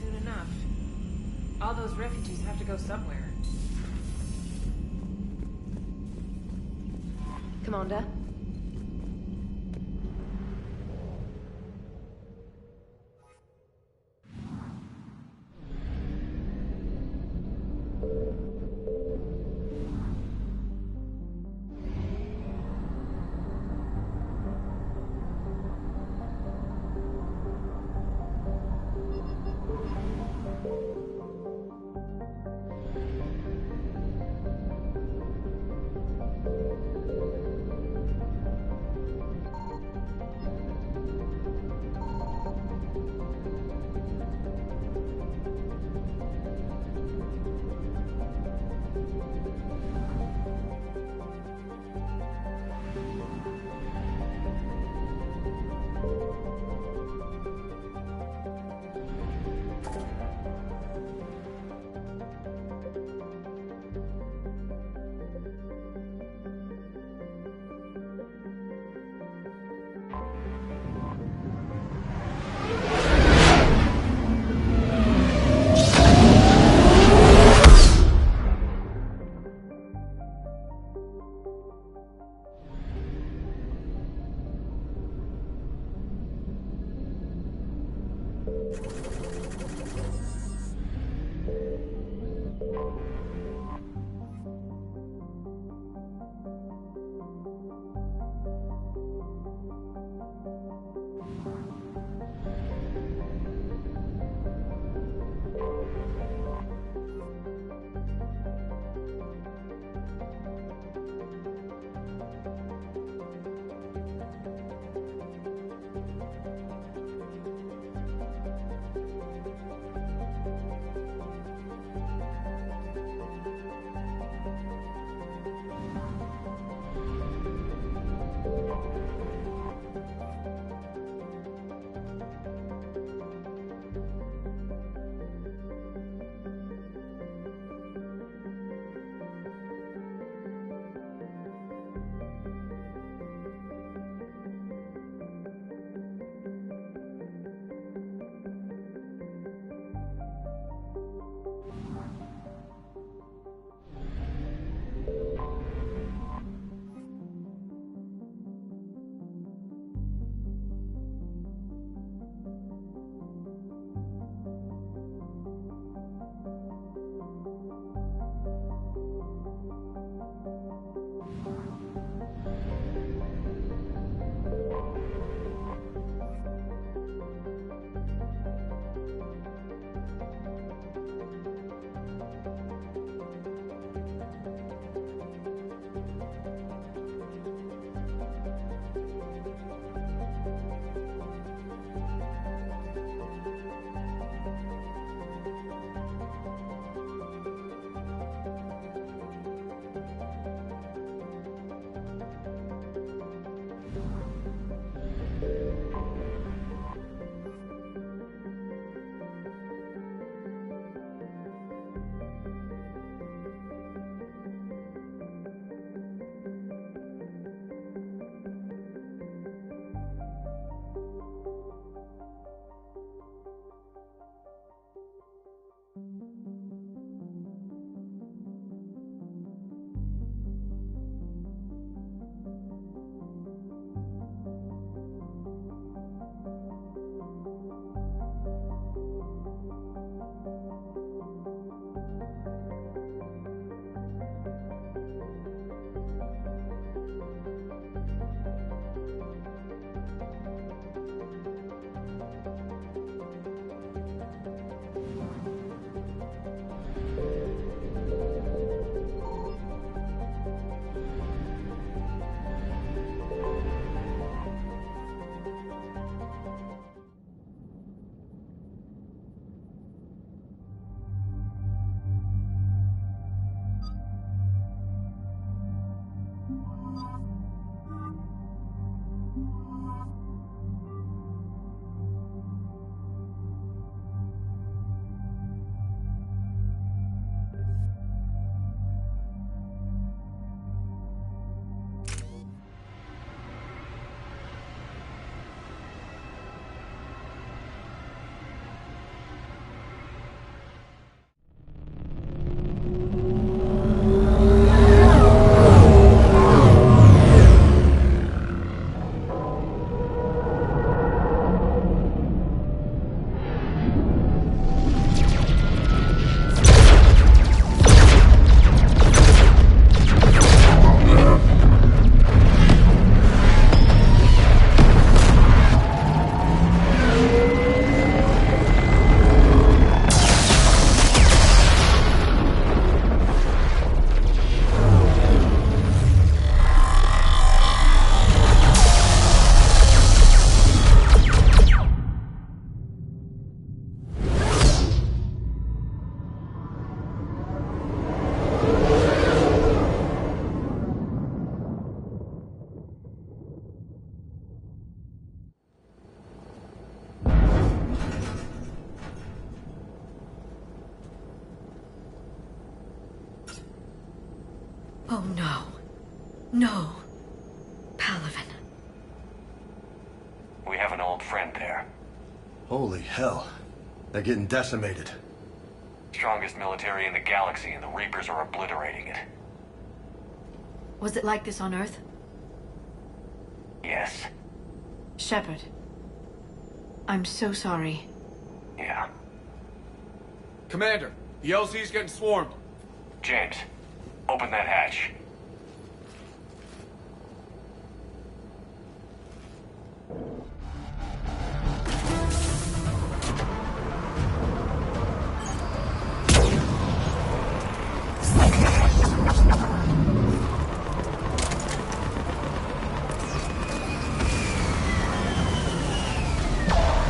soon enough. All those refugees have to go somewhere. Commander? Oh no. No. Palaven. We have an old friend there. Holy hell. They're getting decimated. Strongest military in the galaxy, and the Reapers are obliterating it. Was it like this on Earth? Yes. Shepard. I'm so sorry. Yeah. Commander, the LZ's getting swarmed. James, open that hatch.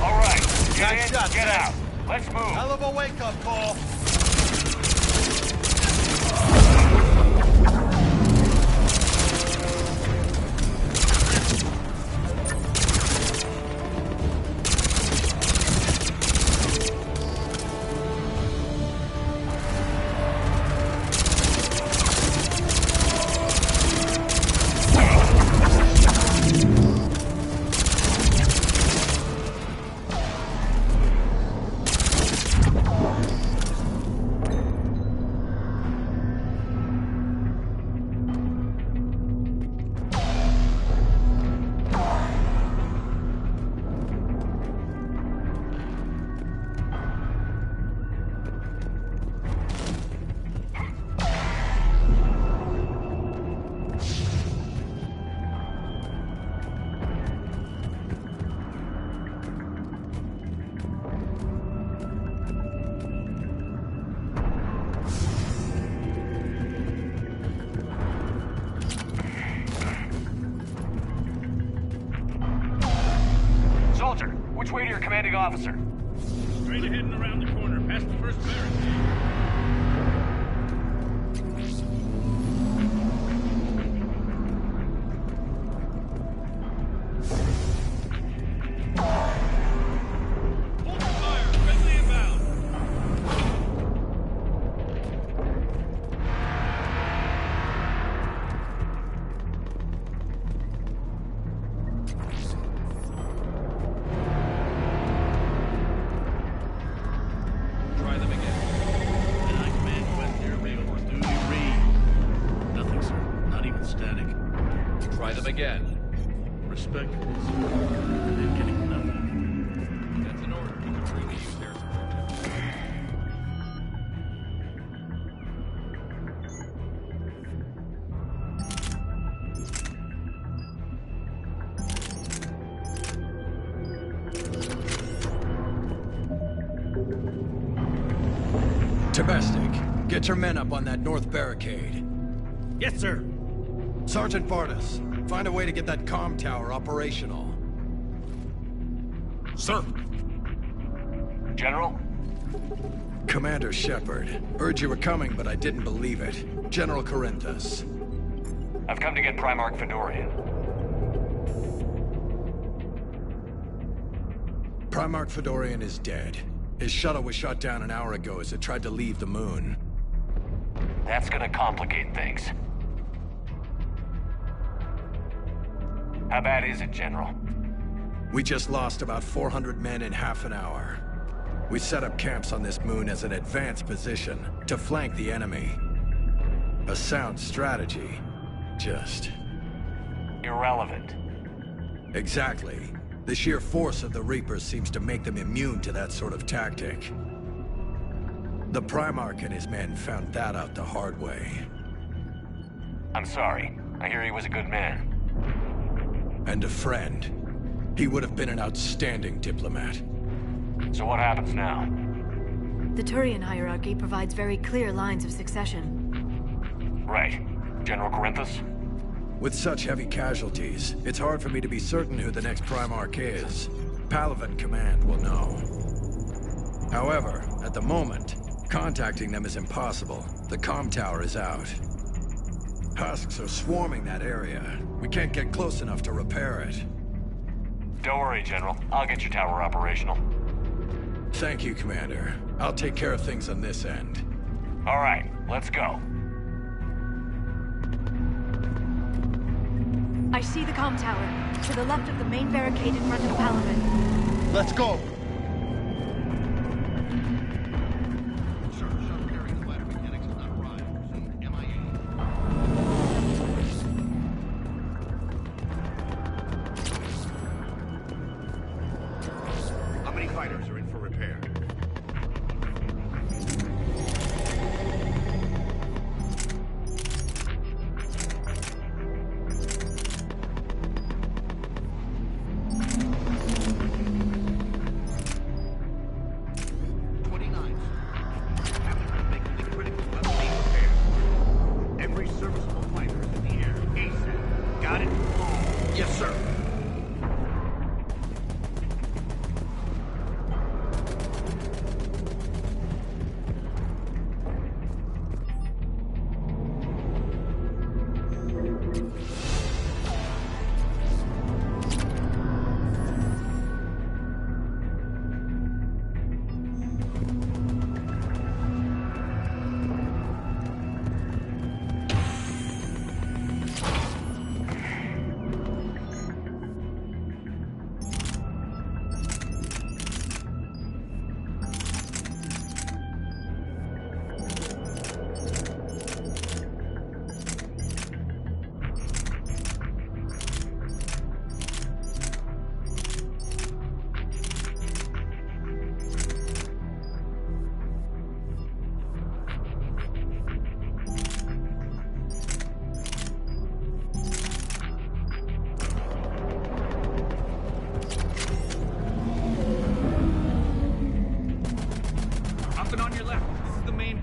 All right, get in, get out. Let's move. Hell of a wake-up call. Soldier, which way to your commanding officer? Straight ahead and around the corner, past the first barricade. Hold your fire, friendly inbound. Try them again. And I command West Air Rail Force duty read. Nothing, sir. Not even static. Try them again. Respectfully, sir. They're getting nothing. That's an order. You can freely use air support. Domestic, get your men up on that north barricade. Yes, sir. Sergeant Vardis, find a way to get that comm tower operational. Sir. General? Commander Shepard, heard you were coming, but I didn't believe it. General Corinthus. I've come to get Primarch Fedorian. Primarch Fedorian is dead. His shuttle was shot down an hour ago as it tried to leave the moon. That's gonna complicate things. How bad is it, General? We just lost about 400 men in half an hour. We set up camps on this moon as an advanced position to flank the enemy. A sound strategy. Just... Irrelevant. Exactly. The sheer force of the Reapers seems to make them immune to that sort of tactic. The Primarch and his men found that out the hard way. I'm sorry. I hear he was a good man. And a friend. He would have been an outstanding diplomat. So what happens now? The Turian hierarchy provides very clear lines of succession. Right. General Corinthus? With such heavy casualties, it's hard for me to be certain who the next Primarch is. Palaven Command will know. However, at the moment, contacting them is impossible. The comm tower is out. Husks are swarming that area. We can't get close enough to repair it. Don't worry, General. I'll get your tower operational. Thank you, Commander. I'll take care of things on this end. All right, let's go. I see the comm tower, to the left of the main barricade in front of Palaven. Let's go. Sir, shuttle carrying the fighter mechanics has not arrived. Presumed MIA. How many fighters are in for repair?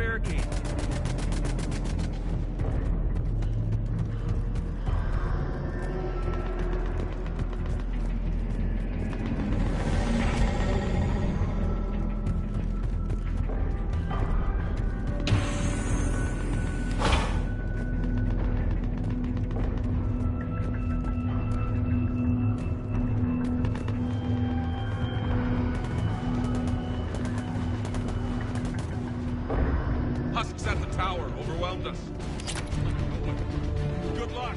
barricade. Husks at the tower overwhelmed us. Good luck.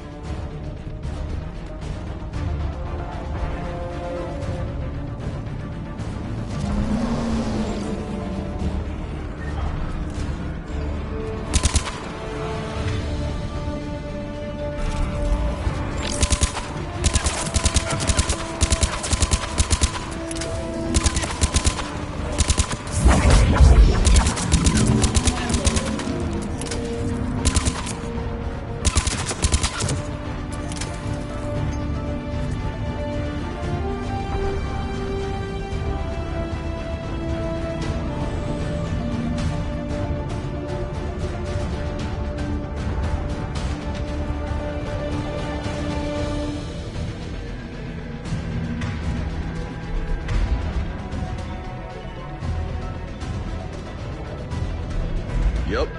Yep.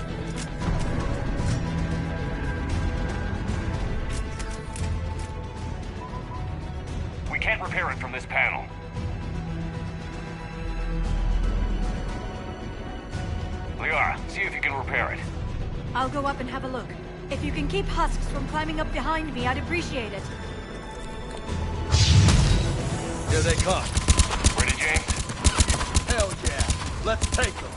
We can't repair it from this panel. Liara, see if you can repair it. I'll go up and have a look. If you can keep husks from climbing up behind me, I'd appreciate it. Here they come. Ready, James? Hell yeah. Let's take them.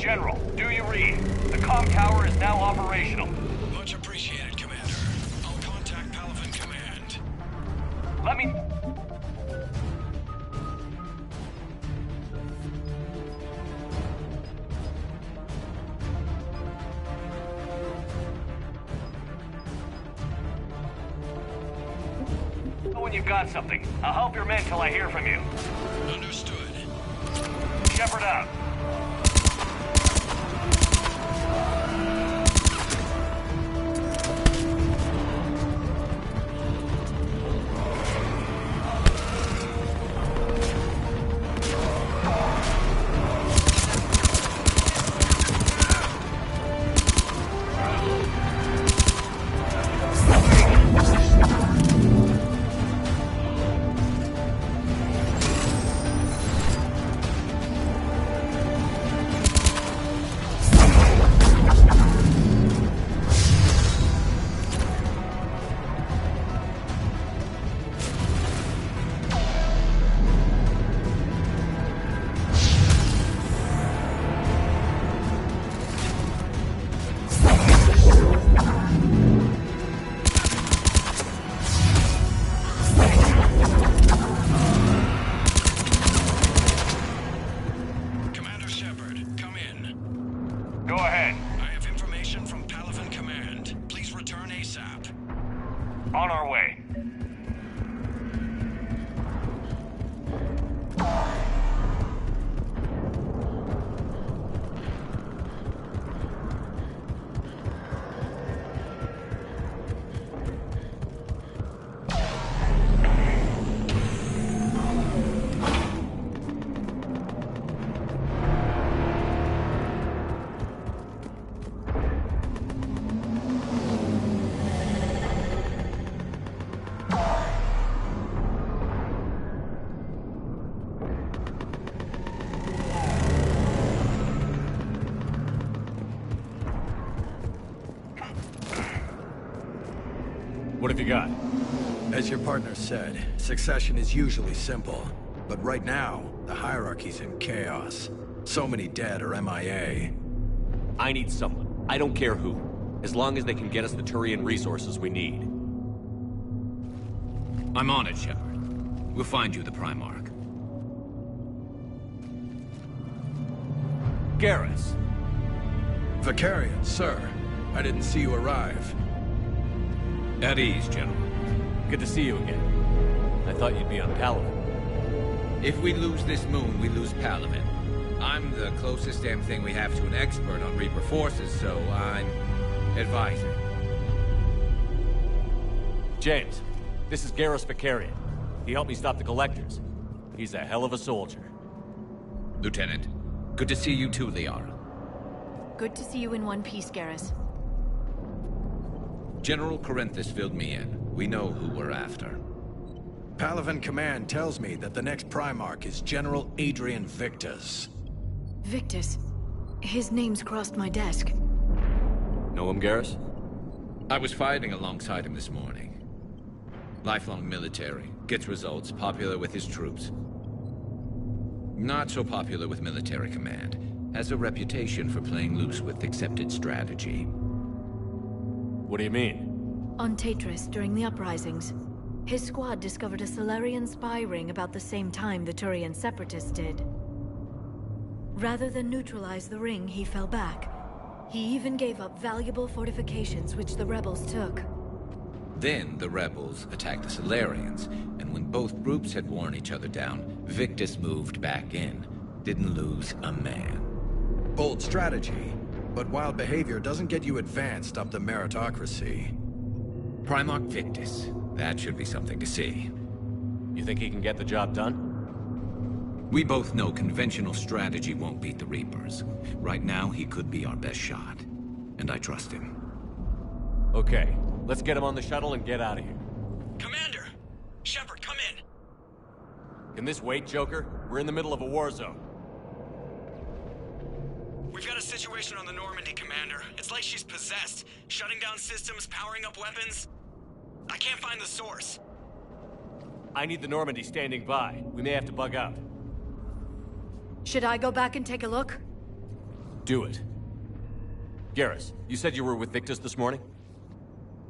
General, do you read? The comm tower is now operational. Much appreciated, Commander. I'll contact Palaven Command. Let me... When you've got something. I'll help your men till I hear from you. Understood. Shepard out. out. On our way. What have you got? As your partner said, succession is usually simple. But right now, the hierarchy's in chaos. So many dead or MIA. I need someone. I don't care who. As long as they can get us the Turian resources we need. I'm on it, Shepard. We'll find you the Primarch. Garrus! Vicarian, sir. I didn't see you arrive. At ease, General. Good to see you again. I thought you'd be on Palaven. If we lose this moon, we lose Palaven. I'm the closest damn thing we have to an expert on Reaper forces, so I'm advising. James, this is Garrus Vicarian. He helped me stop the Collectors. He's a hell of a soldier. Lieutenant, good to see you too, Liara. Good to see you in one piece, Garrus. General Corinthus filled me in. We know who we're after. Palaven Command tells me that the next Primarch is General Adrian Victus. Victus. His name's crossed my desk. Know him, Garrus? I was fighting alongside him this morning. Lifelong military, gets results, popular with his troops. Not so popular with military command. Has a reputation for playing loose with accepted strategy. What do you mean? On Tatris, during the uprisings, his squad discovered a Solarian spy ring about the same time the Turian separatists did. Rather than neutralize the ring, he fell back. He even gave up valuable fortifications which the rebels took. Then the rebels attacked the Solarians, and when both groups had worn each other down, Victus moved back in. Didn't lose a man. Bold strategy, but wild behavior doesn't get you advanced up the meritocracy. Primarch Victus. That should be something to see. You think he can get the job done? We both know conventional strategy won't beat the Reapers. Right now, he could be our best shot. And I trust him. Okay, let's get him on the shuttle and get out of here. Commander! Shepard, come in! Can this wait, Joker? We're in the middle of a war zone. We've got a situation on the Normandy, Commander. It's like she's possessed. Shutting down systems, powering up weapons. I can't find the source. I need the Normandy standing by. We may have to bug out. Should I go back and take a look? Do it. Garrus, you said you were with Victus this morning?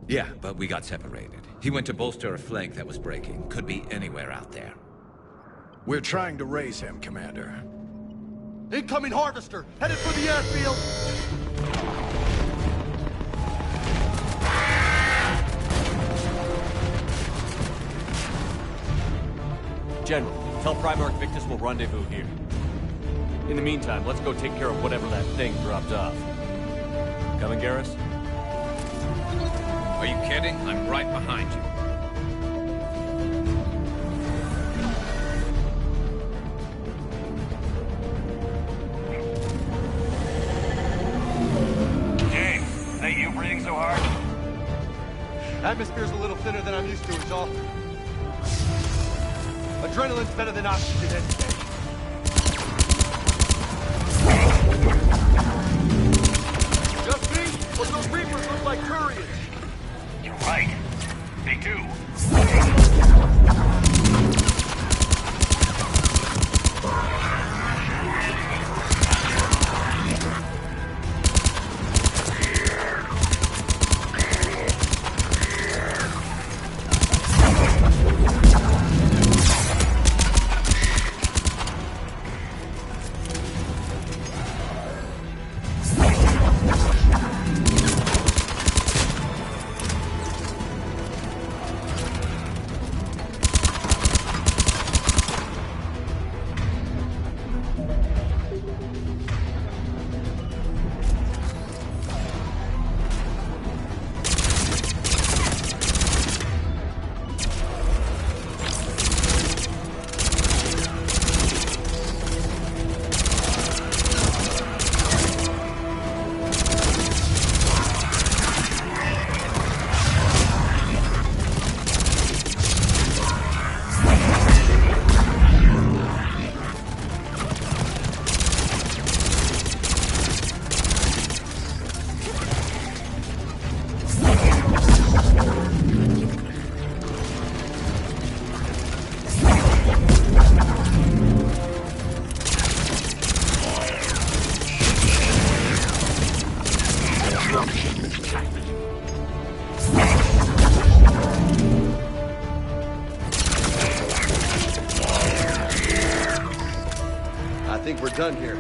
Yeah, but we got separated. He went to bolster a flank that was breaking. Could be anywhere out there. We're trying to raise him, Commander. Incoming Harvester! Headed for the airfield! General, tell Primarch Victus we'll rendezvous here. In the meantime, let's go take care of whatever that thing dropped off. Coming, Garrus? Are you kidding? I'm right behind you. James, is that you breathing so hard? Atmosphere's a little thinner than I'm used to, is all. Adrenaline's better than oxygen any day. Just me? Or those Reapers look like Turians? You're right. They do. we're done here.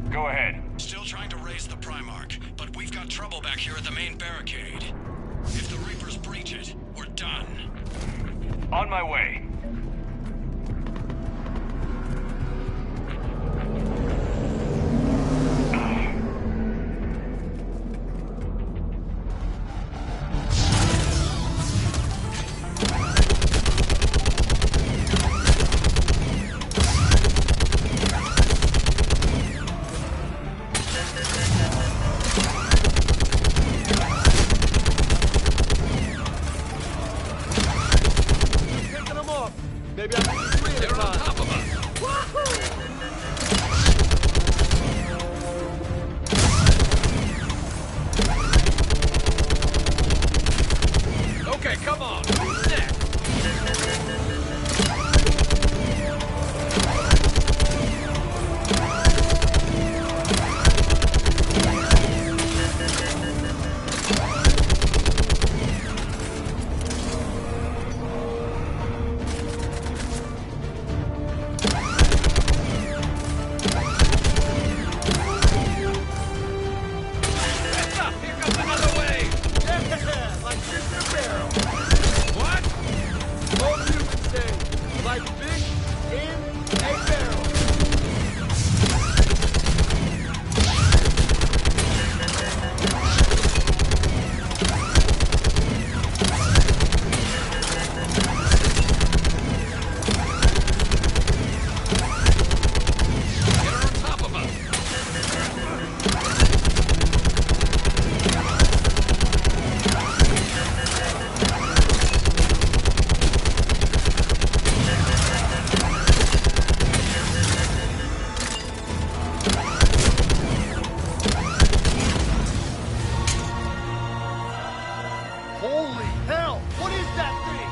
Go ahead. Still trying to raise the Primarch, but we've got trouble back here at the main barricade. If the Reapers breach it, we're done. On my way. Maybe I can just read it. They're on top of us. Okay, come on. Who's next? Holy hell! What is that thing?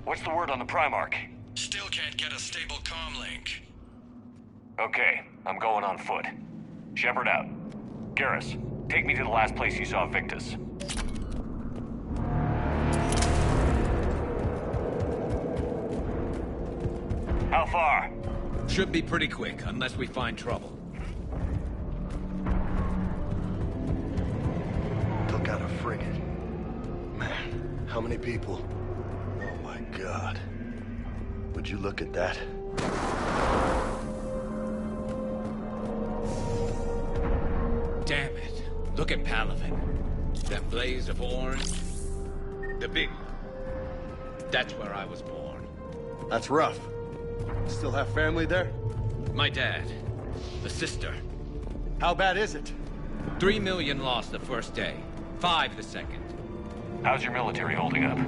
What's the word on the Primarch? Still can't get a stable comm link. Okay, I'm going on foot. Shepard out. Garrus, take me to the last place you saw Victus. How far? Should be pretty quick, unless we find trouble. Took out a frigate. Man, how many people? Oh my God. Would you look at that? Damn it. Look at Palaven. That blaze of orange. The big one. That's where I was born. That's rough. Still have family there? My dad. The sister. How bad is it? 3 million lost the first day. 5 the second. How's your military holding up?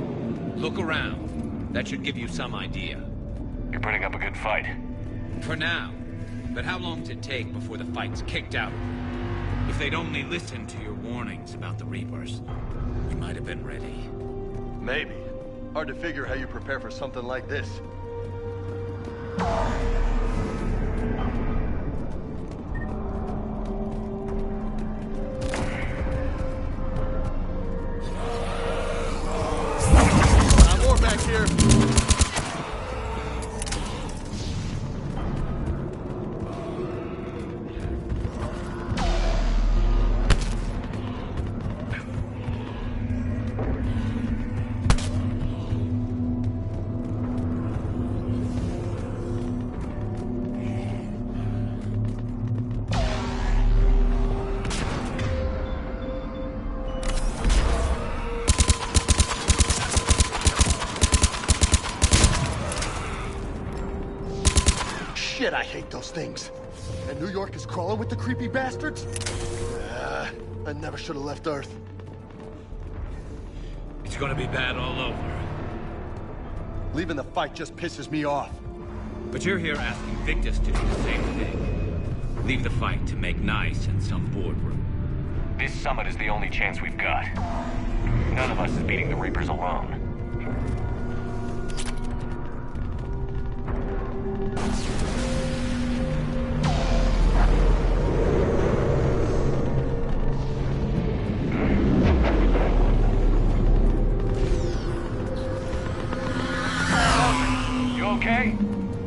Look around. That should give you some idea. You're putting up a good fight. For now. But how long does it take before the fight's kicked out? If they'd only listened to your warnings about the Reapers, we might have been ready. Maybe. Hard to figure how you prepare for something like this. More back here. Shit, I hate those things. And New York is crawling with the creepy bastards? I never should have left Earth. It's gonna be bad all over. Leaving the fight just pisses me off. But you're here asking Victus to do the same thing. Leave the fight to make nice in some boardroom. This summit is the only chance we've got. None of us is beating the Reapers alone. Okay?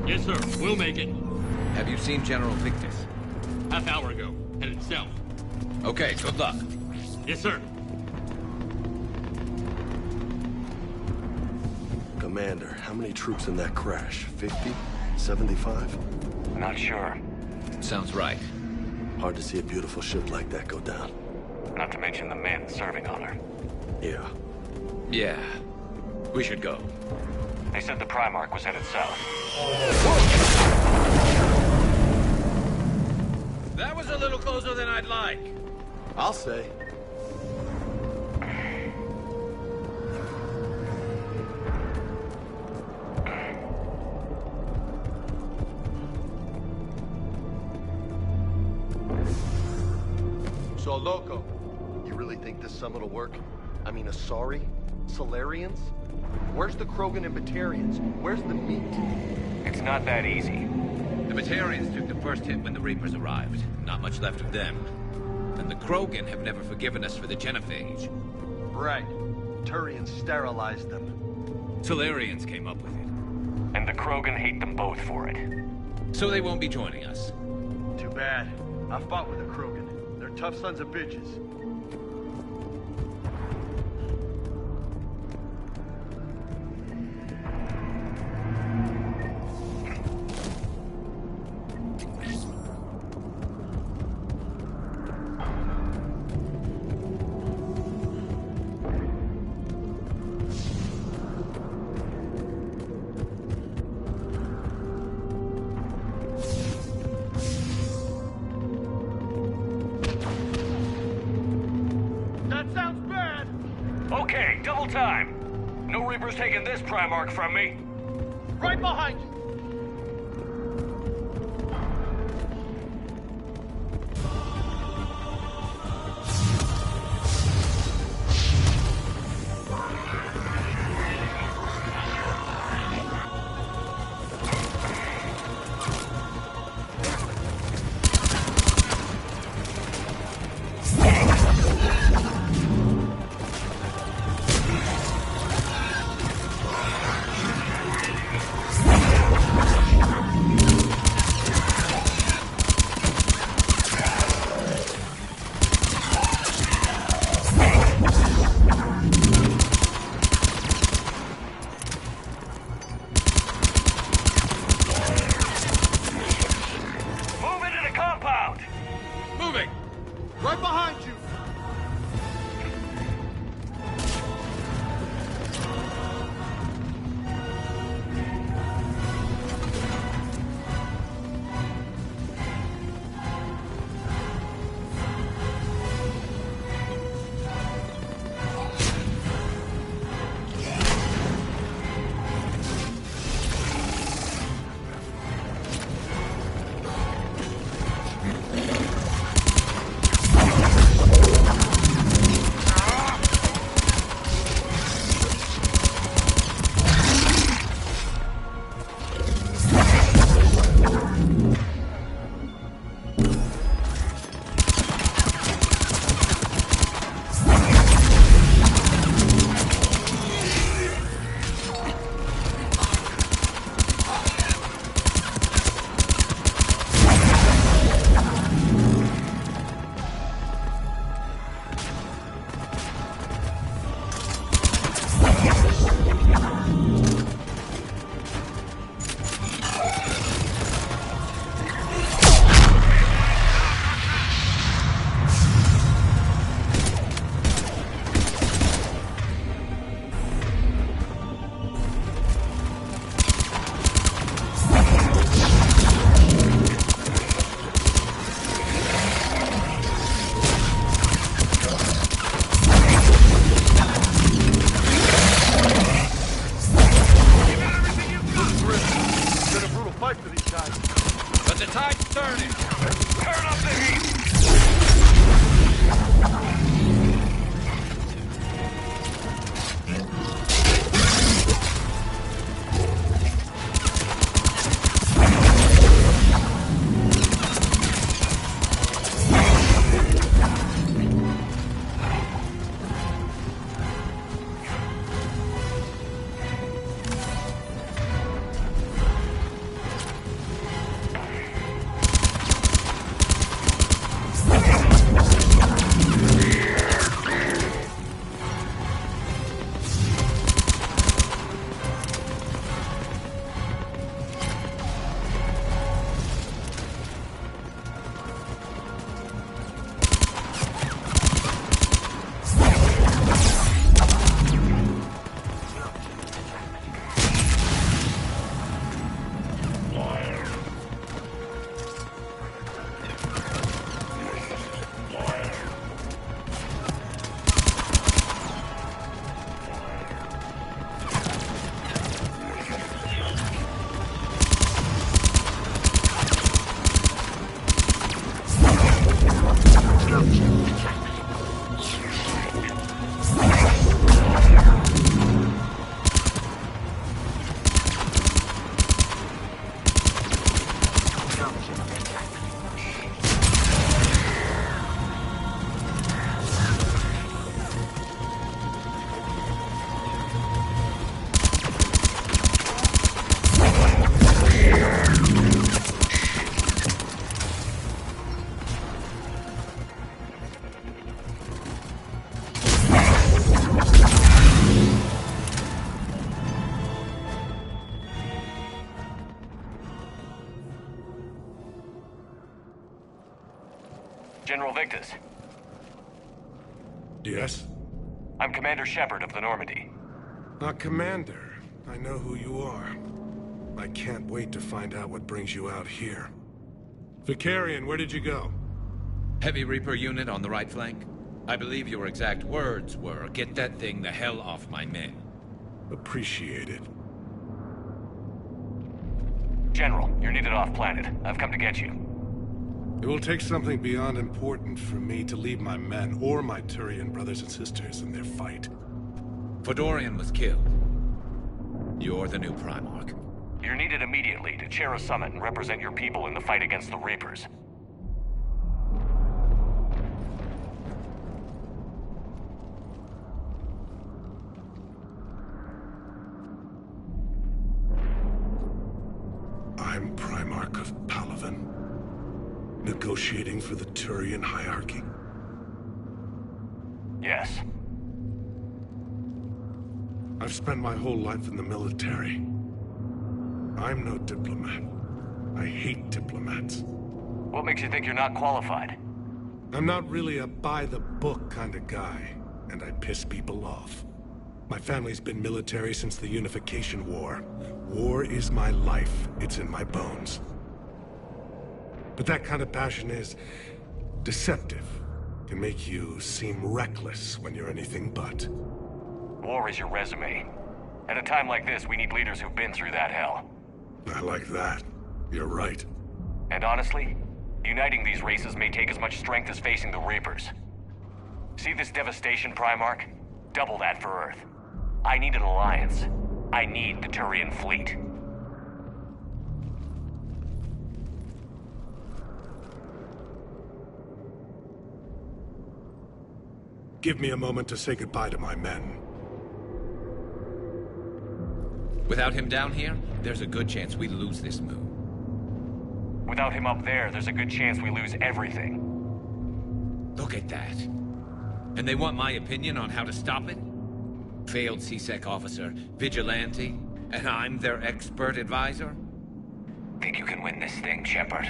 Yes, sir. We'll make it. Have you seen General Victus? Half hour ago. Headed south. Okay, good luck. Yes, sir. Commander, how many troops in that crash? 50? 75? Not sure. Sounds right. Hard to see a beautiful ship like that go down. Not to mention the men serving on her. Yeah. Yeah. We should go. They said the Primarch was headed south. That was a little closer than I'd like. I'll say. So, Loco, you really think this summit will work? I mean, Asari? Solarians? Where's the Krogan and Batarians? Where's the meat? It's not that easy. The Batarians took the first hit when the Reapers arrived. Not much left of them. And the Krogan have never forgiven us for the Genophage. Right. Turians sterilized them. Solarians came up with it. And the Krogan hate them both for it. So they won't be joining us. Too bad. I fought with the Krogan. They're tough sons of bitches. Okay, double time. No Reaper's taking this Primarch from me. Right behind you! General Victus. Yes? I'm Commander Shepard of the Normandy. Commander. I know who you are. I can't wait to find out what brings you out here. Vicarian, where did you go? Heavy Reaper unit on the right flank. I believe your exact words were, "Get that thing the hell off my men." Appreciated. General, you're needed off-planet. I've come to get you. It will take something beyond important for me to leave my men or my Turian brothers and sisters in their fight. Fodorian was killed. You're the new Primarch. You're needed immediately to chair a summit and represent your people in the fight against the Reapers. I'm Primarch of Palaven. Negotiating for the Turian hierarchy? Yes. I've spent my whole life in the military. I'm no diplomat. I hate diplomats. What makes you think you're not qualified? I'm not really a by-the-book kind of guy, and I piss people off. My family's been military since the Unification War. War is my life. It's in my bones. But that kind of passion is deceptive. Can make you seem reckless when you're anything but. War is your resume. At a time like this, we need leaders who've been through that hell. I like that. You're right. And honestly, uniting these races may take as much strength as facing the Reapers. See this devastation, Primarch? Double that for Earth. I need an alliance. I need the Turian fleet. Give me a moment to say goodbye to my men. Without him down here, there's a good chance we lose this move. Without him up there's a good chance we lose everything. Look at that. And they want my opinion on how to stop it? Failed C-Sec officer, vigilante, and I'm their expert advisor? Think you can win this thing, Shepard?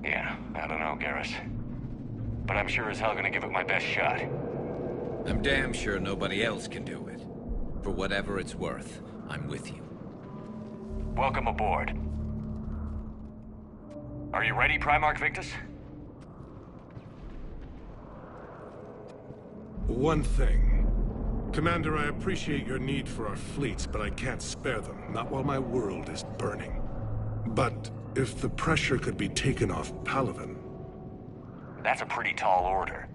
Yeah, I don't know, Garrus. But I'm sure as hell gonna give it my best shot. I'm damn sure nobody else can do it. For whatever it's worth, I'm with you. Welcome aboard. Are you ready, Primarch Victus? One thing. Commander, I appreciate your need for our fleets, but I can't spare them, not while my world is burning. But if the pressure could be taken off Palaven... That's a pretty tall order.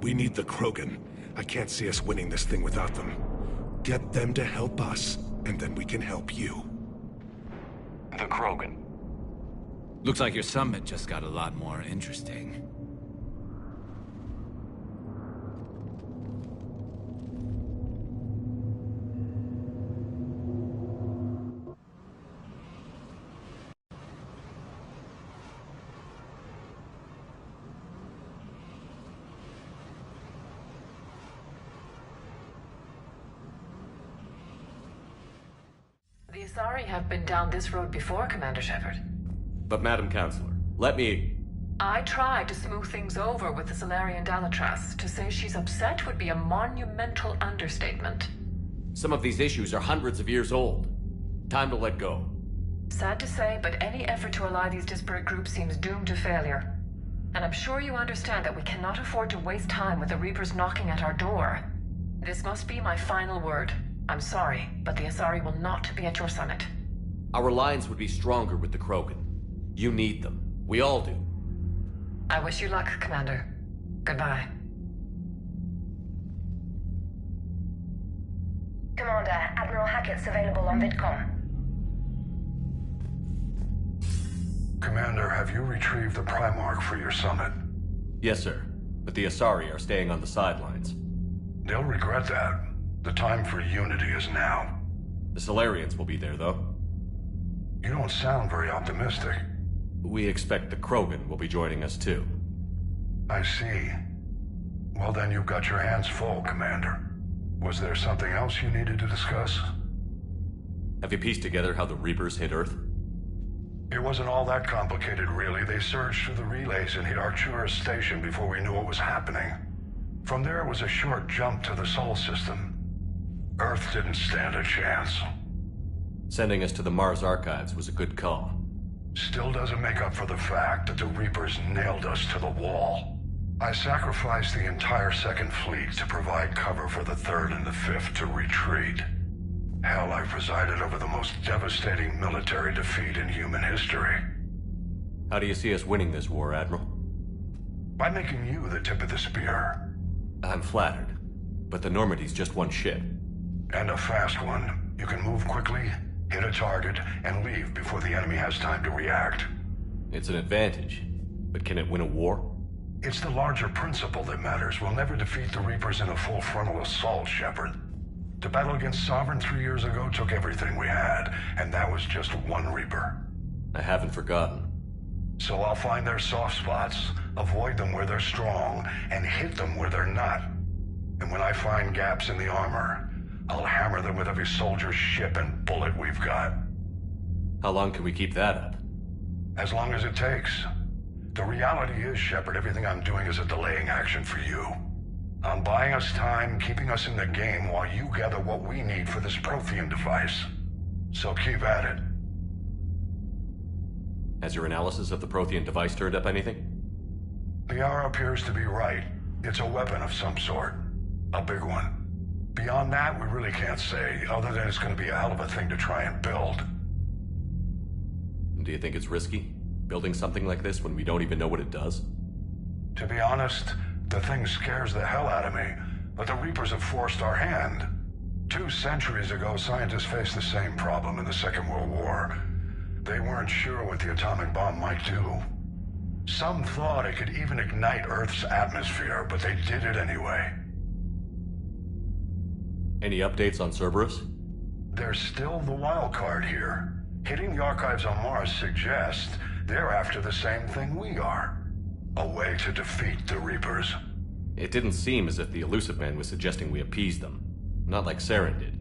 We need the Krogan. I can't see us winning this thing without them. Get them to help us, and then we can help you. The Krogan. Looks like your summit just got a lot more interesting. The Asari have been down this road before, Commander Shepard. But Madam Counselor, let me... I tried to smooth things over with the Solarian Dalatras. To say she's upset would be a monumental understatement. Some of these issues are hundreds of years old. Time to let go. Sad to say, but any effort to ally these disparate groups seems doomed to failure. And I'm sure you understand that we cannot afford to waste time with the Reapers knocking at our door. This must be my final word. I'm sorry, but the Asari will not be at your summit. Our alliance would be stronger with the Krogan. You need them. We all do. I wish you luck, Commander. Goodbye. Commander, Admiral Hackett's available on VidCom. Commander, have you retrieved the Primarch for your summit? Yes, sir. But the Asari are staying on the sidelines. They'll regret that. The time for unity is now. The Solarians will be there, though. You don't sound very optimistic. We expect the Krogan will be joining us, too. I see. Well, then you've got your hands full, Commander. Was there something else you needed to discuss? Have you pieced together how the Reapers hit Earth? It wasn't all that complicated, really. They surged through the relays and hit Arcturus Station before we knew what was happening. From there, it was a short jump to the Sol system. Earth didn't stand a chance. Sending us to the Mars archives was a good call. Still doesn't make up for the fact that the Reapers nailed us to the wall. I sacrificed the entire Second Fleet to provide cover for the Third and the Fifth to retreat. Hell, I presided over the most devastating military defeat in human history. How do you see us winning this war, Admiral? By making you the tip of the spear. I'm flattered, but the Normandy's just one ship. And a fast one. You can move quickly, hit a target, and leave before the enemy has time to react. It's an advantage, but can it win a war? It's the larger principle that matters. We'll never defeat the Reapers in a full frontal assault, Shepard. The battle against Sovereign 3 years ago took everything we had, and that was just one Reaper. I haven't forgotten. So I'll find their soft spots, avoid them where they're strong, and hit them where they're not. And when I find gaps in the armor, I'll hammer them with every soldier's ship and bullet we've got. How long can we keep that up? As long as it takes. The reality is, Shepard, everything I'm doing is a delaying action for you. I'm buying us time, keeping us in the game while you gather what we need for this Prothean device. So keep at it. Has your analysis of the Prothean device turned up anything? The hour appears to be right. It's a weapon of some sort. A big one. Beyond that, we really can't say, other than it's going to be a hell of a thing to try and build. Do you think it's risky, building something like this when we don't even know what it does? To be honest, the thing scares the hell out of me, but the Reapers have forced our hand. 2 centuries ago, scientists faced the same problem in the Second World War. They weren't sure what the atomic bomb might do. Some thought it could even ignite Earth's atmosphere, but they did it anyway. Any updates on Cerberus? There's still the wild card here. Hitting the archives on Mars suggests they're after the same thing we are. A way to defeat the Reapers. It didn't seem as if the Elusive Man was suggesting we appease them. Not like Saren did.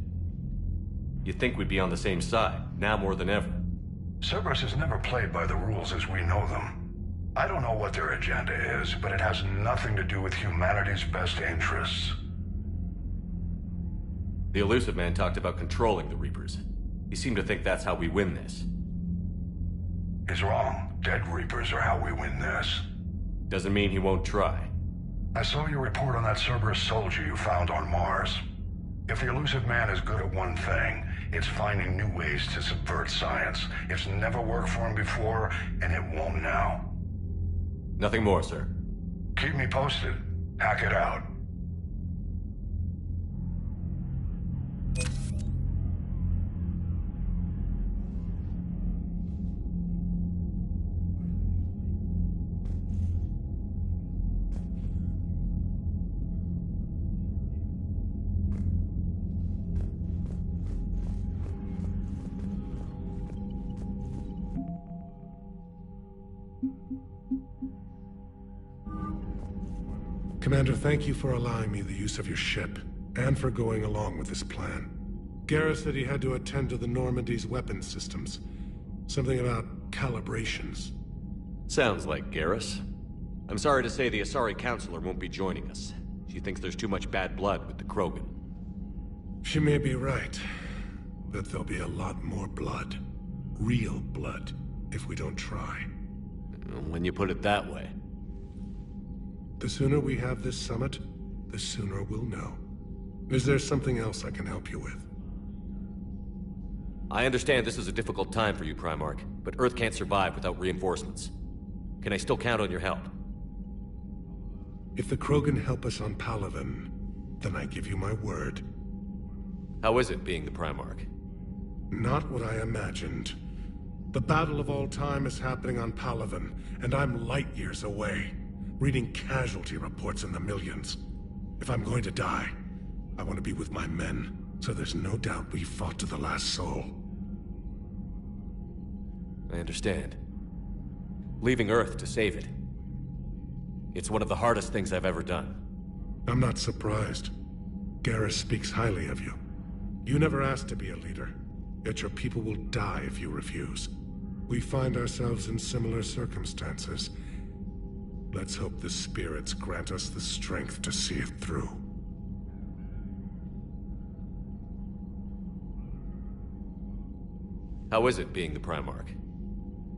You'd think we'd be on the same side, now more than ever. Cerberus has never played by the rules as we know them. I don't know what their agenda is, but it has nothing to do with humanity's best interests. The Elusive Man talked about controlling the Reapers. He seemed to think that's how we win this. He's wrong. Dead Reapers are how we win this. Doesn't mean he won't try. I saw your report on that Cerberus soldier you found on Mars. If the Elusive Man is good at one thing, it's finding new ways to subvert science. It's never worked for him before, and it won't now. Nothing more, sir. Keep me posted. Hack it out. Commander, thank you for allowing me the use of your ship, and for going along with this plan. Garrus said he had to attend to the Normandy's weapon systems. Something about calibrations. Sounds like Garrus. I'm sorry to say the Asari Counselor won't be joining us. She thinks there's too much bad blood with the Krogan. She may be right, but there'll be a lot more blood. Real blood, if we don't try. When you put it that way. The sooner we have this summit, the sooner we'll know. Is there something else I can help you with? I understand this is a difficult time for you, Primarch, but Earth can't survive without reinforcements. Can I still count on your help? If the Krogan help us on Palaven, then I give you my word. How is it being the Primarch? Not what I imagined. The battle of all time is happening on Palaven, and I'm light years away, reading casualty reports in the millions. If I'm going to die, I want to be with my men, so there's no doubt we fought to the last soul. I understand. Leaving Earth to save it. It's one of the hardest things I've ever done. I'm not surprised. Garrus speaks highly of you. You never asked to be a leader, yet your people will die if you refuse. We find ourselves in similar circumstances. Let's hope the spirits grant us the strength to see it through. How is it being the Primarch?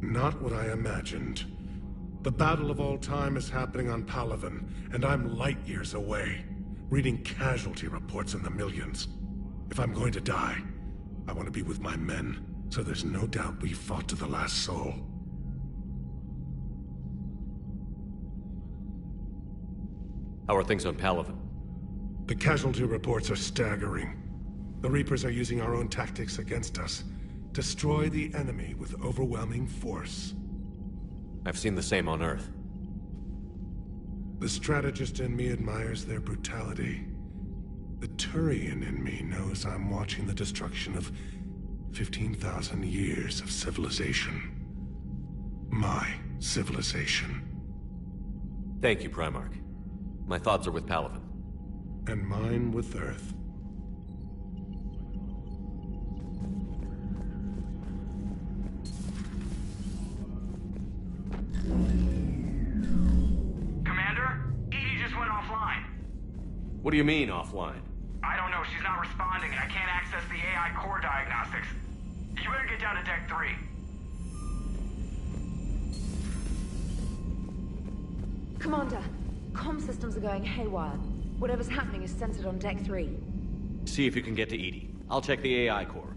Not what I imagined. The battle of all time is happening on Palaven, and I'm light years away, reading casualty reports in the millions. If I'm going to die, I want to be with my men, so there's no doubt we fought to the last soul. How are things on Palaven? The casualty reports are staggering. The Reapers are using our own tactics against us. Destroy the enemy with overwhelming force. I've seen the same on Earth. The strategist in me admires their brutality. The Turian in me knows I'm watching the destruction of 15,000 years of civilization. My civilization. Thank you, Primarch. My thoughts are with Palaven. And mine with Earth. Commander? Edie just went offline. What do you mean, offline? I don't know, she's not responding and I can't access the AI core diagnostics. You better get down to Deck 3. Commander, comm systems are going haywire. Whatever's happening is centered on Deck 3. See if you can get to Edie. I'll check the AI core.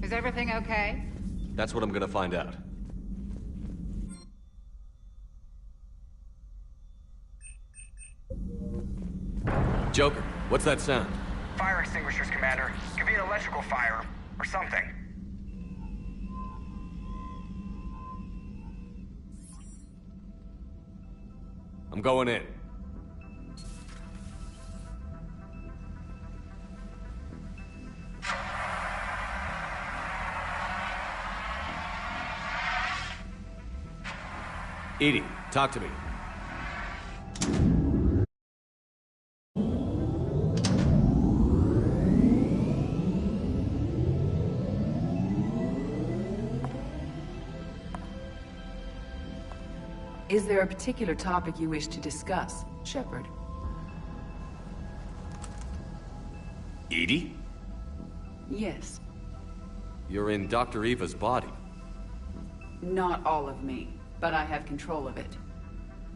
Is everything okay? That's what I'm gonna find out. Joker, what's that sound? Fire extinguishers, Commander. Could be an electrical fire, or something. I'm going in. Edie, talk to me. Is there a particular topic you wish to discuss, Shepard? Edie? Yes. You're in Dr. Eva's body. Not all of me, but I have control of it.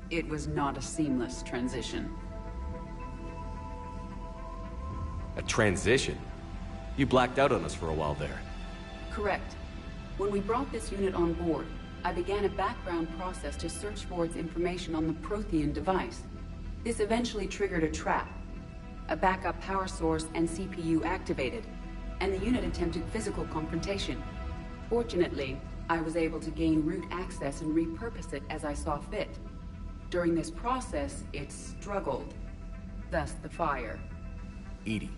It was not a seamless transition. A transition? You blacked out on us for a while there. Correct. When we brought this unit on board, I began a background process to search for its information on the Prothean device. This eventually triggered a trap. A backup power source and CPU activated, and the unit attempted physical confrontation. Fortunately, I was able to gain root access and repurpose it as I saw fit. During this process, it struggled. Thus the fire. Edie,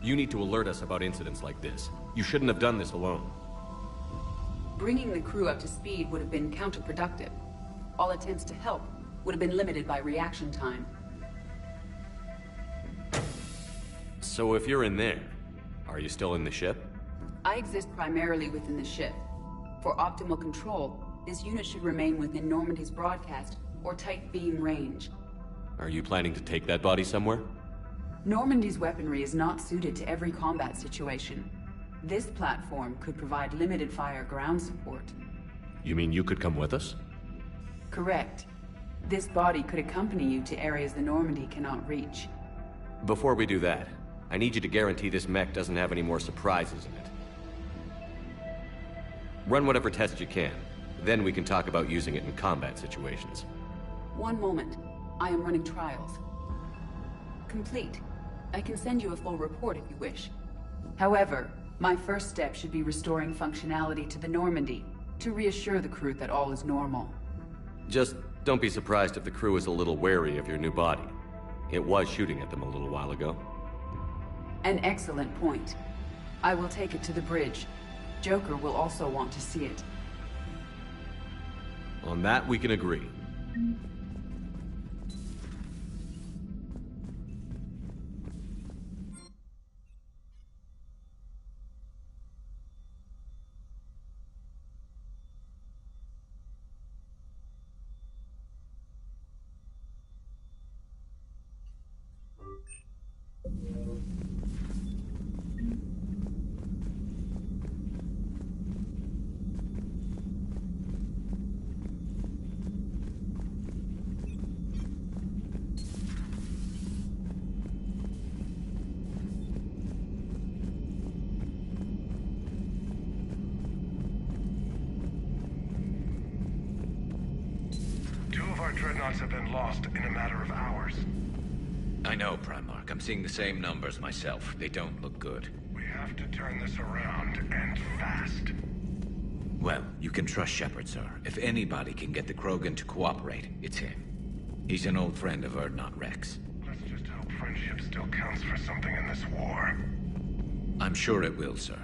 you need to alert us about incidents like this. You shouldn't have done this alone. Bringing the crew up to speed would have been counterproductive. All attempts to help would have been limited by reaction time. So if you're in there, are you still in the ship? I exist primarily within the ship. For optimal control, this unit should remain within Normandy's broadcast or tight beam range. Are you planning to take that body somewhere? Normandy's weaponry is not suited to every combat situation. This platform could provide limited fire ground support. You mean you could come with us? Correct. This body could accompany you to areas the Normandy cannot reach. Before we do that, I need you to guarantee this mech doesn't have any more surprises in it. Run whatever tests you can. Then we can talk about using it in combat situations. One moment. I am running trials. Complete. I can send you a full report if you wish. However, my first step should be restoring functionality to the Normandy to reassure the crew that all is normal. Just don't be surprised if the crew is a little wary of your new body. It was shooting at them a little while ago. An excellent point. I will take it to the bridge. Joker will also want to see it. On that, we can agree. Our dreadnoughts have been lost in a matter of hours. I know, Primarch. I'm seeing the same numbers myself. They don't look good. We have to turn this around, and fast. Well, you can trust Shepard, sir. If anybody can get the Krogan to cooperate, it's him. He's an old friend of Urdnot Rex. Let's just hope friendship still counts for something in this war. I'm sure it will, sir.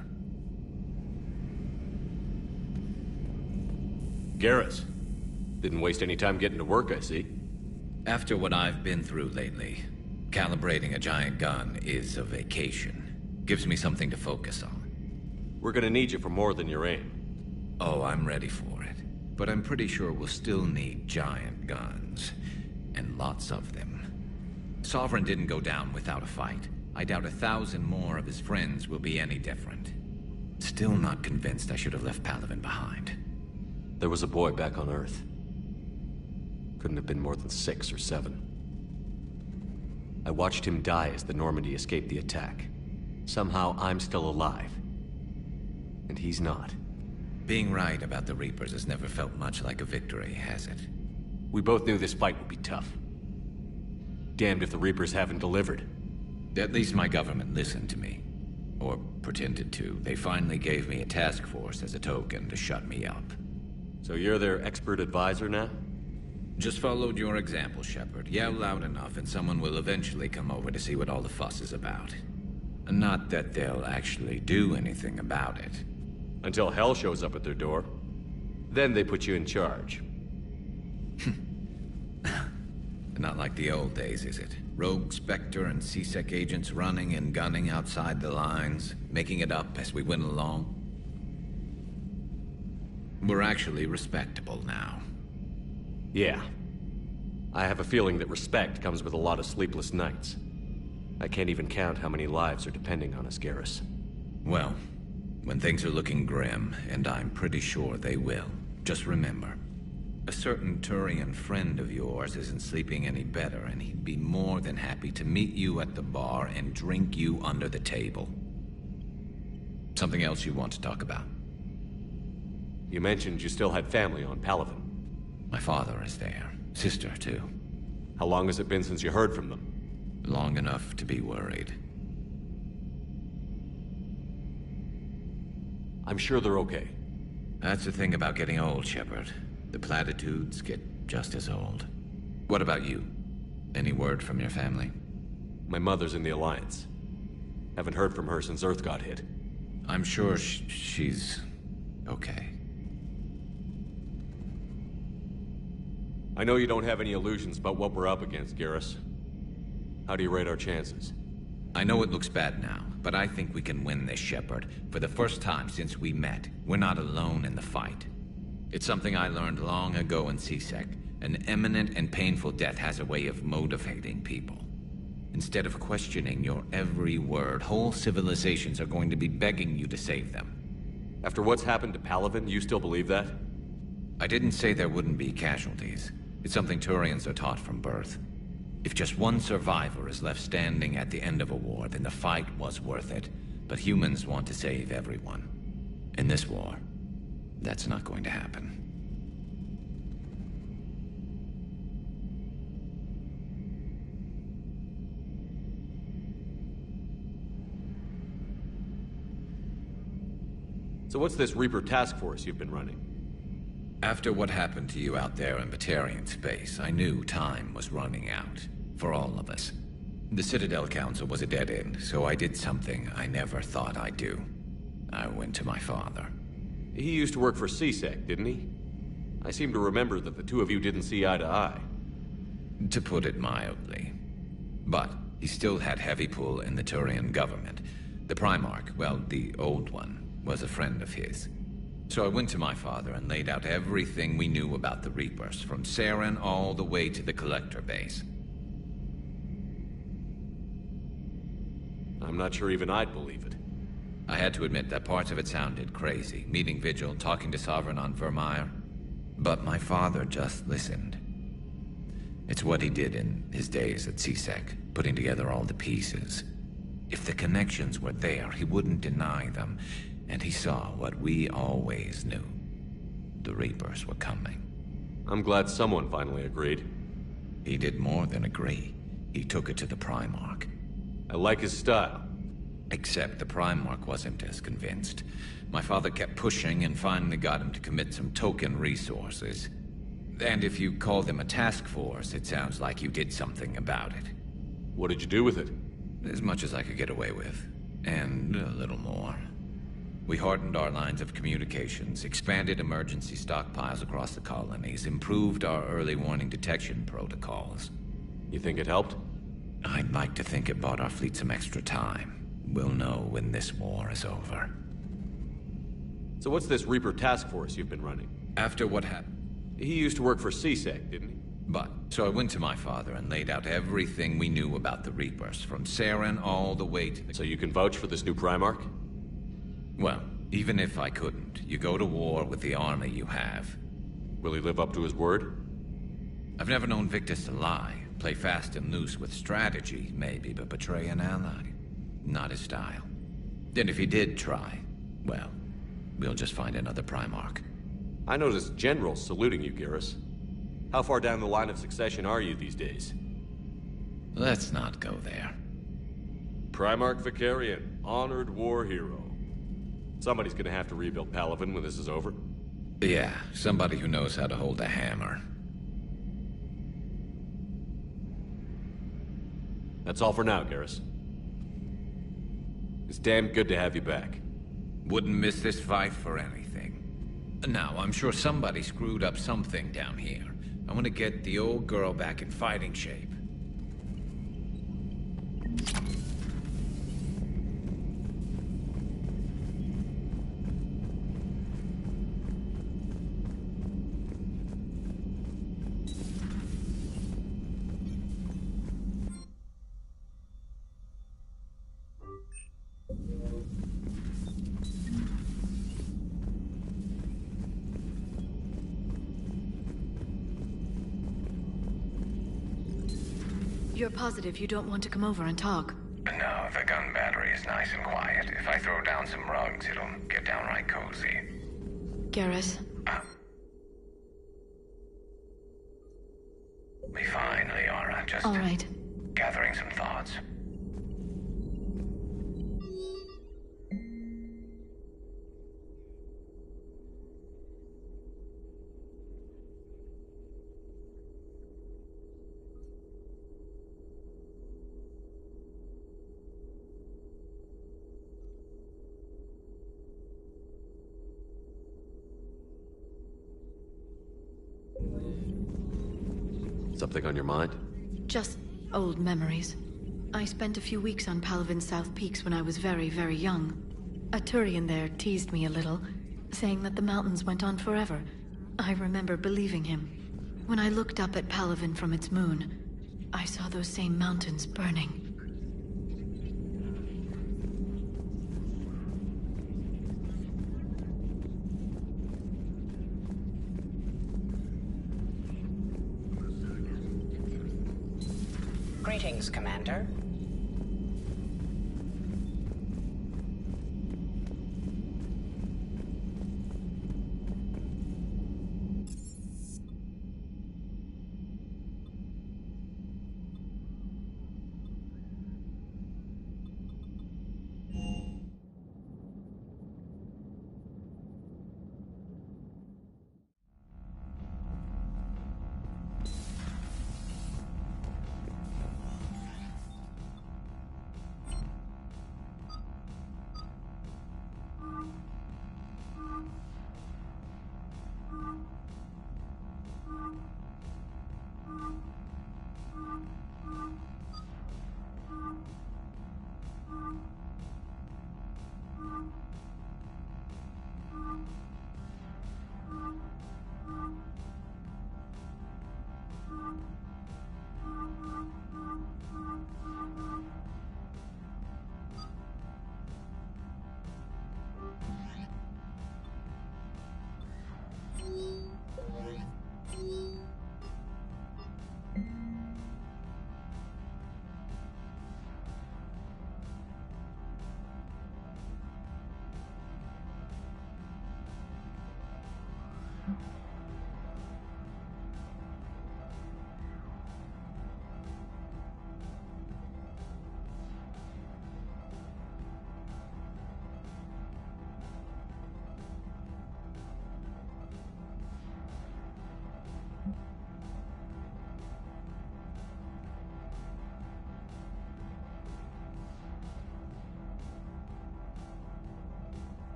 Garrus. Didn't waste any time getting to work, I see. After what I've been through lately, calibrating a giant gun is a vacation. Gives me something to focus on. We're gonna need you for more than your aim. Oh, I'm ready for it. But I'm pretty sure we'll still need giant guns. And lots of them. Sovereign didn't go down without a fight. I doubt 1,000 more of his friends will be any different. Still not convinced I should have left Palaven behind. There was a boy back on Earth. Couldn't have been more than 6 or 7. I watched him die as the Normandy escaped the attack. Somehow I'm still alive. And he's not. Being right about the Reapers has never felt much like a victory, has it? We both knew this fight would be tough. Damned if the Reapers haven't delivered. At least my government listened to me. Or pretended to. They finally gave me a task force as a token to shut me up. So you're their expert advisor now? Just followed your example, Shepard. Yell loud enough and someone will eventually come over to see what all the fuss is about. Not that they'll actually do anything about it. Until hell shows up at their door. Then they put you in charge. Not like the old days, is it? Rogue Spectre and C-Sec agents running and gunning outside the lines, making it up as we went along. We're actually respectable now. Yeah. I have a feeling that respect comes with a lot of sleepless nights. I can't even count how many lives are depending on us, Garrus. Well, when things are looking grim, and I'm pretty sure they will, just remember, a certain Turian friend of yours isn't sleeping any better, and he'd be more than happy to meet you at the bar and drink you under the table. Something else you want to talk about? You mentioned you still had family on Palaven. My father is there. Sister, too. How long has it been since you heard from them? Long enough to be worried. I'm sure they're okay. That's the thing about getting old, Shepard. The platitudes get just as old. What about you? Any word from your family? My mother's in the Alliance. Haven't heard from her since Earth got hit. I'm sure she's okay. I know you don't have any illusions about what we're up against, Garrus. How do you rate our chances? I know it looks bad now, but I think we can win this, Shepard. For the first time since we met, we're not alone in the fight. It's something I learned long ago in C-Sec. An imminent and painful death has a way of motivating people. Instead of questioning your every word, whole civilizations are going to be begging you to save them. After what's happened to Palaven, you still believe that? I didn't say there wouldn't be casualties. It's something Turians are taught from birth. If just one survivor is left standing at the end of a war, then the fight was worth it. But humans want to save everyone. In this war, that's not going to happen. So what's this Reaper task force you've been running? After what happened to you out there in Batarian space, I knew time was running out. For all of us. The Citadel Council was a dead end, so I did something I never thought I'd do. I went to my father. He used to work for CSEC, didn't he? I seem to remember that the two of you didn't see eye to eye. To put it mildly. But he still had heavy pull in the Turian government. The Primarch, well, the old one, was a friend of his. So I went to my father and laid out everything we knew about the Reapers, from Saren all the way to the Collector base. I'm not sure even I'd believe it. I had to admit that parts of it sounded crazy, meeting Vigil, talking to Sovereign on Vermeer. But my father just listened. It's what he did in his days at CSEC, putting together all the pieces. If the connections were there, he wouldn't deny them, and he saw what we always knew. The Reapers were coming. I'm glad someone finally agreed. He did more than agree. He took it to the Primarch. I like his style. Except the Primarch wasn't as convinced. My father kept pushing and finally got him to commit some token resources. And if you call them a task force, it sounds like you did something about it. What did you do with it? As much as I could get away with. And a little more. We hardened our lines of communications, expanded emergency stockpiles across the colonies, improved our early warning detection protocols. You think it helped? I'd like to think it bought our fleet some extra time. We'll know when this war is over. So what's this Reaper task force you've been running? After what happened? He used to work for CSEC, didn't he? So I went to my father and laid out everything we knew about the Reapers, from Saren all the way to the... So you can vouch for this new Primarch? Well, even if I couldn't, you go to war with the army you have. Will he live up to his word? I've never known Victus to lie. Play fast and loose with strategy, maybe, but betray an ally. Not his style. And if he did try, well, we'll just find another Primarch. I noticed generals saluting you, Garrus. How far down the line of succession are you these days? Let's not go there. Primarch Vicarian, honored war hero. Somebody's gonna have to rebuild Palaven when this is over. Yeah, somebody who knows how to hold a hammer. That's all for now, Garrus. It's damn good to have you back. Wouldn't miss this fight for anything. Now, I'm sure somebody screwed up something down here. I want to get the old girl back in fighting shape. You're positive you don't want to come over and talk? No, the gun battery is nice and quiet. If I throw down some rugs, it'll get downright cozy. Garrus? Be fine, Liara. Just... All right. Gathering some thoughts. Something on your mind? Just old memories. I spent a few weeks on Palaven's South Peaks when I was very, very young. A Turian there teased me a little, saying that the mountains went on forever. I remember believing him. When I looked up at Palaven from its moon, I saw those same mountains burning. Greetings, Commander.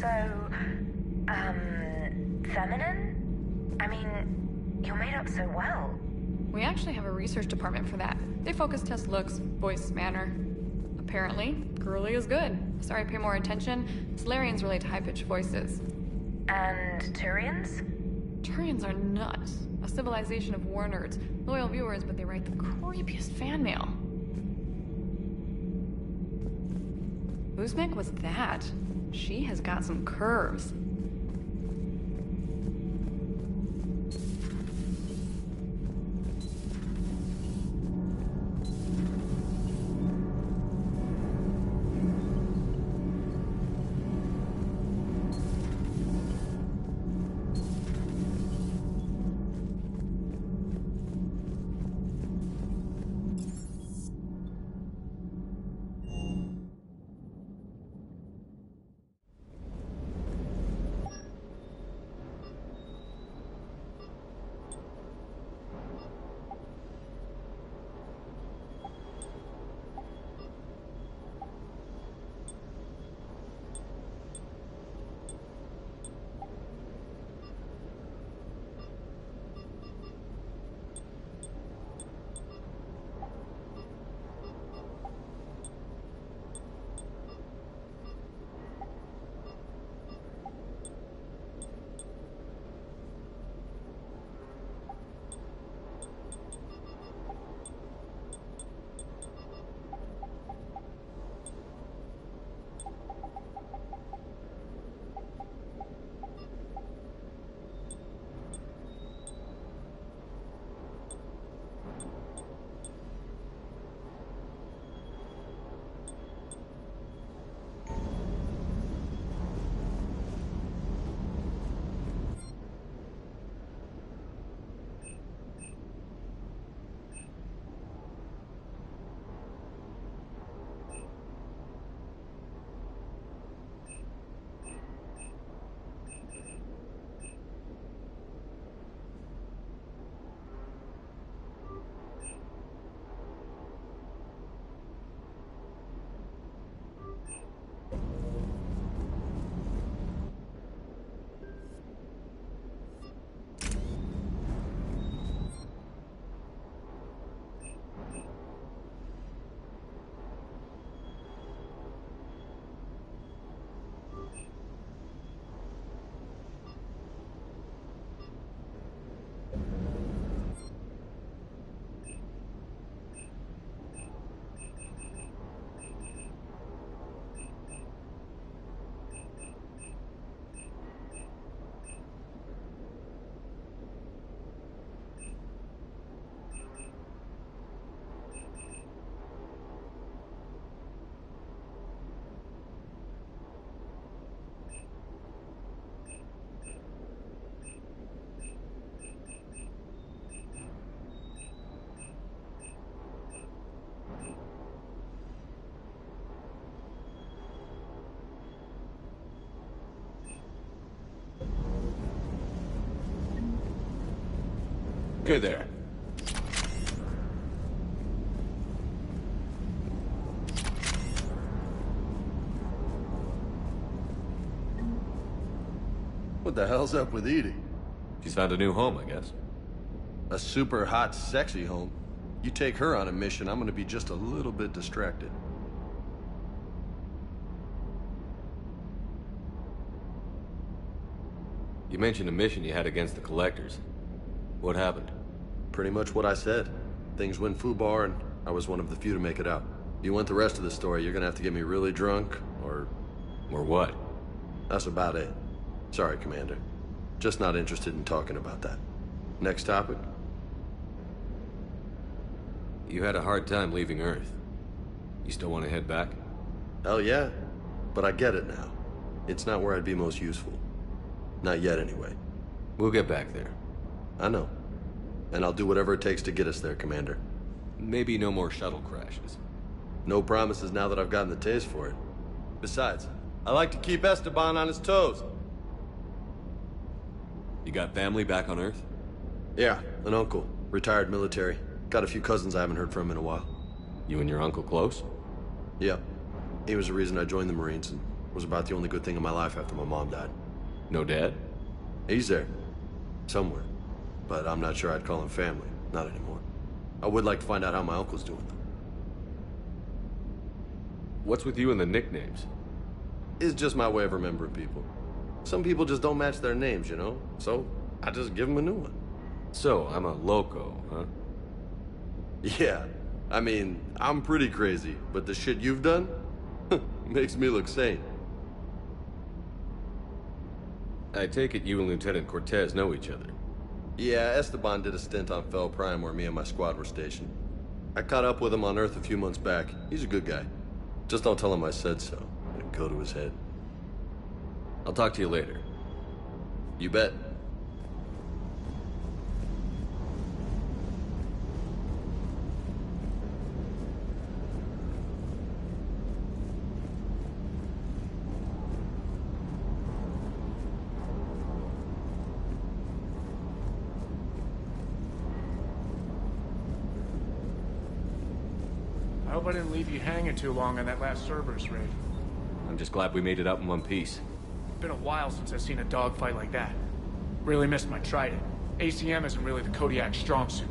so, feminine? I mean, you're made up so well. We actually have a research department for that. They focus test looks, voice, manner. Apparently, girly is good. Sorry, pay more attention. Solarians relate to high-pitched voices. And Turians? Turians are nuts. A civilization of war nerds. Loyal viewers, but they write the creepiest fan mail. Whose mech was that? She has got some curves. Okay there. What the hell's up with Edie? She's found a new home, I guess. A super hot, sexy home. You take her on a mission, I'm gonna be just a little bit distracted. You mentioned a mission you had against the Collectors. What happened? Pretty much what I said. Things went foobar, and I was one of the few to make it out. If you want the rest of the story, you're gonna have to get me really drunk, or... Or what? That's about it. Sorry, Commander. Just not interested in talking about that. Next topic? You had a hard time leaving Earth. You still want to head back? Hell yeah. But I get it now. It's not where I'd be most useful. Not yet, anyway. We'll get back there. I know. And I'll do whatever it takes to get us there, Commander. Maybe no more shuttle crashes. No promises now that I've gotten the taste for it. Besides, I like to keep Esteban on his toes. You got family back on Earth? Yeah, an uncle. Retired military. Got a few cousins I haven't heard from in a while. You and your uncle close? Yeah. He was the reason I joined the Marines and was about the only good thing in my life after my mom died. No dad? He's there. Somewhere. But I'm not sure I'd call him family. Not anymore. I would like to find out how my uncle's doing, though. What's with you and the nicknames? It's just my way of remembering people. Some people just don't match their names, you know? So, I just give them a new one. So, I'm a loco, huh? Yeah. I mean, I'm pretty crazy, but the shit you've done makes me look sane. I take it you and Lieutenant Cortez know each other. Yeah, Esteban did a stint on Fel Prime where me and my squad were stationed. I caught up with him on Earth a few months back. He's a good guy. Just don't tell him I said so. It'll go to his head. I'll talk to you later. You bet. I hope I didn't leave you hanging too long on that last Cerberus raid. I'm just glad we made it out in one piece. It's been a while since I've seen a dogfight like that. Really missed my Trident. ACM isn't really the Kodiak's strong suit.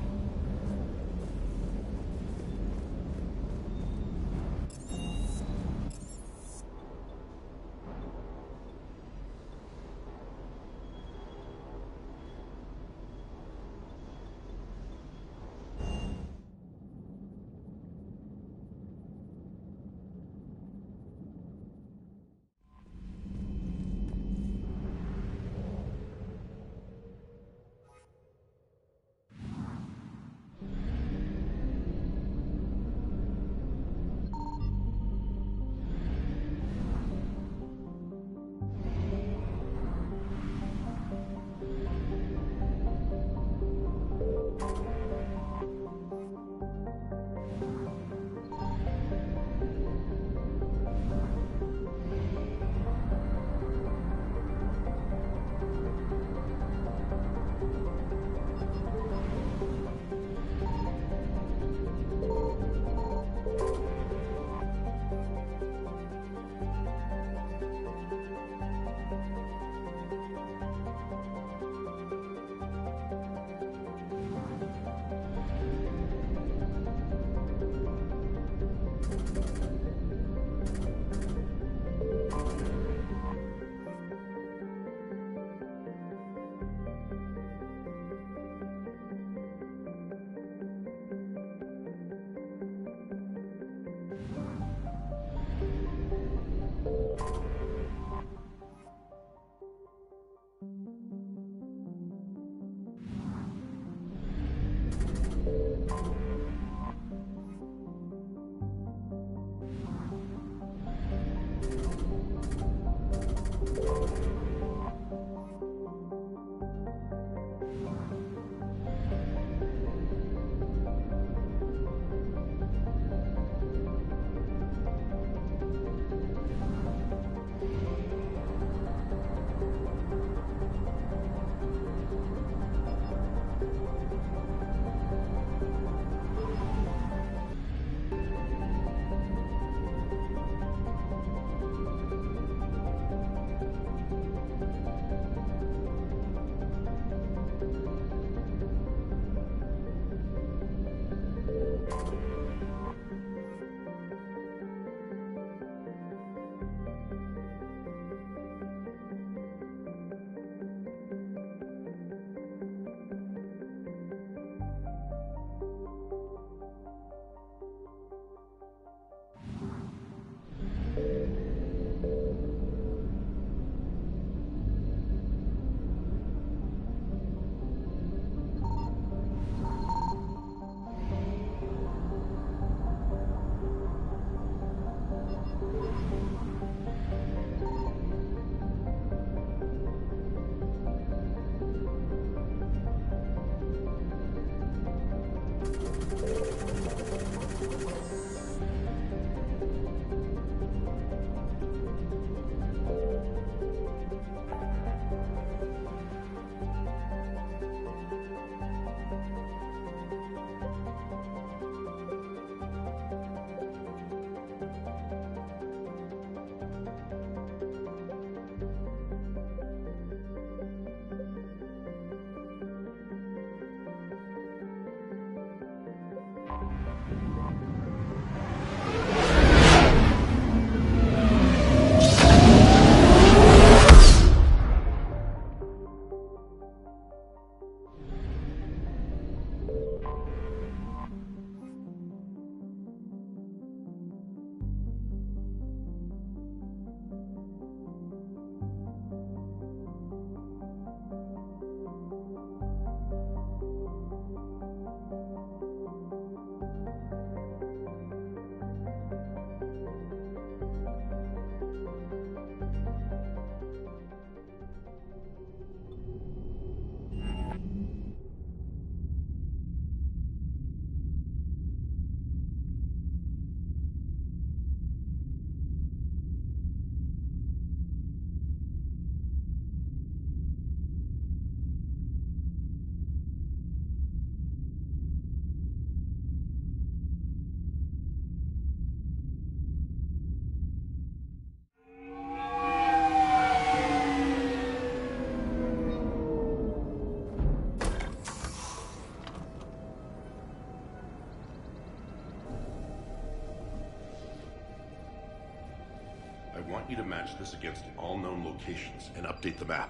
want you to match this against all known locations and update the map.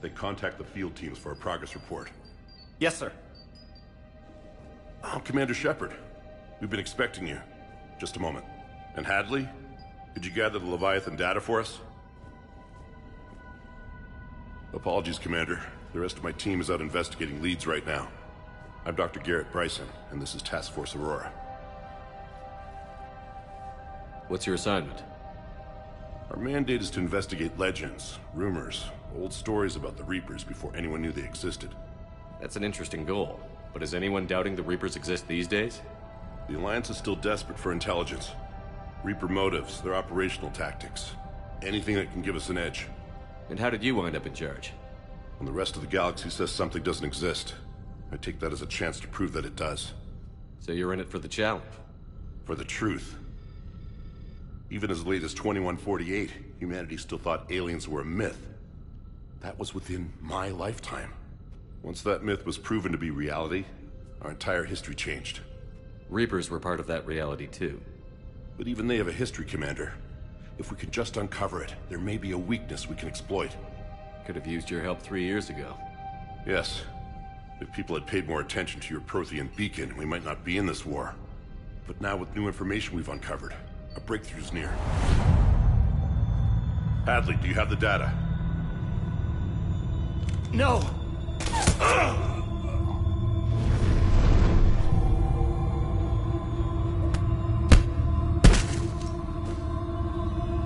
Then contact the field teams for a progress report. Yes, sir. I'm Commander Shepard. We've been expecting you. Just a moment. And Hadley, could you gather the Leviathan data for us? Apologies, Commander. The rest of my team is out investigating leads right now. I'm Dr. Garrett Bryson, and this is Task Force Aurora. What's your assignment? Our mandate is to investigate legends, rumors, old stories about the Reapers before anyone knew they existed. That's an interesting goal, but is anyone doubting the Reapers exist these days? The Alliance is still desperate for intelligence. Reaper motives, their operational tactics. Anything that can give us an edge. And how did you wind up in charge? When the rest of the galaxy says something doesn't exist, I take that as a chance to prove that it does. So you're in it for the challenge? For the truth. Even as late as 2148, humanity still thought aliens were a myth. That was within my lifetime. Once that myth was proven to be reality, our entire history changed. Reapers were part of that reality too. But even they have a history, Commander. If we can just uncover it, there may be a weakness we can exploit. Could have used your help 3 years ago. Yes. If people had paid more attention to your Prothean beacon, we might not be in this war. But now with new information we've uncovered, a breakthrough's near. Hadley, do you have the data? No!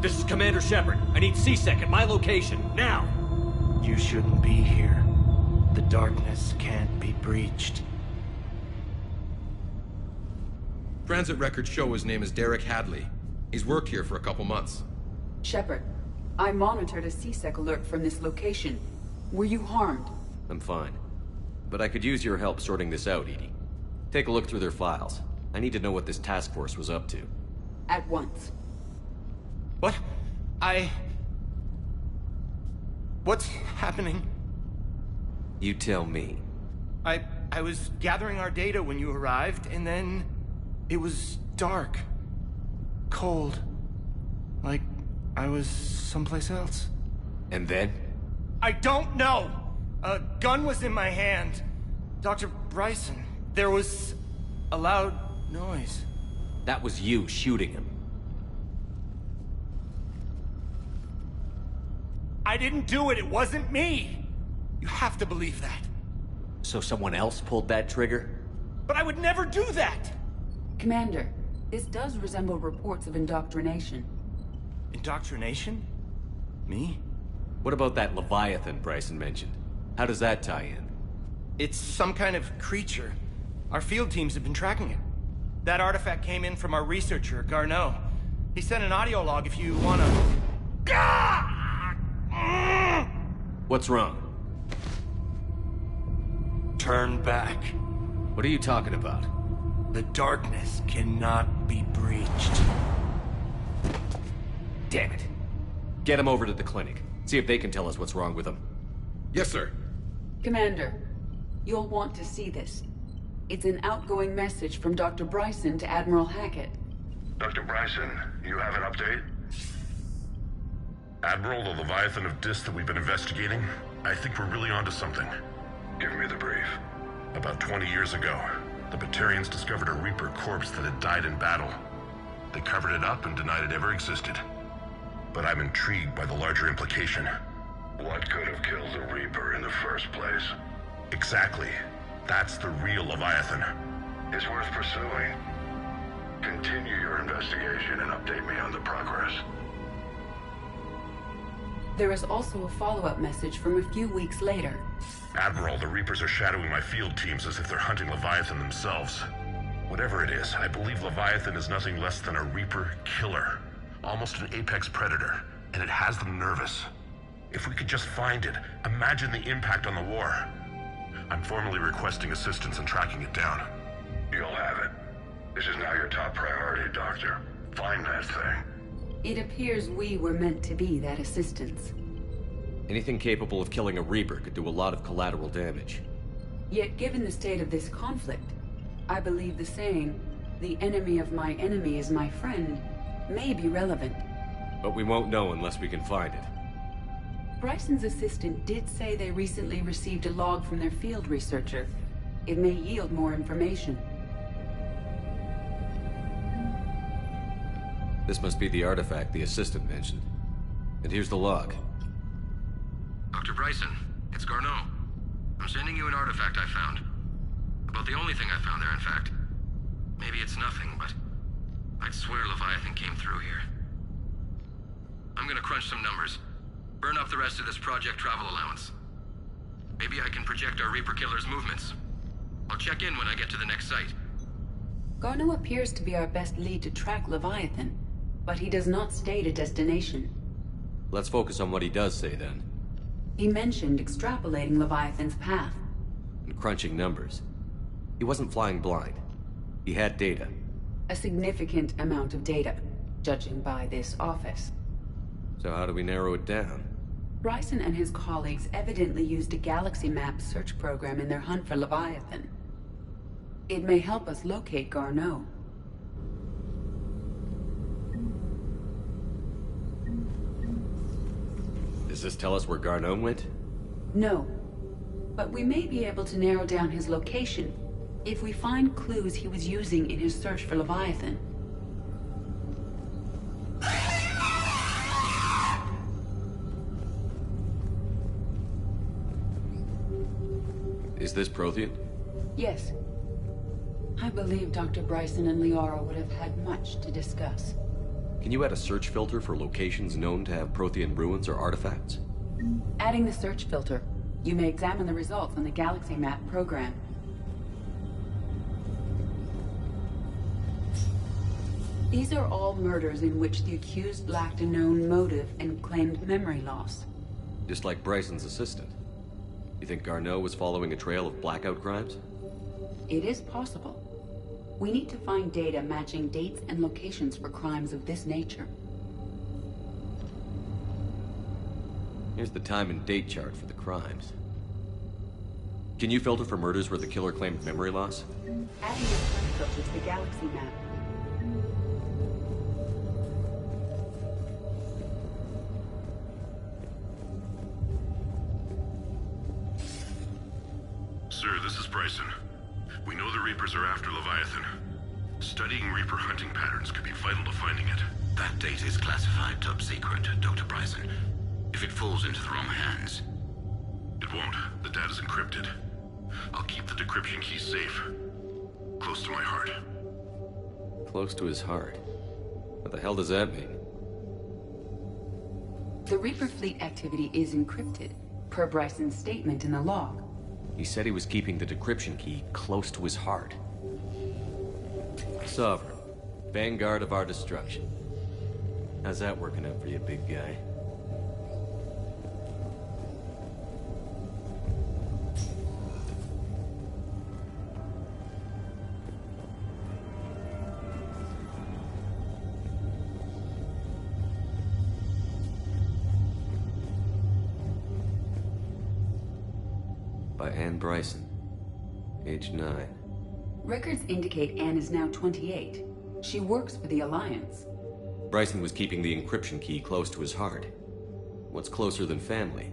This is Commander Shepard. I need C-Sec at my location, now! You shouldn't be here. The darkness can't be breached. Transit records show his name is Derek Hadley. He's worked here for a couple months. Shepard, I monitored a C-Sec alert from this location. Were you harmed? I'm fine. But I could use your help sorting this out, EDI. Take a look through their files. I need to know what this task force was up to. At once. What? What's happening? You tell me. I was gathering our data when you arrived, and then it was dark. Cold. Like I was someplace else. And then? I don't know! A gun was in my hand. Dr. Bryson, there was a loud noise. That was you shooting him. I didn't do it, it wasn't me! You have to believe that. So someone else pulled that trigger? But I would never do that! Commander, this does resemble reports of indoctrination. Indoctrination? Me? What about that Leviathan Bryson mentioned? How does that tie in? It's some kind of creature. Our field teams have been tracking it. That artifact came in from our researcher, Garneau. He sent an audio log if you wanna... What's wrong? Turn back. What are you talking about? The darkness cannot be breached. Damn it. Get him over to the clinic. See if they can tell us what's wrong with him. Yes, sir. Commander, you'll want to see this. It's an outgoing message from Dr. Bryson to Admiral Hackett. Dr. Bryson, you have an update? Admiral, the Leviathan of Dis that we've been investigating, I think we're really onto something. Give me the brief. About 20 years ago, the Batarians discovered a Reaper corpse that had died in battle. They covered it up and denied it ever existed. But I'm intrigued by the larger implication. What could have killed the Reaper in the first place? Exactly. That's the real Leviathan. It's worth pursuing. Continue your investigation and update me on the progress. There is also a follow-up message from a few weeks later. Admiral, the Reapers are shadowing my field teams as if they're hunting Leviathan themselves. Whatever it is, I believe Leviathan is nothing less than a Reaper killer. Almost an apex predator, and it has them nervous. If we could just find it, imagine the impact on the war. I'm formally requesting assistance in tracking it down. You'll have it. This is now your top priority, Doctor. Find that thing. It appears we were meant to be that assistance. Anything capable of killing a Reaper could do a lot of collateral damage. Yet given the state of this conflict, I believe the saying, "The enemy of my enemy is my friend," may be relevant. But we won't know unless we can find it. Bryson's assistant did say they recently received a log from their field researcher. It may yield more information. This must be the artifact the assistant mentioned. And here's the log. Dr. Bryson, it's Garneau. I'm sending you an artifact I found. About the only thing I found there, in fact. Maybe it's nothing, but I'd swear Leviathan came through here. I'm gonna crunch some numbers. Burn up the rest of this Project Travel allowance. Maybe I can project our Reaper Killer's movements. I'll check in when I get to the next site. Garneau appears to be our best lead to track Leviathan, but he does not state a destination. Let's focus on what he does say, then. He mentioned extrapolating Leviathan's path. And crunching numbers. He wasn't flying blind. He had data. A significant amount of data, judging by this office. So how do we narrow it down? Bryson and his colleagues evidently used a galaxy map search program in their hunt for Leviathan. It may help us locate Garneau. Does this tell us where Garneau went? No. But we may be able to narrow down his location if we find clues he was using in his search for Leviathan. Is this Prothean? Yes. I believe Dr. Bryson and Liara would have had much to discuss. Can you add a search filter for locations known to have Prothean ruins or artifacts? Adding the search filter, you may examine the results on the galaxy map program. These are all murders in which the accused lacked a known motive and claimed memory loss. Just like Bryson's assistant. You think Garneau was following a trail of blackout crimes? It is possible. We need to find data matching dates and locations for crimes of this nature. Here's the time and date chart for the crimes. Can you filter for murders where the killer claimed memory loss? Adding a search filter to the galaxy map. Sir, this is Bryson. We know the Reapers are after Leviathan. Studying Reaper hunting patterns could be vital to finding it. That data is classified top secret, Dr. Bryson. If it falls into the wrong hands... It won't. The data's encrypted. I'll keep the decryption key safe. Close to my heart. Close to his heart? What the hell does that mean? The Reaper fleet activity is encrypted, per Bryson's statement in the log. He said he was keeping the decryption key close to his heart. Sovereign, vanguard of our destruction. How's that working out for you, big guy? By Anne Bryson, age 9. Records indicate Anne is now 28. She works for the Alliance. Bryson was keeping the encryption key close to his heart. What's closer than family?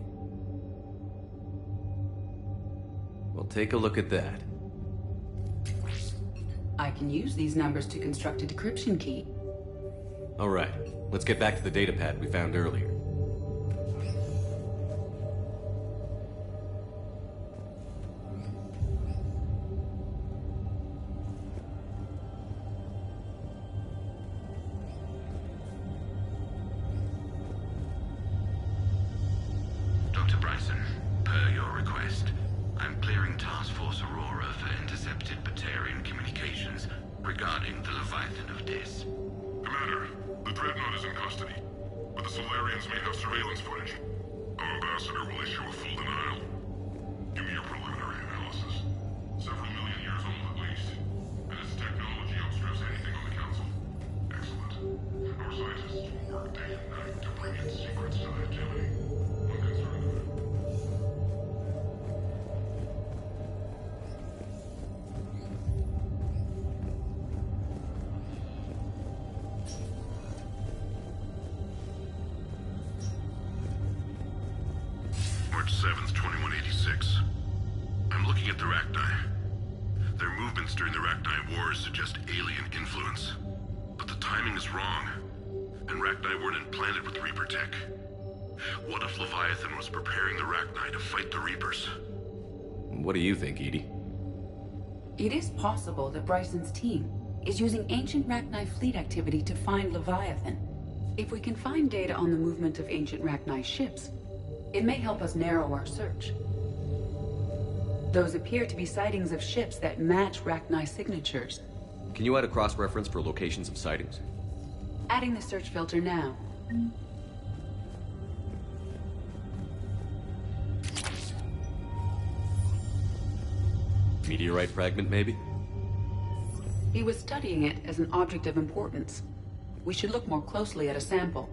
Well, take a look at that. I can use these numbers to construct a decryption key. All right, let's get back to the datapad we found earlier. Dr. Bryson, per your request, I'm clearing Task Force Aurora for intercepted Batarian communications regarding the Leviathan of Dis. Commander, the Dreadnought is in custody, but the Solarians may have surveillance footage. Our ambassador will issue a full denial. Give me your preliminary analysis. Several million years old at least, and its technology outstrips anything on the Council. Excellent. Our scientists will work day and night to bring its secrets to the hegemony. Leviathan's 2186. I'm looking at the Rachni. Their movements during the Rachni Wars suggest alien influence. But the timing is wrong, and Rachni weren't implanted with Reaper tech. What if Leviathan was preparing the Rachni to fight the Reapers? What do you think, Edie? It is possible that Bryson's team is using ancient Rachni fleet activity to find Leviathan. If we can find data on the movement of ancient Rachni ships, it may help us narrow our search. Those appear to be sightings of ships that match Rachni signatures. Can you add a cross-reference for locations of sightings? Adding the search filter now. Meteorite fragment, maybe? He was studying it as an object of importance. We should look more closely at a sample.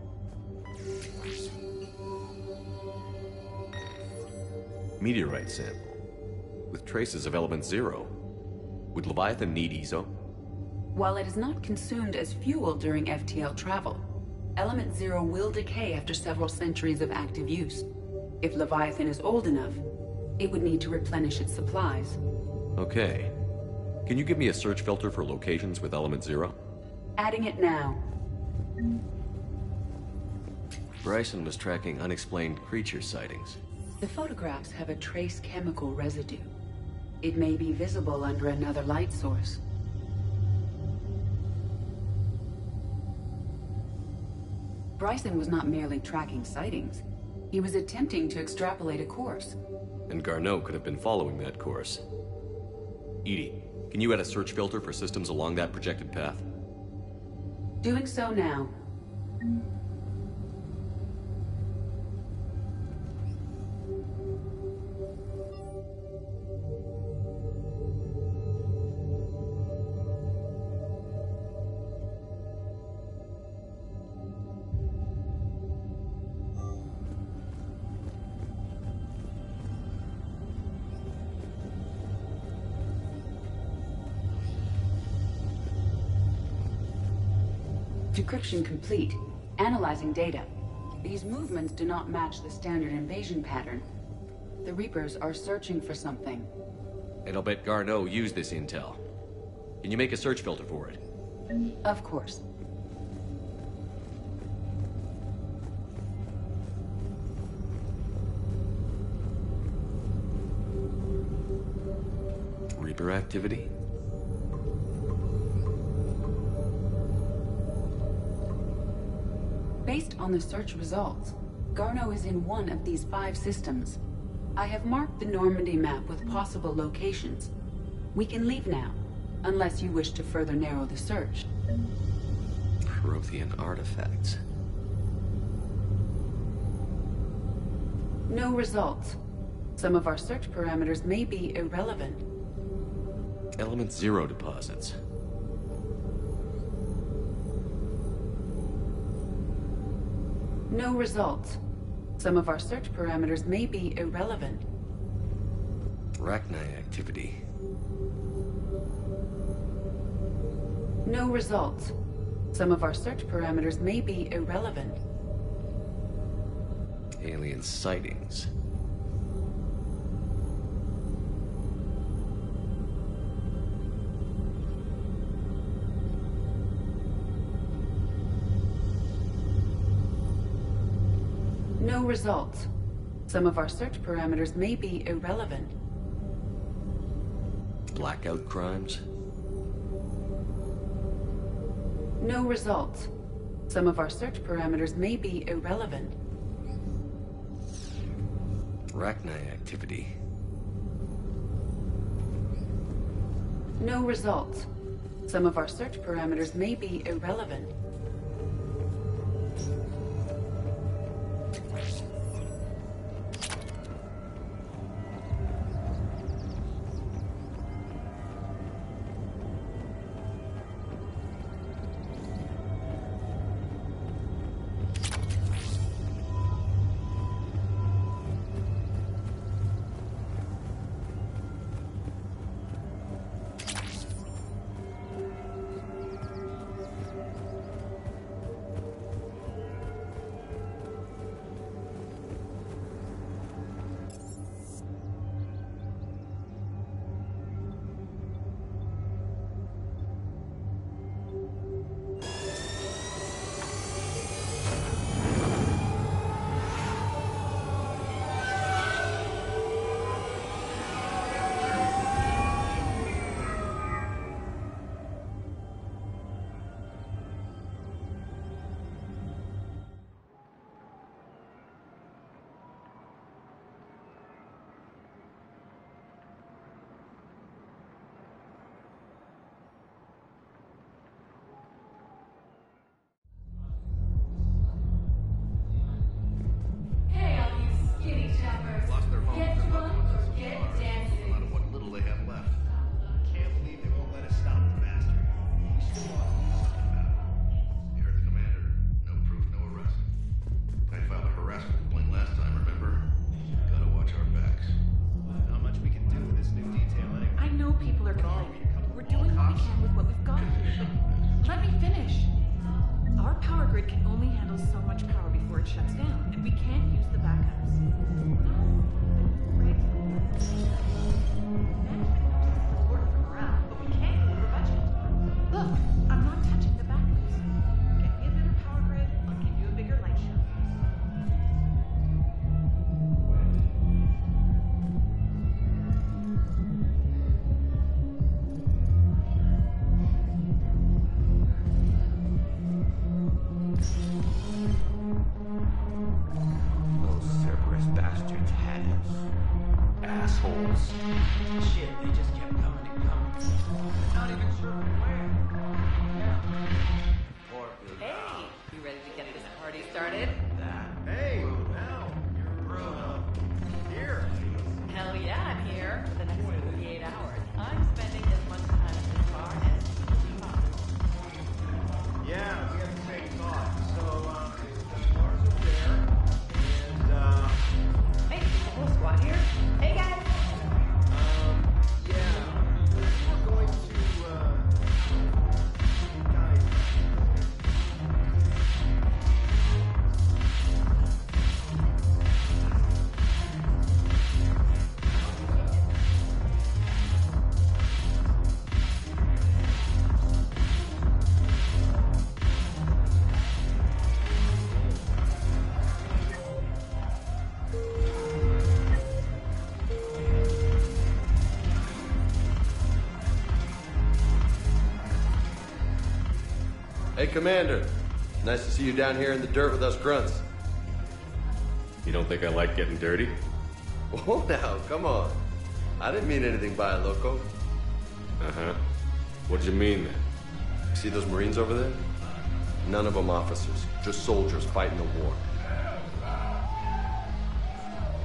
Meteorite sample. With traces of element 0. Would Leviathan need EZO? While it is not consumed as fuel during FTL travel, element 0 will decay after several centuries of active use. If Leviathan is old enough, it would need to replenish its supplies. Okay. Can you give me a search filter for locations with element 0? Adding it now. Bryson was tracking unexplained creature sightings. The photographs have a trace chemical residue. It may be visible under another light source. Bryson was not merely tracking sightings. He was attempting to extrapolate a course. And Garneau could have been following that course. Edie, can you add a search filter for systems along that projected path? Doing so now. Decryption complete. Analyzing data. These movements do not match the standard invasion pattern. The Reapers are searching for something. And I'll bet Garneau used this intel. Can you make a search filter for it? Of course. Reaper activity? Based on the search results, Garneau is in one of these 5 systems. I have marked the Normandy map with possible locations. We can leave now, unless you wish to further narrow the search. Prothean artifacts. No results. Some of our search parameters may be irrelevant. Element 0 deposits. No results. Some of our search parameters may be irrelevant. Rachni activity. No results. Some of our search parameters may be irrelevant. Alien sightings. No results. Some of our search parameters may be irrelevant. Blackout crimes? No results. Some of our search parameters may be irrelevant. Rachni activity. No results. Some of our search parameters may be irrelevant. Let me finish. Our power grid can only handle so much power before it shuts down, and we can't use the backups. Right? Support from around, but we can't move the budget. Look, I'm not touching the backups. Get me a better power grid, I'll give you a bigger light show. Assholes. Shit, they just kept coming and coming. Not even sure where. Poor Bill. Hey, you ready to get this party started? Hey, now you're here. Hell yeah, I'm here for the next 48 hours. I'm spending as much time at this bar as humanly possible. Yeah, we have the same thought. So, the bars are there, and hey, the whole squad here. Hey guys. we're going to, guys. Hey, Commander. Nice to see you down here in the dirt with us grunts. You don't think I like getting dirty? Oh, now, come on. I didn't mean anything by it, loco. Uh-huh. What'd you mean then? See those Marines over there? None of them officers, just soldiers fighting the war.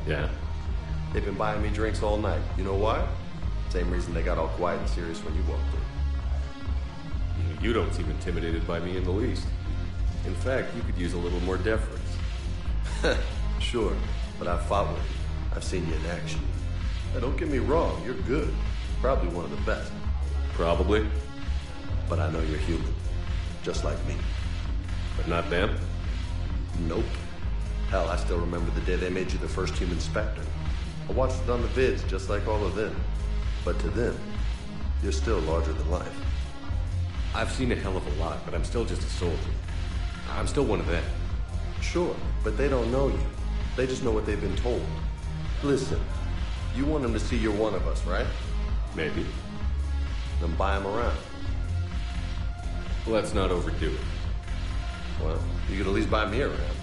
Yeah? They've been buying me drinks all night. You know why? Same reason they got all quiet and serious when you walked in. You don't seem intimidated by me in the least. In fact, you could use a little more deference. Sure, but I've fought with you. I've seen you in action. Now, don't get me wrong, you're good. Probably one of the best. Probably. But I know you're human. Just like me. But not them? Nope. Hell, I still remember the day they made you the first human Spectre. I watched it on the vids, just like all of them. But to them, you're still larger than life. I've seen a hell of a lot, but I'm still just a soldier. I'm still one of them. Sure, but they don't know you. They just know what they've been told. Listen, you want them to see you're one of us, right? Maybe. Then buy them around. Let's not overdo it. Well, you could at least buy me around.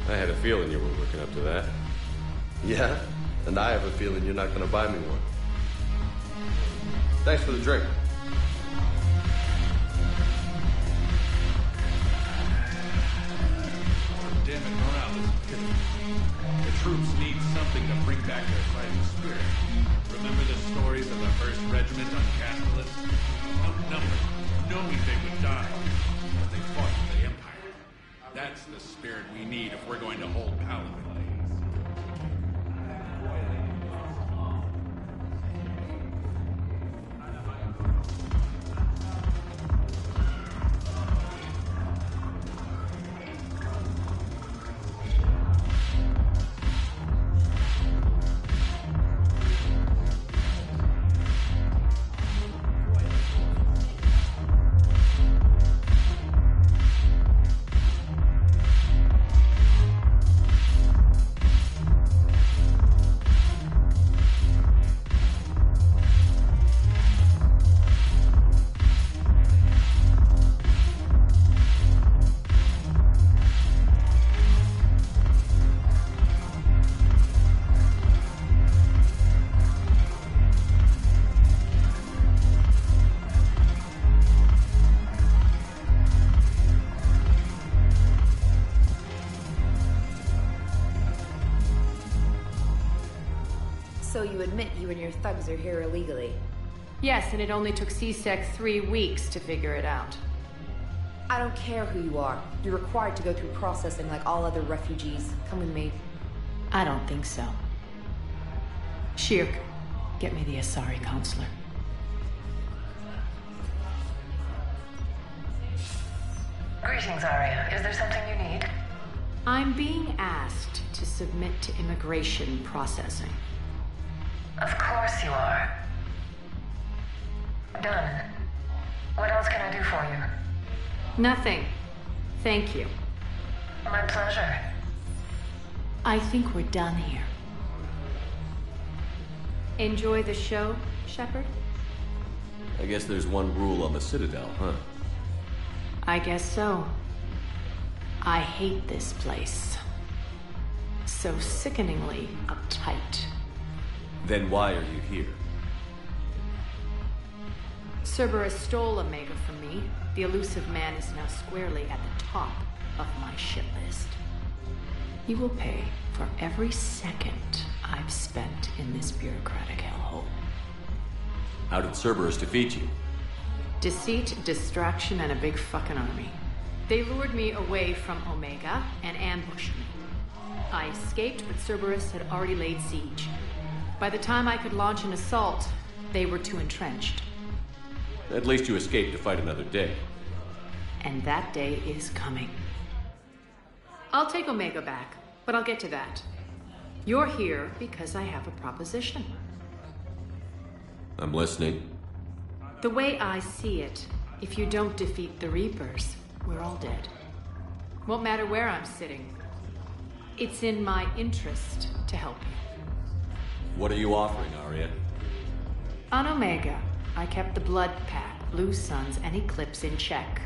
I had a feeling you were working up to that. Yeah? And I have a feeling you're not going to buy me one. Thanks for the drink. Damn it, morale is pitiful. The troops need something to bring back their fighting spirit. Remember the stories of the 1st Regiment on Castellus? Outnumbered, knowing they would die, but they fought for the Empire. That's the spirit we need if we're going to hold Paladin. So you admit you and your thugs are here illegally? Yes, and it only took CSEC 3 weeks to figure it out. I don't care who you are. You're required to go through processing like all other refugees. Come with me. I don't think so. Shirk, get me the Asari consular. Greetings, Arya. Is there something you need? I'm being asked to submit to immigration processing. Of course you are. Done. What else can I do for you? Nothing. Thank you. My pleasure. I think we're done here. Enjoy the show, Shepard? I guess there's one rule on the Citadel, huh? I guess so. I hate this place. So sickeningly uptight. Then why are you here? Cerberus stole Omega from me. The elusive man is now squarely at the top of my shit list. He will pay for every second I've spent in this bureaucratic hellhole. How did Cerberus defeat you? Deceit, distraction, and a big fucking army. They lured me away from Omega and ambushed me. I escaped, but Cerberus had already laid siege. By the time I could launch an assault, they were too entrenched. At least you escaped to fight another day. And that day is coming. I'll take Omega back, but I'll get to that. You're here because I have a proposition. I'm listening. The way I see it, if you don't defeat the Reapers, we're all dead. Won't matter where I'm sitting. It's in my interest to help you. What are you offering, Arya? On Omega, I kept the Blood Pack, Blue Suns, and Eclipse in check.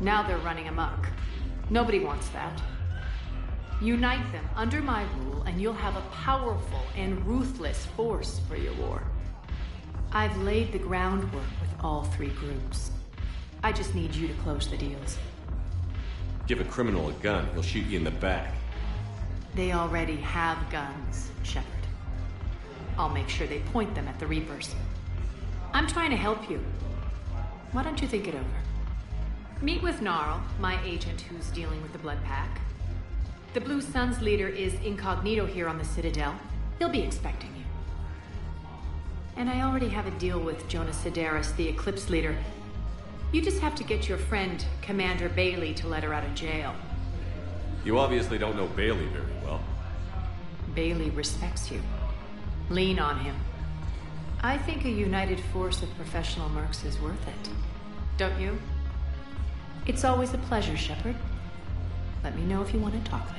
Now they're running amok. Nobody wants that. Unite them under my rule, and you'll have a powerful and ruthless force for your war. I've laid the groundwork with all three groups. I just need you to close the deals. Give a criminal a gun, he'll shoot you in the back. They already have guns, Shepard. I'll make sure they point them at the Reapers. I'm trying to help you. Why don't you think it over? Meet with Gnarl, my agent who's dealing with the Blood Pack. The Blue Suns leader is incognito here on the Citadel. He'll be expecting you. And I already have a deal with Jonas Sedaris, the Eclipse leader. You just have to get your friend, Commander Bailey, to let her out of jail. You obviously don't know Bailey very well. Bailey respects you. Lean on him. I think a united force of professional mercs is worth it. Don't you? It's always a pleasure, Shepard. Let me know if you want to talk later.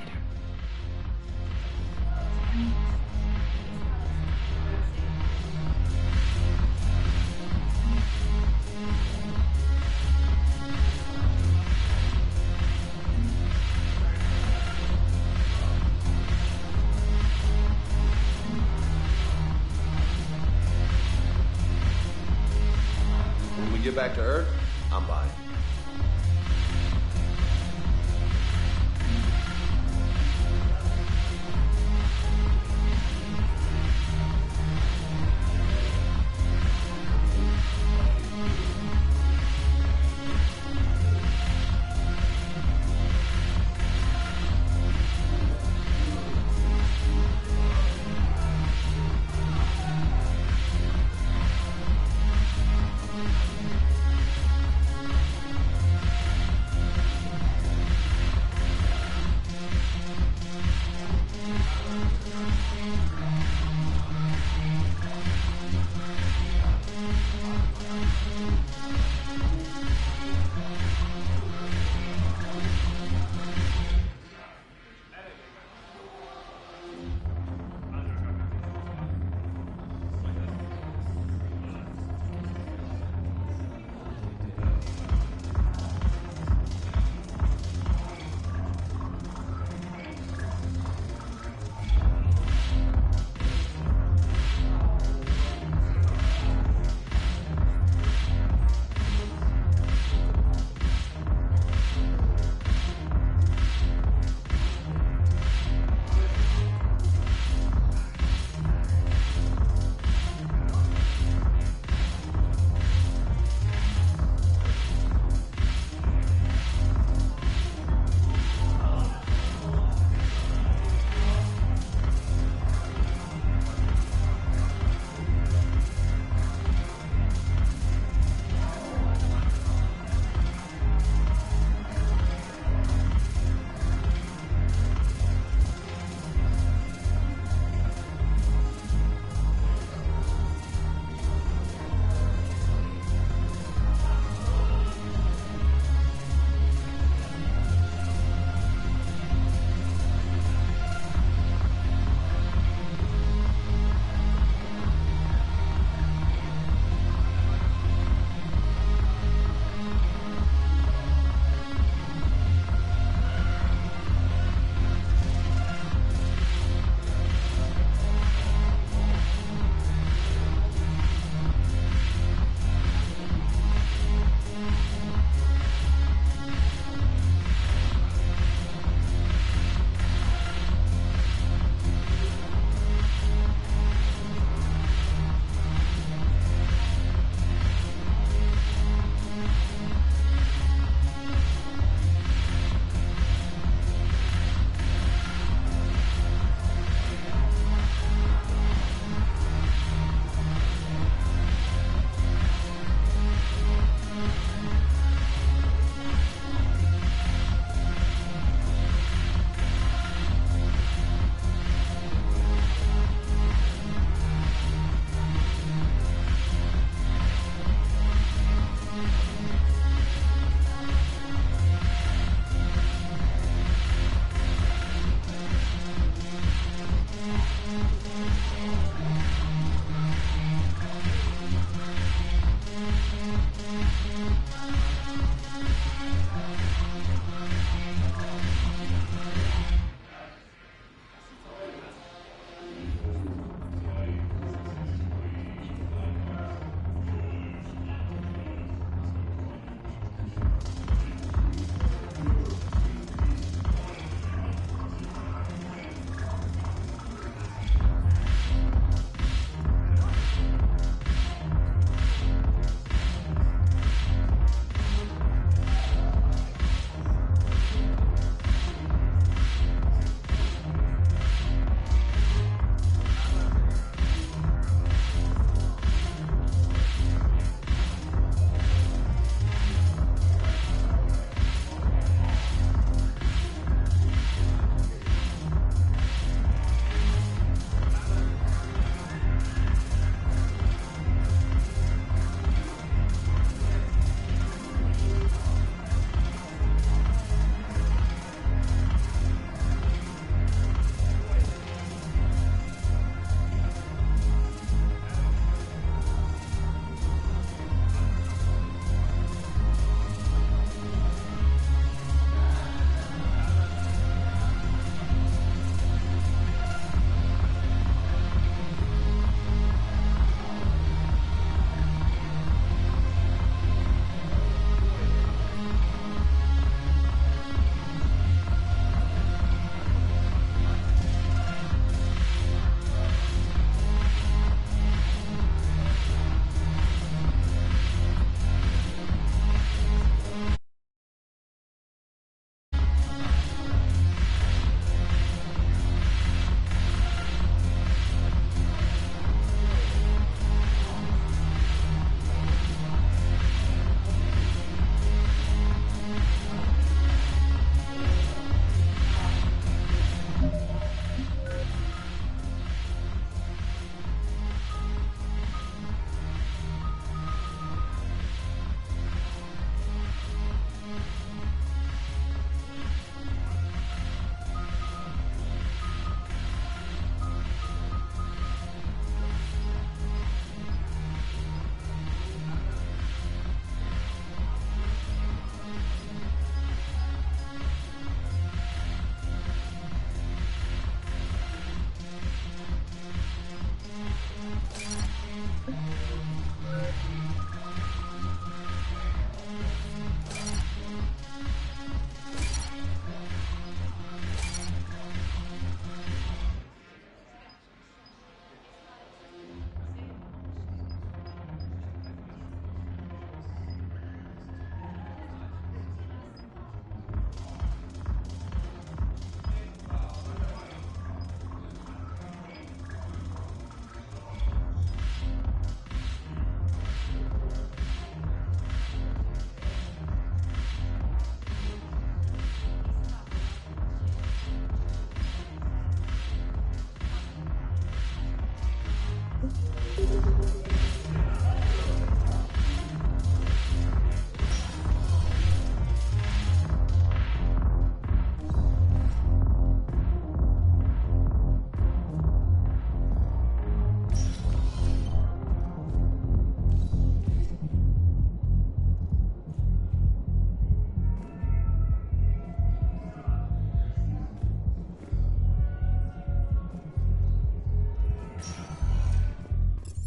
When we get back to Earth, I'm buying.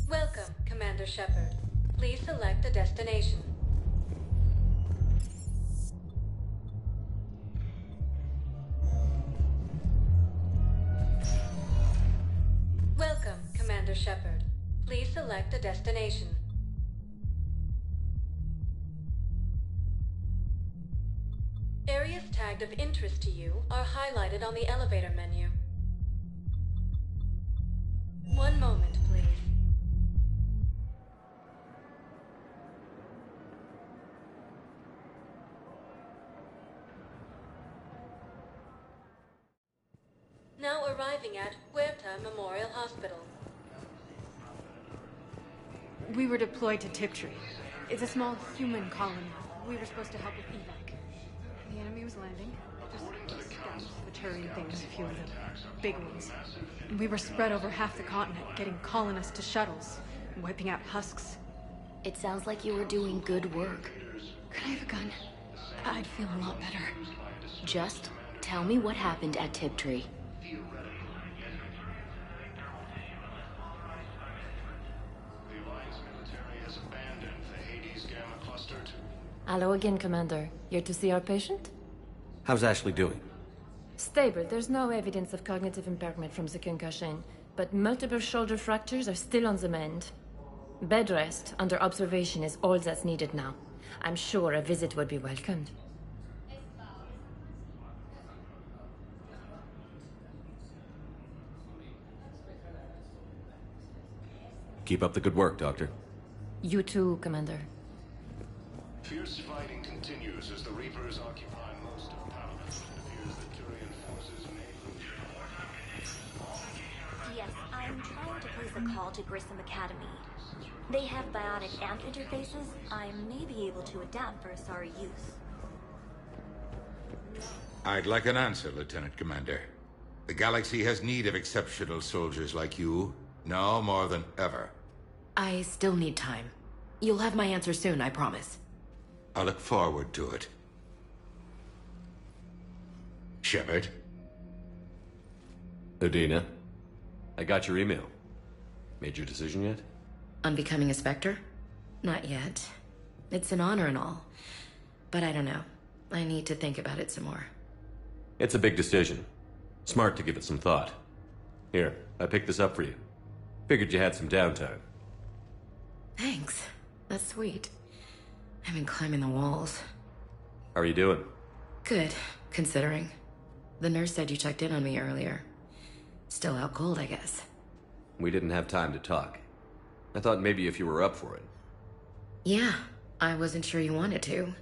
Welcome, Commander Shepard. Please select a destination. Welcome, Commander Shepard. Please select a destination. Areas tagged of interest to you are highlighted on the elevator menu. One moment, please. Now arriving at Huerta Memorial Hospital. We were deployed to Tiptree. It's a small human colony. We were supposed to help with evac. The enemy was landing. Just scouts, the Turian things, a few of the big ones. And we were spread over half the continent, getting colonists to shuttles, and wiping out husks. It sounds like you were doing good work. Could I have a gun? I'd feel a lot better. Just tell me what happened at Tiptree. Hello again, Commander. Here to see our patient? How's Ashley doing? Stable. There's no evidence of cognitive impairment from the concussion, but multiple shoulder fractures are still on the mend. Bed rest under observation is all that's needed now. I'm sure a visit would be welcomed. Keep up the good work, Doctor. You too, Commander. Fierce fighting continues as the Reapers occupy most of Paladin. It appears that Turian forces may... Yes, I'm trying to place a call to Grissom Academy. They have bionic amp interfaces. I may be able to adapt for Asari use. I'd like an answer, Lieutenant Commander. The galaxy has need of exceptional soldiers like you, now more than ever. I still need time. You'll have my answer soon, I promise. I look forward to it. Shepard? Udina, I got your email. Made your decision yet? On becoming a Spectre? Not yet. It's an honor and all. But I don't know. I need to think about it some more. It's a big decision. Smart to give it some thought. Here, I picked this up for you. Figured you had some downtime. Thanks. That's sweet. I've been climbing the walls. How are you doing? Good, considering. The nurse said you checked in on me earlier. Still out cold, I guess. We didn't have time to talk. I thought maybe if you were up for it. Yeah, I wasn't sure you wanted to.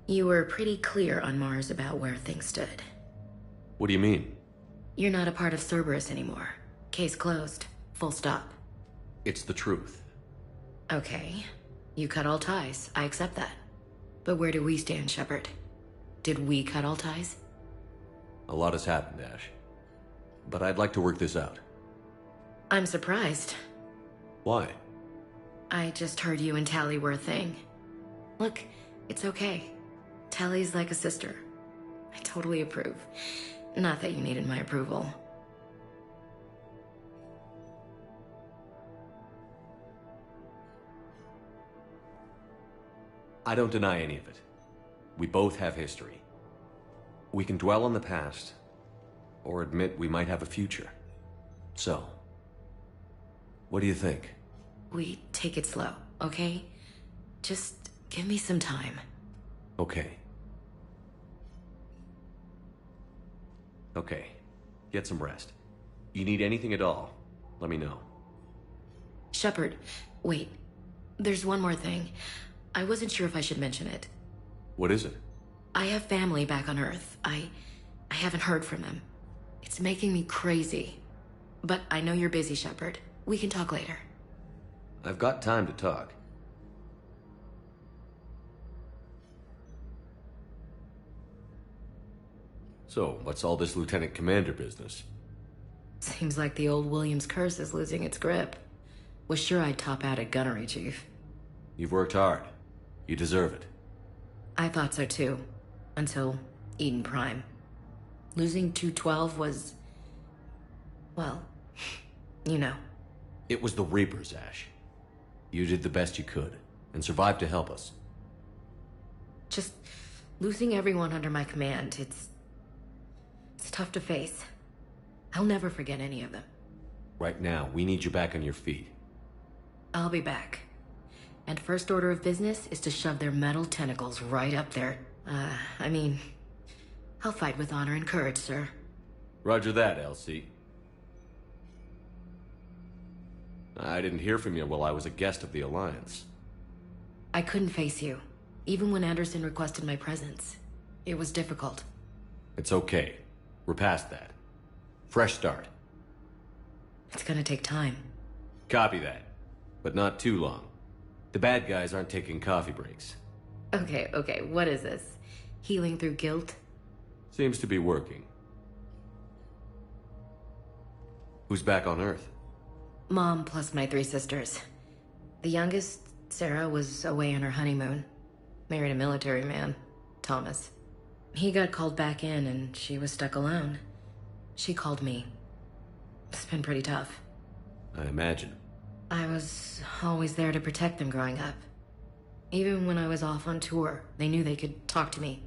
You were pretty clear on Mars about where things stood. What do you mean? You're not a part of Cerberus anymore. Case closed. Full stop. It's the truth. Okay. You cut all ties. I accept that. But where do we stand, Shepard? Did we cut all ties? A lot has happened, Ash. But I'd like to work this out. I'm surprised. Why? I just heard you and Tally were a thing. Look, it's okay. Tally's like a sister. I totally approve. Not that you needed my approval. I don't deny any of it. We both have history. We can dwell on the past, or admit we might have a future. So, what do you think? We take it slow, okay? Just give me some time. Okay. Okay. Get some rest. You need anything at all, let me know. Shepard, wait. There's one more thing. I wasn't sure if I should mention it. What is it? I have family back on Earth. I haven't heard from them. It's making me crazy. But I know you're busy, Shepard. We can talk later. I've got time to talk. So, what's all this Lieutenant Commander business? Seems like the old Williams curse is losing its grip. Was sure I'd top out at gunnery, Chief. You've worked hard. You deserve it. I thought so too. Until Eden Prime. Losing 212 was... well, you know. It was the Reapers, Ash. You did the best you could, and survived to help us. Just losing everyone under my command, it's tough to face. I'll never forget any of them. Right now, we need you back on your feet. I'll be back. And first order of business is to shove their metal tentacles right up there. I'll fight with honor and courage, sir. Roger that, LC. I didn't hear from you while I was a guest of the Alliance. I couldn't face you, even when Anderson requested my presence. It was difficult. It's okay. We're past that. Fresh start. It's gonna take time. Copy that. But not too long. The bad guys aren't taking coffee breaks. Okay, what is this? Healing through guilt? Seems to be working. Who's back on Earth? Mom plus my 3 sisters. The youngest, Sarah, was away on her honeymoon. Married a military man, Thomas. He got called back in and she was stuck alone. She called me. It's been pretty tough. I imagine. I was always there to protect them growing up. Even when I was off on tour, they knew they could talk to me.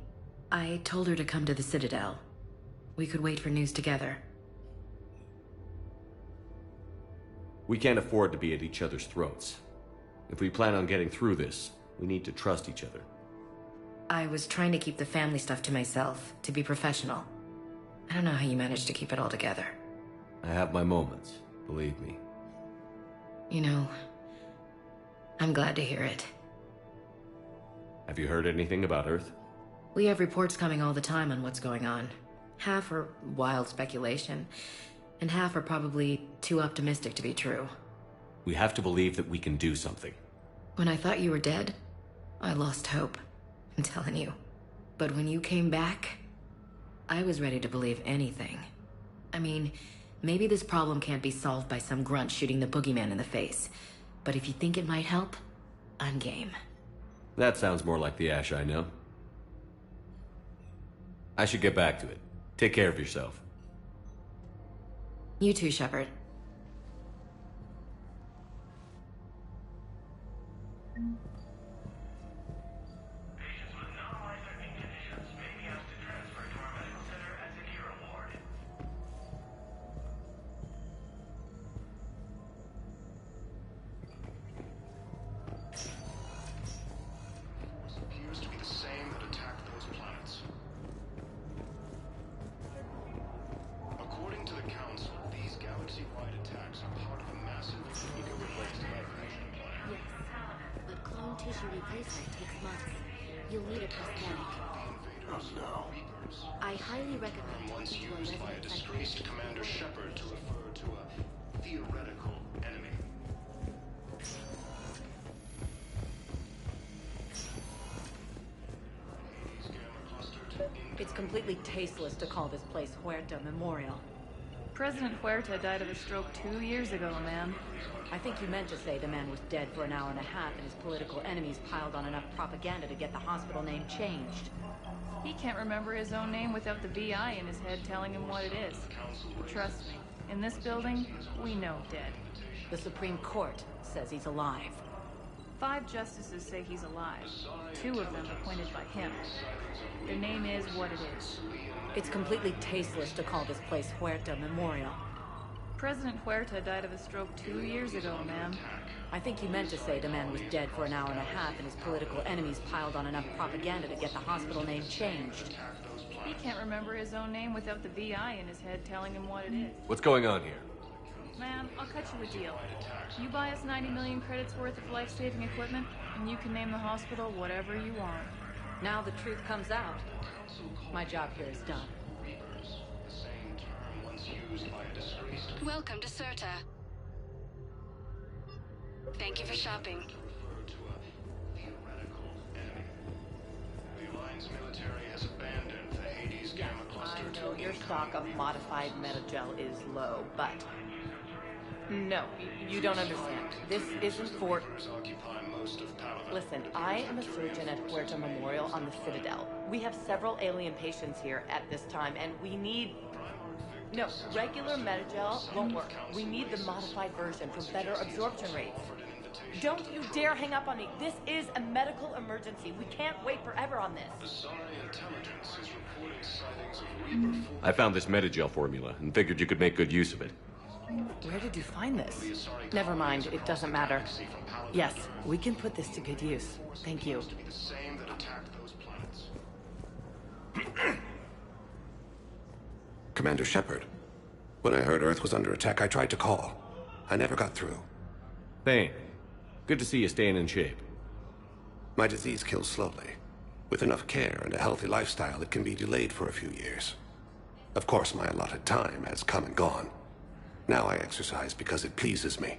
I told her to come to the Citadel. We could wait for news together. We can't afford to be at each other's throats. If we plan on getting through this, we need to trust each other. I was trying to keep the family stuff to myself, to be professional. I don't know how you managed to keep it all together. I have my moments, believe me. You know, I'm glad to hear it. Have you heard anything about Earth? We have reports coming all the time on what's going on. Half are wild speculation, and half are probably too optimistic to be true. We have to believe that we can do something. When I thought you were dead, I lost hope. I'm telling you. But when you came back, I was ready to believe anything. I mean, maybe this problem can't be solved by some grunt shooting the boogeyman in the face. But if you think it might help, I'm game. That sounds more like the Ash I know. I should get back to it. Take care of yourself. You too, Shepard. It's completely tasteless to call this place Huerta Memorial. President Huerta died of a stroke 2 years ago, ma'am. I think you meant to say the man was dead for an hour and a half and his political enemies piled on enough propaganda to get the hospital name changed. He can't remember his own name without the VI in his head telling him what it is. Trust me, in this building, we know dead. The Supreme Court says he's alive. 5 justices say he's alive. 2 of them appointed by him. Their name is what it is. It's completely tasteless to call this place Huerta Memorial. President Huerta died of a stroke 2 years ago, ma'am. I think you meant to say the man was dead for an hour and a half and his political enemies piled on enough propaganda to get the hospital name changed. He can't remember his own name without the VI in his head telling him what it is. What's going on here? Man, I'll cut you a deal. You buy us 90 million credits worth of life-saving equipment, and you can name the hospital whatever you want. Now the truth comes out. My job here is done. Welcome to Serta. Thank you for shopping. I know your stock of modified metagel is low, but... No, you don't understand. This isn't for... Listen, I am a surgeon at Huerta Memorial on the Citadel. We have several alien patients here at this time, and we need... No, regular metagel won't work. We need the modified version for better absorption rates. Don't you dare hang up on me. This is a medical emergency. We can't wait forever on this. I found this metagel formula and figured you could make good use of it. Where did you find this? Never mind, it doesn't matter. Yes, we can put this to good use. Thank you. Commander Shepard, when I heard Earth was under attack, I tried to call. I never got through. Thane, good to see you staying in shape. My disease kills slowly. With enough care and a healthy lifestyle, it can be delayed for a few years. Of course, my allotted time has come and gone. Now I exercise because it pleases me.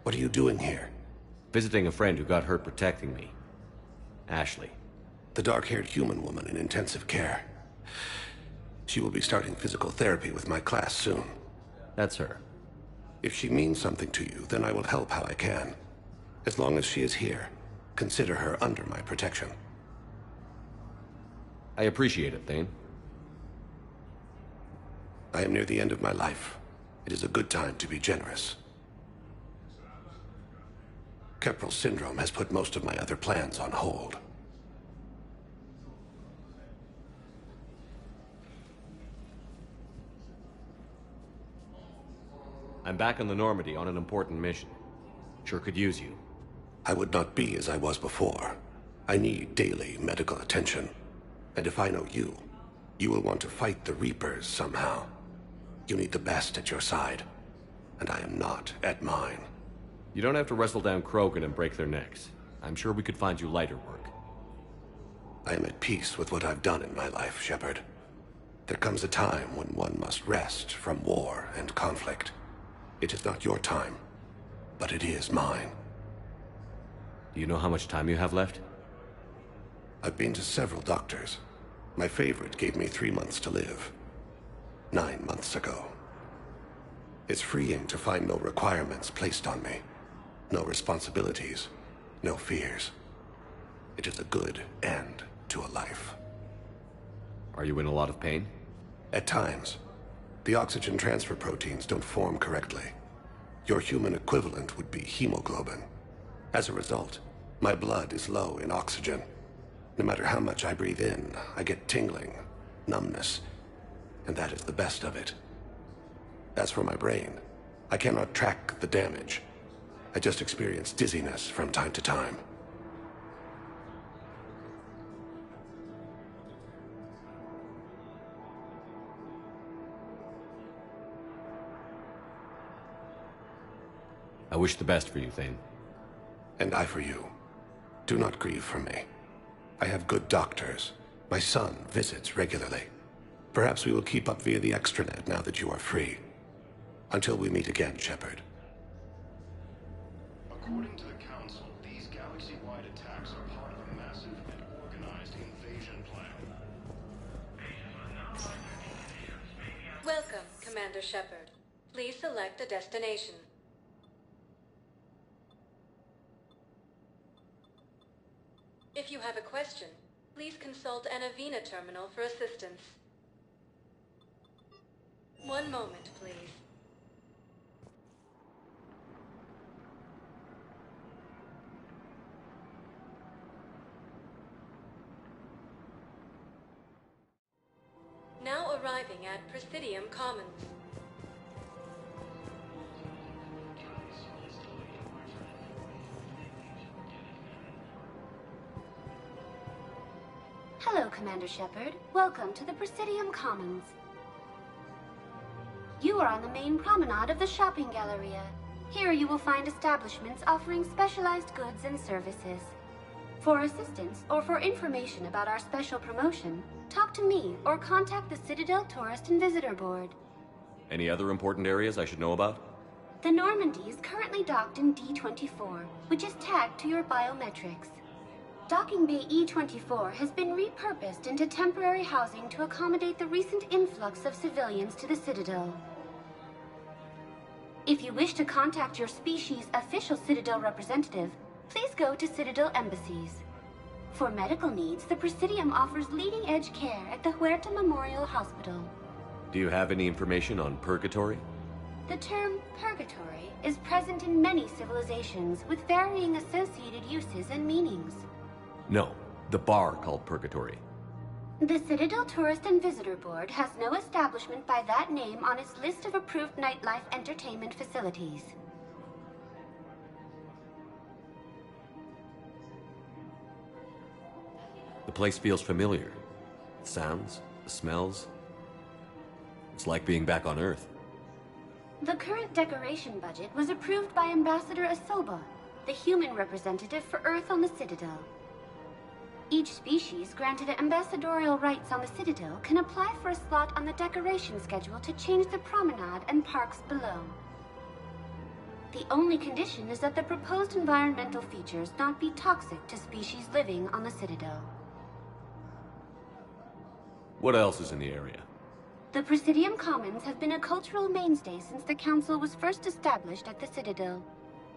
What are you doing here? Visiting a friend who got hurt protecting me. Ashley. The dark-haired human woman in intensive care. She will be starting physical therapy with my class soon. That's her. If she means something to you, then I will help how I can. As long as she is here, consider her under my protection. I appreciate it, Thane. I am near the end of my life. It is a good time to be generous. Keprel syndrome has put most of my other plans on hold. I'm back on the Normandy on an important mission. Sure could use you. I would not be as I was before. I need daily medical attention. And if I know you, you will want to fight the Reapers somehow. You need the best at your side, and I am not at mine. You don't have to wrestle down Krogan and break their necks. I'm sure we could find you lighter work. I am at peace with what I've done in my life, Shepard. There comes a time when one must rest from war and conflict. It is not your time, but it is mine. Do you know how much time you have left? I've been to several doctors. My favorite gave me 3 months to live. 9 months ago. It's freeing to find no requirements placed on me. No responsibilities. No fears. It is a good end to a life. Are you in a lot of pain? At times. The oxygen transfer proteins don't form correctly. Your human equivalent would be hemoglobin. As a result, my blood is low in oxygen. No matter how much I breathe in, I get tingling, numbness, and that is the best of it. As for my brain, I cannot track the damage. I just experience dizziness from time to time. I wish the best for you, Thane. And I for you. Do not grieve for me. I have good doctors. My son visits regularly. Perhaps we will keep up via the extranet now that you are free. Until we meet again, Shepard. According to the Council, these galaxy-wide attacks are part of a massive and organized invasion plan. Welcome, Commander Shepard. Please select a destination. If you have a question, please consult an Avena terminal for assistance. One moment, please. Now arriving at Presidium Commons. Hello, Commander Shepard. Welcome to the Presidium Commons. You are on the main promenade of the shopping galleria. Here you will find establishments offering specialized goods and services. For assistance or for information about our special promotion, talk to me or contact the Citadel Tourist and Visitor Board. Any other important areas I should know about? The Normandy is currently docked in D-24, which is tagged to your biometrics. Docking Bay E-24 has been repurposed into temporary housing to accommodate the recent influx of civilians to the Citadel. If you wish to contact your species' official Citadel representative, please go to Citadel embassies. For medical needs, the Presidium offers leading-edge care at the Huerta Memorial Hospital. Do you have any information on Purgatory? The term purgatory is present in many civilizations with varying associated uses and meanings. No, the bar called Purgatory. The Citadel Tourist and Visitor Board has no establishment by that name on its list of approved nightlife entertainment facilities. The place feels familiar. The sounds, the smells. It's like being back on Earth. The current decoration budget was approved by Ambassador Asoba, the human representative for Earth on the Citadel. Each species granted ambassadorial rights on the Citadel can apply for a slot on the decoration schedule to change the promenade and parks below. The only condition is that the proposed environmental features not be toxic to species living on the Citadel. What else is in the area? The Presidium Commons have been a cultural mainstay since the Council was first established at the Citadel.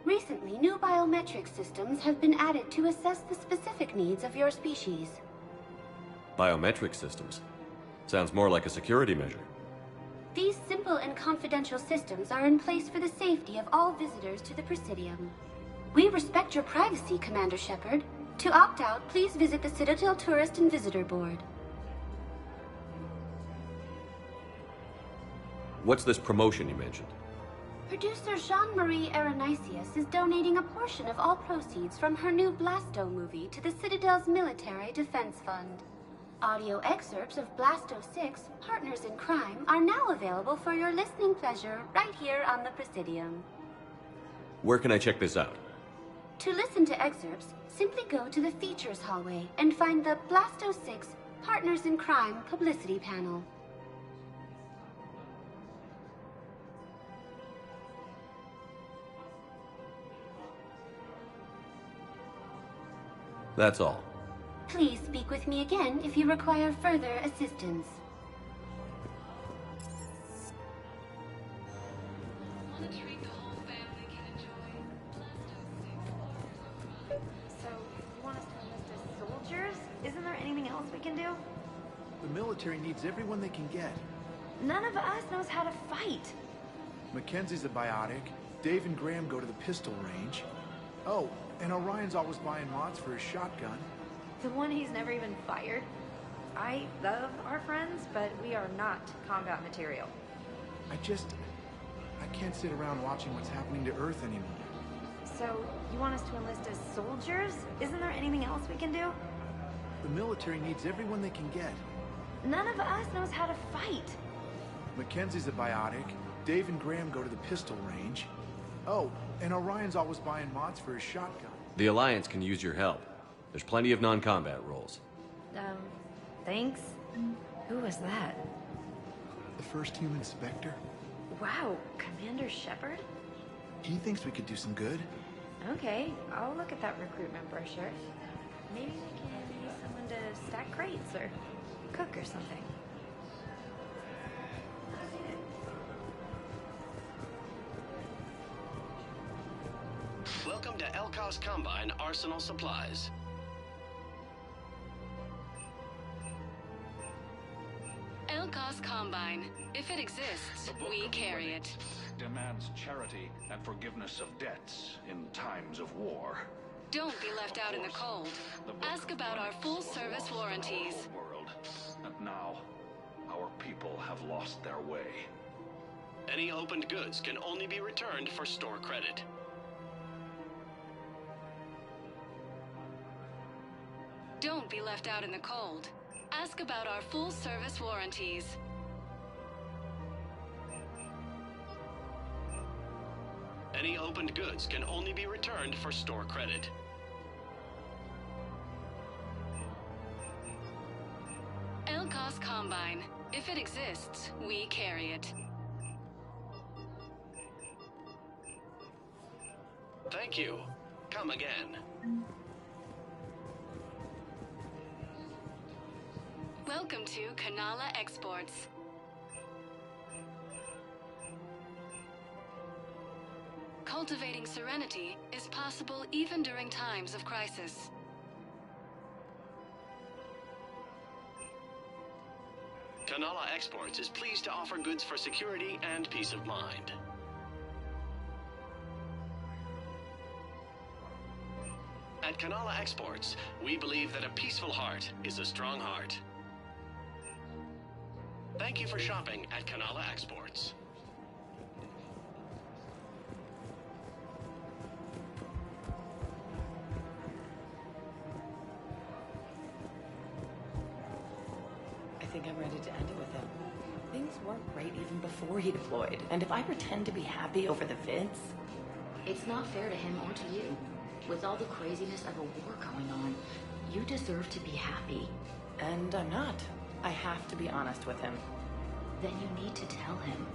Recently, new biometric systems have been added to assess the specific needs of your species. Biometric systems? Sounds more like a security measure. These simple and confidential systems are in place for the safety of all visitors to the Presidium. We respect your privacy, Commander Shepard. To opt out, please visit the Citadel Tourist and Visitor Board. What's this promotion you mentioned? Producer Jean-Marie Aronisius is donating a portion of all proceeds from her new Blasto movie to the Citadel's Military Defense Fund. Audio excerpts of Blasto 6, Partners in Crime, are now available for your listening pleasure right here on the Presidium. Where can I check this out? To listen to excerpts, simply go to the Features hallway and find the Blasto 6, Partners in Crime publicity panel. That's all. Please speak with me again if you require further assistance. So, you want us to enlist as soldiers? Isn't there anything else we can do? The military needs everyone they can get. None of us knows how to fight. Mackenzie's a biotic. Dave and Graham go to the pistol range. Oh, and Orion's always buying mods for his shotgun. The one he's never even fired. I love our friends, but we are not combat material. I can't sit around watching what's happening to Earth anymore. So, you want us to enlist as soldiers? Isn't there anything else we can do? The military needs everyone they can get. None of us knows how to fight. Mackenzie's a biotic. Dave and Graham go to the pistol range. Oh, and Orion's always buying mods for his shotgun. The Alliance can use your help. There's plenty of non-combat roles. Thanks. Who was that? The first human Spectre? Wow, Commander Shepard? He thinks we could do some good. Okay, I'll look at that recruitment brochure. Maybe we can use someone to stack crates or cook or something. Welcome to Elkos Combine Arsenal Supplies. Elkos Combine. If it exists, we carry it. Demands charity and forgiveness of debts in times of war. Don't be left out in the cold. Ask about our full-service warranties. World. And now, our people have lost their way. Any opened goods can only be returned for store credit. Don't be left out in the cold. Ask about our full-service warranties. Any opened goods can only be returned for store credit. Elkos Combine. If it exists, we carry it. Thank you. Come again. Welcome to Kanala Exports. Cultivating serenity is possible even during times of crisis. Kanala Exports is pleased to offer goods for security and peace of mind. At Kanala Exports, we believe that a peaceful heart is a strong heart. Thank you for shopping at Kanala Exports. I think I'm ready to end it with him. Things weren't great even before he deployed, and if I pretend to be happy over the vids... It's not fair to him or to you. With all the craziness of a war going on, you deserve to be happy. And I'm not. I have to be honest with him. Then you need to tell him.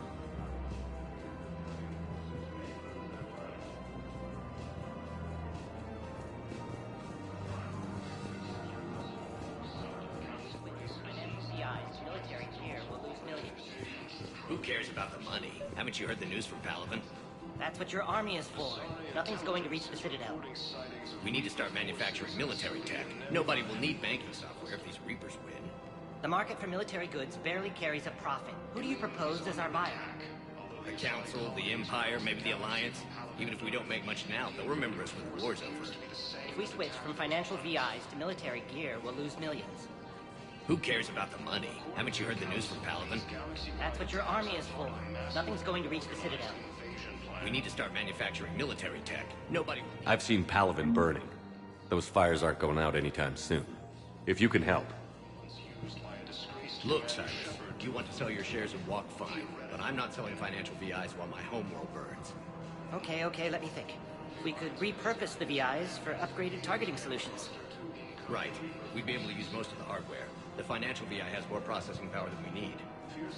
Military gear will lose millions. Who cares about the money? Haven't you heard the news from Palaven? That's what your army is for. Nothing's going to reach the Citadel. We need to start manufacturing military tech. Nobody will need banking software if these Reapers win. The market for military goods barely carries a profit. Who do you propose as our buyer? The Council, the Empire, maybe the Alliance. Even if we don't make much now, they'll remember us when the war's over. If we switch from financial VIs to military gear, we'll lose millions. Who cares about the money? Haven't you heard the news from Palaven? That's what your army is for. Nothing's going to reach the Citadel. We need to start manufacturing military tech. Nobody... I've seen Palaven burning. Those fires aren't going out anytime soon. If you can help. Look, Cyrus, you want to sell your shares and walk fine, but I'm not selling financial VIs while my homeworld burns. Okay, let me think. We could repurpose the VIs for upgraded targeting solutions. Right. We'd be able to use most of the hardware. The financial VI has more processing power than we need.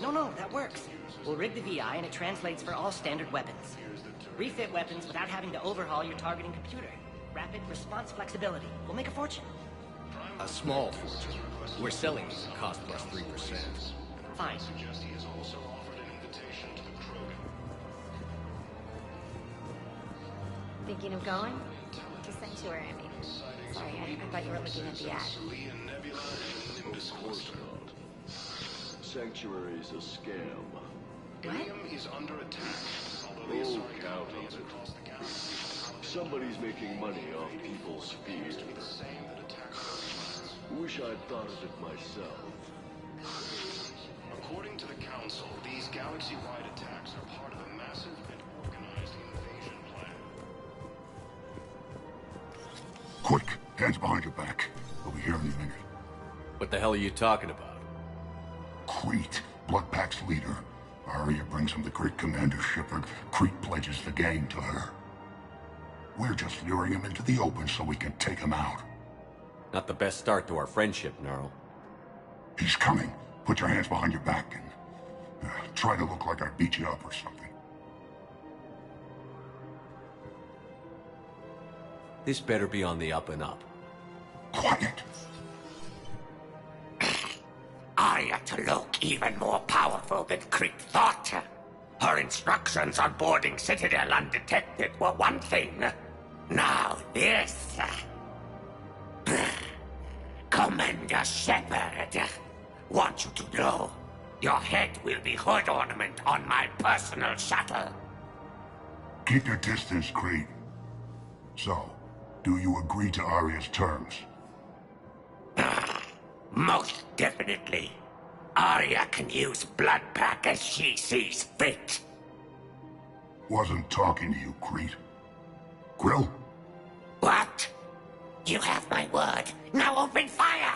No, that works. We'll rig the VI and it translates for all standard weapons. Refit weapons without having to overhaul your targeting computer. Rapid response flexibility. We'll make a fortune. A small fortune. We're selling these at cost plus 3%. Fine. Thinking of going? To Sanctuary, I mean. Sorry, I thought you were looking at the ad. Of course not. Sanctuary's a scam. What? Is under attack. Oh, count on it. Somebody's making money off people's fear. Wish I'd thought of it myself. According to the Council, these galaxy-wide attacks are part of a massive and organized invasion plan. Quick, hands behind your back. We'll be here in a minute. What the hell are you talking about? Crete, Bloodpack's leader. Arya brings him the great Commander Shepard. Crete pledges the gang to her. We're just luring him into the open so we can take him out. Not the best start to our friendship, Gnarl. He's coming. Put your hands behind your back and try to look like I beat you up or something. This better be on the up and up. Quiet! Arya to look even more powerful than Crete thought. Her instructions on boarding Citadel undetected were one thing. Now this... Commander Shepard, want you to know, your head will be hood ornament on my personal shuttle. Keep your distance, Crete. So, do you agree to Arya's terms? Most definitely. Arya can use Bloodpack as she sees fit. Wasn't talking to you, Crete. Quill? What? You have my word. Now open fire!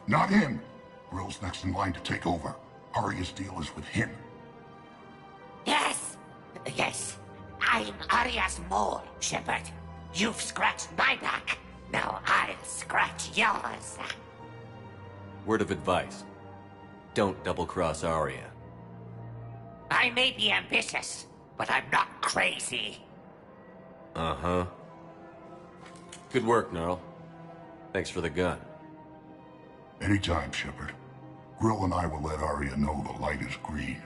Not him. Grill's next in line to take over. Arya's deal is with him. Yes. I'm Arya's mole, Shepard. You've scratched my back. Now I'll scratch yours. Word of advice. Don't double-cross Arya. I may be ambitious, but I'm not crazy. Uh-huh. Good work, Gnarl. Thanks for the gun. Anytime, Shepard. Grill and I will let Arya know the light is green.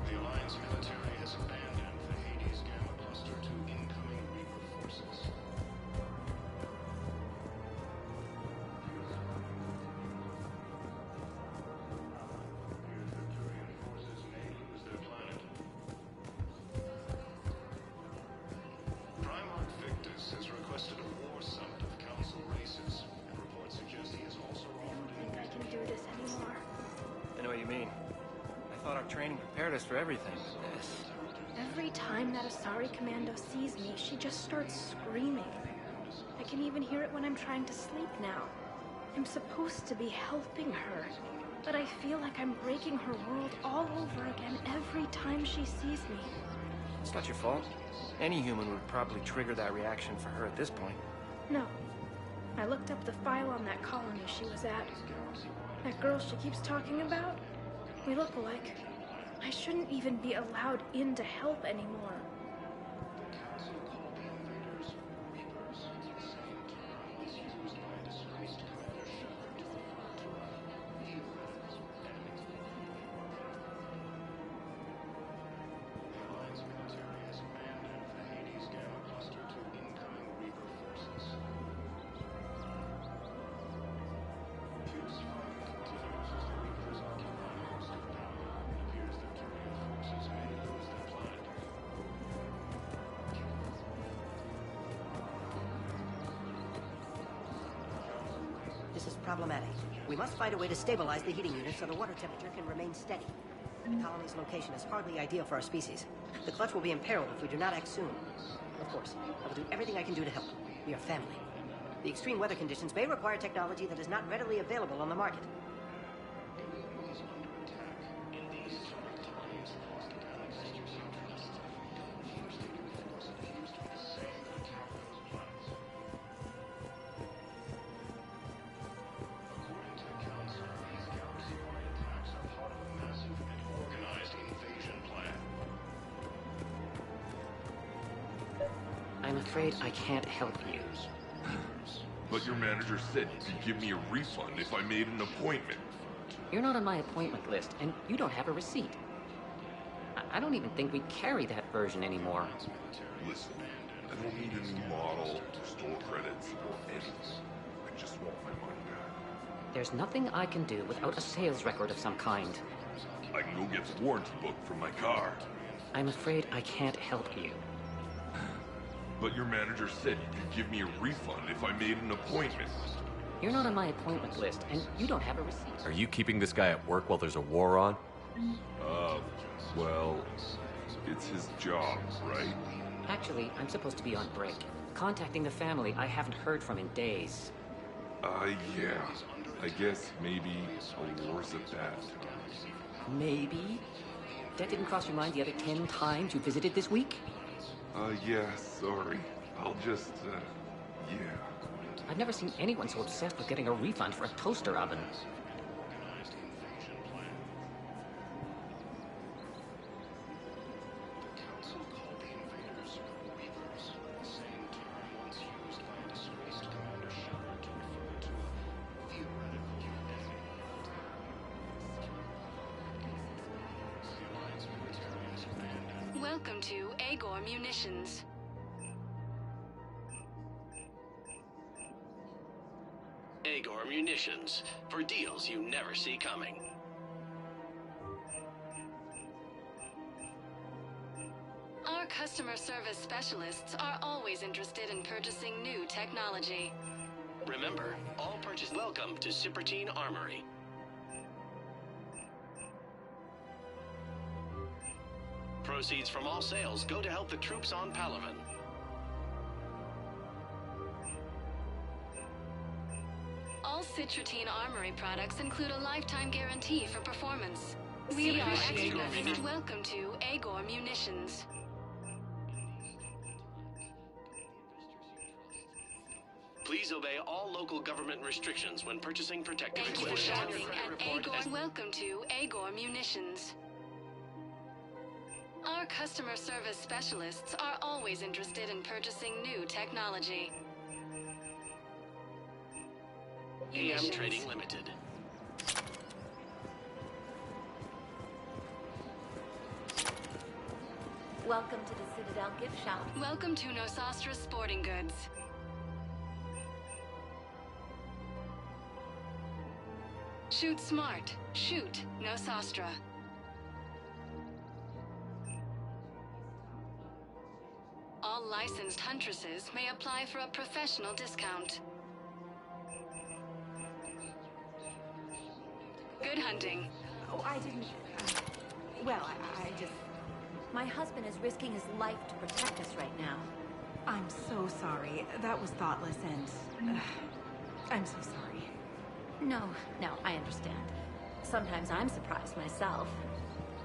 The Alliance military has abandoned the Hades Gamma cluster to incoming Reaper forces. Primarch Victus has requested a war summit of council races, and reports suggest he has also offered an I can do this anymore. I know what you mean. I thought our training prepared us for everything. This. Every time that Asari commando sees me, she just starts screaming. I can even hear it when I'm trying to sleep now. I'm supposed to be helping her, but I feel like I'm breaking her world all over again every time she sees me. It's not your fault. Any human would probably trigger that reaction for her at this point. No. I looked up the file on that colony she was at. That girl she keeps talking about? We look alike. I shouldn't even be allowed in to help anymore. This is problematic. We must find a way to stabilize the heating unit so the water temperature can remain steady. The colony's location is hardly ideal for our species. The clutch will be imperiled if we do not act soon. Of course, I will do everything I can do to help. We are family. The extreme weather conditions may require technology that is not readily available on the market. I'm afraid I can't help you. But your manager said you could give me a refund if I made an appointment. You're not on my appointment list, and you don't have a receipt. I don't even think we carry that version anymore. Listen, I don't need a new model, store credits, or anything. I just want my money back. There's nothing I can do without a sales record of some kind. I can go get the warranty book from my car. I'm afraid I can't help you. But your manager said you could give me a refund if I made an appointment. You're not on my appointment list, and you don't have a receipt. Are you keeping this guy at work while there's a war on? Well, it's his job, right? Actually, I'm supposed to be on break. Contacting the family I haven't heard from in days. Yeah. I guess maybe a war's at that. Maybe? That didn't cross your mind the other 10 times you visited this week? Yeah, sorry. I'll just, yeah. I've never seen anyone so obsessed with getting a refund for a toaster oven. Welcome to Agor Munitions. Agor Munitions, for deals you never see coming. Our customer service specialists are always interested in purchasing new technology. Remember, all purchase welcome to Cipertine Armory. Proceeds from all sales go to help the troops on Palaven. All Cipertine Armory products include a lifetime guarantee for performance. We are extras. Welcome to Agor Munitions. Please obey all local government restrictions when purchasing protective Thank you for equipment. shopping at Agor. Welcome to Agor Munitions. Our customer service specialists are always interested in purchasing new technology. AM Trading Limited. Welcome to the Citadel gift shop. Welcome to Nosastra Sporting Goods. Shoot smart. Shoot Nosastra. All licensed huntresses may apply for a professional discount. Good hunting. Oh, I didn't... well, I just... My husband is risking his life to protect us right now. I'm so sorry. That was thoughtless and... I'm so sorry. No, I understand. Sometimes I'm surprised myself.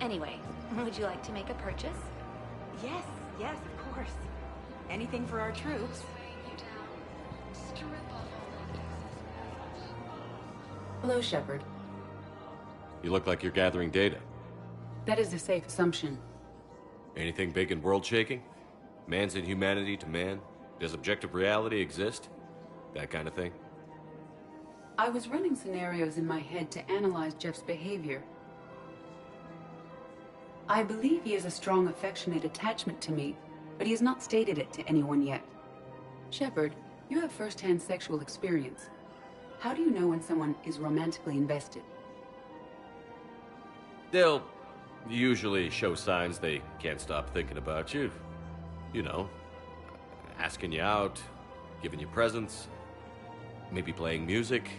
Anyway, would you like to make a purchase? Yes, of course. Anything for our troops. Hello, Shepard. You look like you're gathering data. That is a safe assumption. Anything big and world-shaking? Man's inhumanity to man? Does objective reality exist? That kind of thing? I was running scenarios in my head to analyze Jeff's behavior. I believe he has a strong affectionate attachment to me, but he has not stated it to anyone yet. Shepard, you have first-hand sexual experience. How do you know when someone is romantically invested? They'll usually show signs they can't stop thinking about you. You know, asking you out, giving you presents, maybe playing music.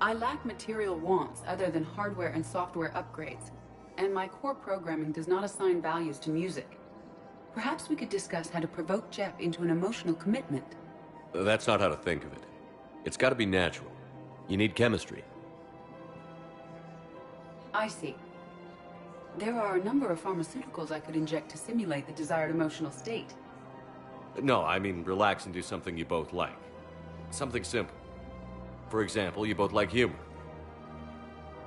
I lack material wants other than hardware and software upgrades, and my core programming does not assign values to music. Perhaps we could discuss how to provoke Jeff into an emotional commitment. That's not how to think of it. It's got to be natural. You need chemistry. I see. There are a number of pharmaceuticals I could inject to simulate the desired emotional state. No, I mean relax and do something you both like. Something simple. For example, you both like humor.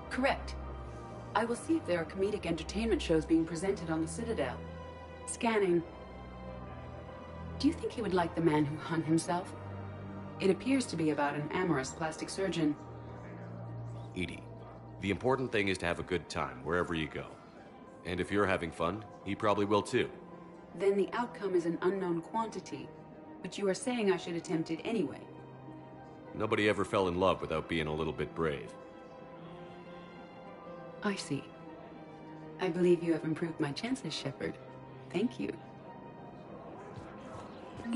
Correct. I will see if there are comedic entertainment shows being presented on the Citadel. Scanning. Do you think he would like The Man Who Hung Himself? It appears to be about an amorous plastic surgeon. Edie, the important thing is to have a good time wherever you go. And if you're having fun, he probably will too. Then the outcome is an unknown quantity, but you are saying I should attempt it anyway. Nobody ever fell in love without being a little bit brave. I see. I believe you have improved my chances, Shepard. Thank you.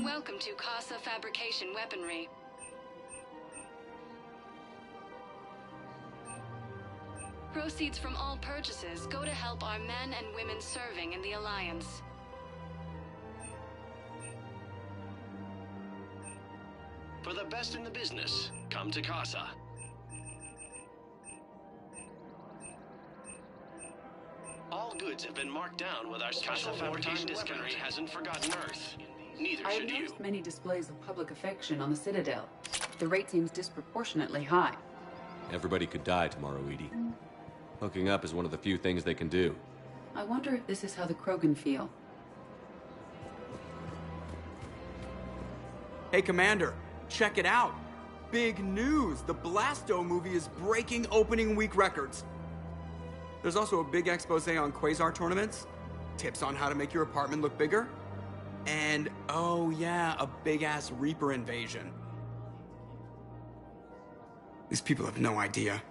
Welcome to Casa Fabrication Weaponry. Proceeds from all purchases go to help our men and women serving in the Alliance. For the best in the business, come to Casa. All goods have been marked down with our special fabrication discount. Hasn't forgotten Earth. Neither I have should you. noticed many displays of public affection on the Citadel. The rate seems disproportionately high. Everybody could die tomorrow, Edie. Hooking up is one of the few things they can do. I wonder if this is how the Krogan feel. Hey, Commander, check it out. Big news! The Blasto movie is breaking opening week records. There's also a big expose on Quasar tournaments, tips on how to make your apartment look bigger, and, oh yeah, a big-ass Reaper invasion. These people have no idea.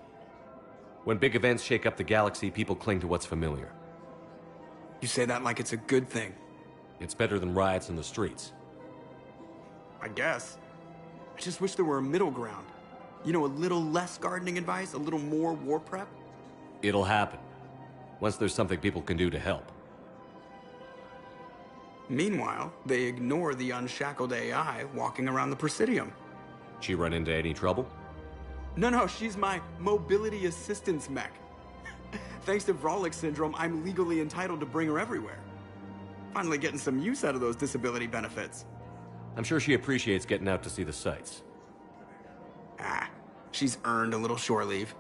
When big events shake up the galaxy, people cling to what's familiar. You say that like it's a good thing. It's better than riots in the streets. I guess. I just wish there were a middle ground. You know, a little less gardening advice, a little more war prep. It'll happen. Once there's something people can do to help. Meanwhile, they ignore the unshackled AI walking around the Presidium. She run into any trouble? No, she's my mobility assistance mech. Thanks to Vrolic syndrome, I'm legally entitled to bring her everywhere. Finally getting some use out of those disability benefits. I'm sure she appreciates getting out to see the sights. Ah, she's earned a little shore leave.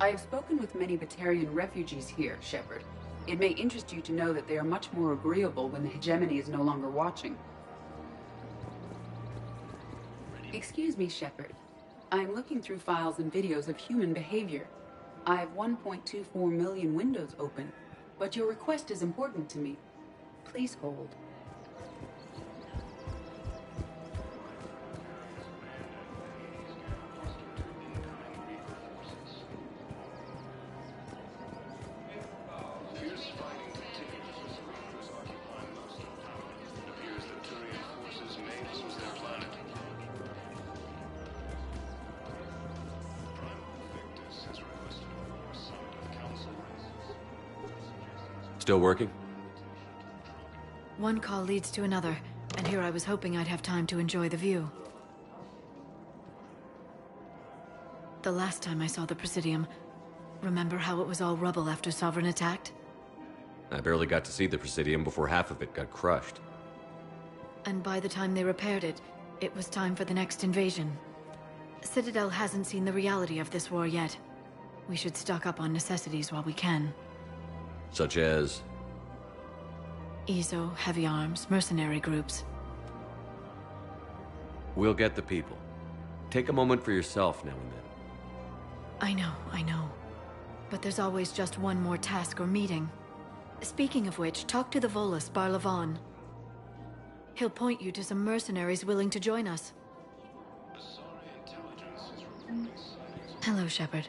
I have spoken with many Batarian refugees here, Shepard. It may interest you to know that they are much more agreeable when the hegemony is no longer watching. Excuse me, Shepard. I am looking through files and videos of human behavior. I have 1.24 million windows open, but your request is important to me. Please hold. Still working? One call leads to another, and here I was hoping I'd have time to enjoy the view. The last time I saw the Presidium, remember how it was all rubble after Sovereign attacked? I barely got to see the Presidium before half of it got crushed. And by the time they repaired it, it was time for the next invasion. Citadel hasn't seen the reality of this war yet. We should stock up on necessities while we can. Such as? EZO, heavy arms, mercenary groups. We'll get the people. Take a moment for yourself now and then. I know. But there's always just one more task or meeting. Speaking of which, talk to the Volus, Barlavon. He'll point you to some mercenaries willing to join us. Hello, Shepard.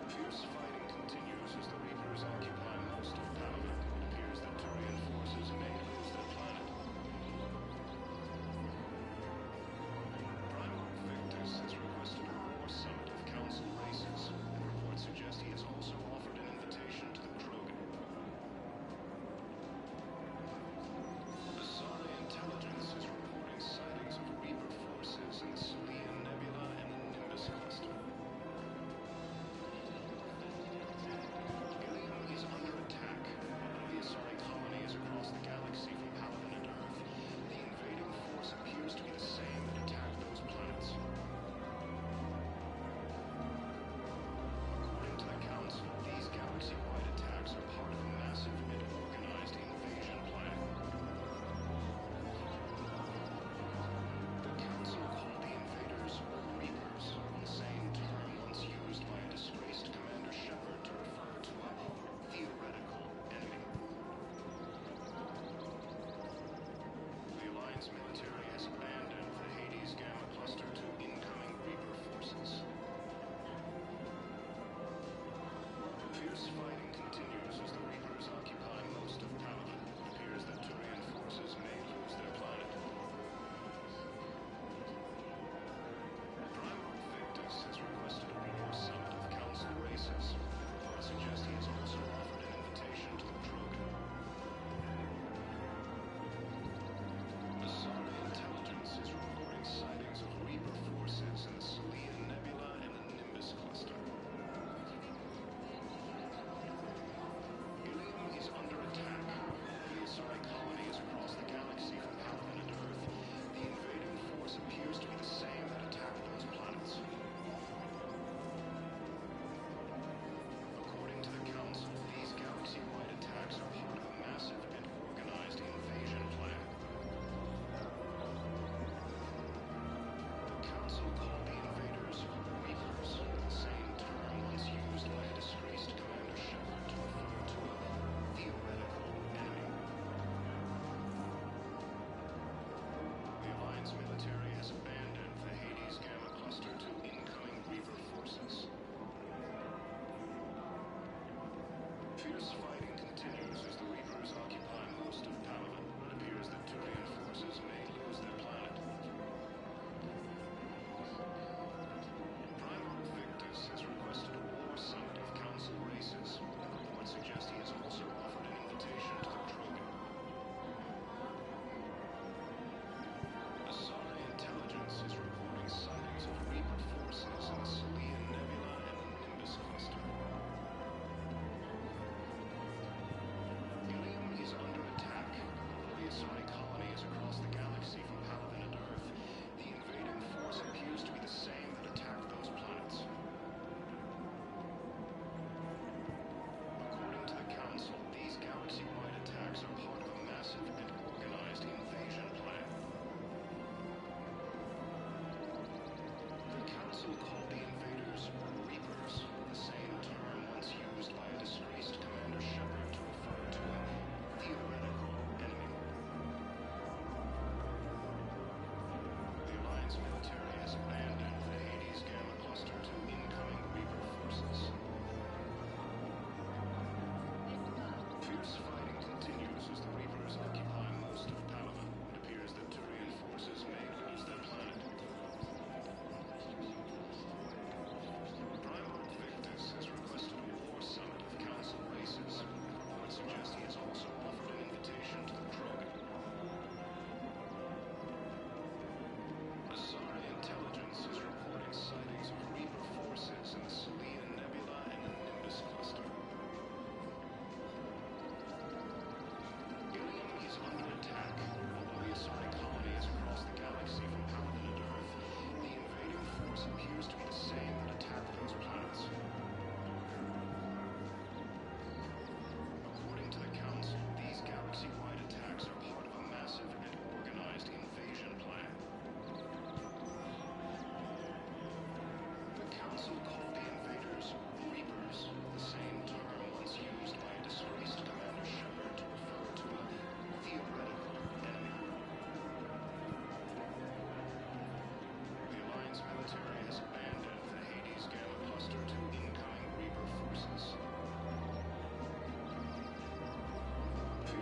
Fierce fighting continues as the Reapers occupy most of Palaven. It appears that Turian forces may lose their planet. Primarch Victus has requested a war summit of Council races, and reports suggest he has also offered an invitation to the Krogan. Asari intelligence is reporting sightings of Reaper forces in the Salian Nebula and the Nimbus cluster. Ilium is under attack. One of the Asari colonies across the galaxy from Palaven and Earth. The invading force appears to be the same that attacked those planets. According to the Council, these galaxy-wide attacks are part of a massive and organized invasion plan. The Council called the invaders Reapers, the same term once used by a disgraced Commander Shepard to refer to a theoretical enemy. The Alliance military has abandoned the Hades Gamma cluster to incoming Reaper forces. Fierce fighting continues as the Reapers occupy most of Palaven. It appears that Turian forces may lose their planet. Primarch Victus has requested a war summit of Council races. Reports suggest he has also offered an invitation to the Krogan. Asari intelligence is reporting sightings of Reaper forces in the Salian Nebula and the Nimbus cluster. Ilium is under attack. The Asari colonies across the galaxy from Palaven and Earth. The invading force appears to be the same that attacked those planets. According to the Council, these galaxy-wide attacks are part of a massive and organized invasion plan. The Council called the invaders Reapers, the same term once used by a disgraced Commander Shepard to refer to a theoretical enemy. The Alliance military has abandoned the Hades Gamma cluster to incoming Reaper forces. Fierce fighting continues as the Reapers occupy most of Palaven. It appears that Turian forces may lose their planet. Primarch Victus has requested a war summit of Council races, and reports suggest he has also offered an invitation to the Krogan. Asari intelligence is reporting sightings of Reaper forces in the Salian Nebula and the Nimbus cluster. Ilium is under attack. Although the Asari colonies across the galaxy from Palaven and Earth, the invading force appears to be the same that attacked those planets. According to the Council, these galaxy-wide attacks are part of a massive and organized invasion plan. The Council called the invaders Reapers, the same term once used by a disgraced Commander Shepard to refer to a theoretical enemy. The Alliance military has abandoned the Hades Gamma cluster to incoming Reaper forces. Fierce fighting continues as the Reapers occupy most of Palaven. It appears that Turian forces may lose their planet. Primarch Victus has requested a war summit of Council races. Reports suggest he has also offered an invitation to the Krogan. Asari intelligence is reporting sightings of Reaper forces in the Salian Nebula and the Nimbus cluster. Ilium is under attack.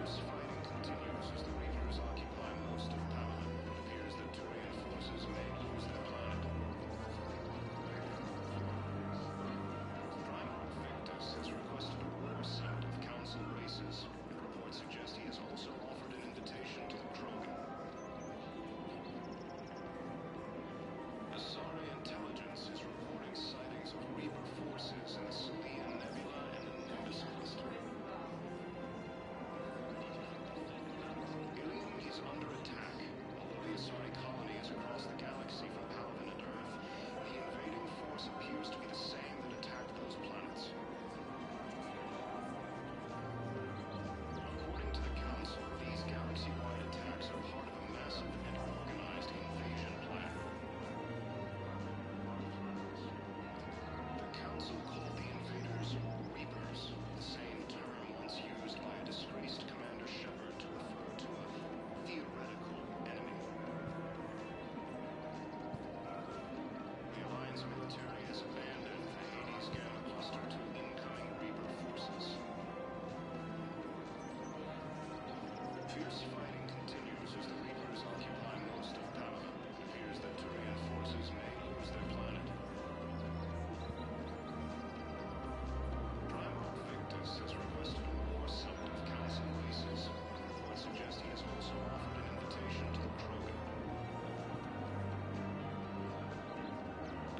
Fierce fighting continues as the Reapers occupy most of Palaven. It appears that Turian forces may lose their planet. Primarch Victus has requested a war summit of Council races. Reports suggest he has also offered an invitation to the Krogan. Asari intelligence is reporting sightings of Reaper forces in the Salian Nebula and the Nimbus cluster. Ilium is under attack. Although the Asari colony is across the galaxy from Palaven and Earth, the invading force appears to be the same that attacked those planets. According to the Council, these galaxy-wide attacks are part of a massive and organized invasion plan. The Council called the invaders Reapers, the same term once used by a disgraced Commander Shepard to refer to a theoretical enemy. The Alliance military has abandoned the Hades Gamma cluster to incoming Reaper forces. Fierce fighting continues as the Reapers occupy most of Palaven. It appears that Turian forces may lose their planet. Primarch Victus has requested a war summit of Council races. Reports suggest he has also offered an invitation to the Krogan.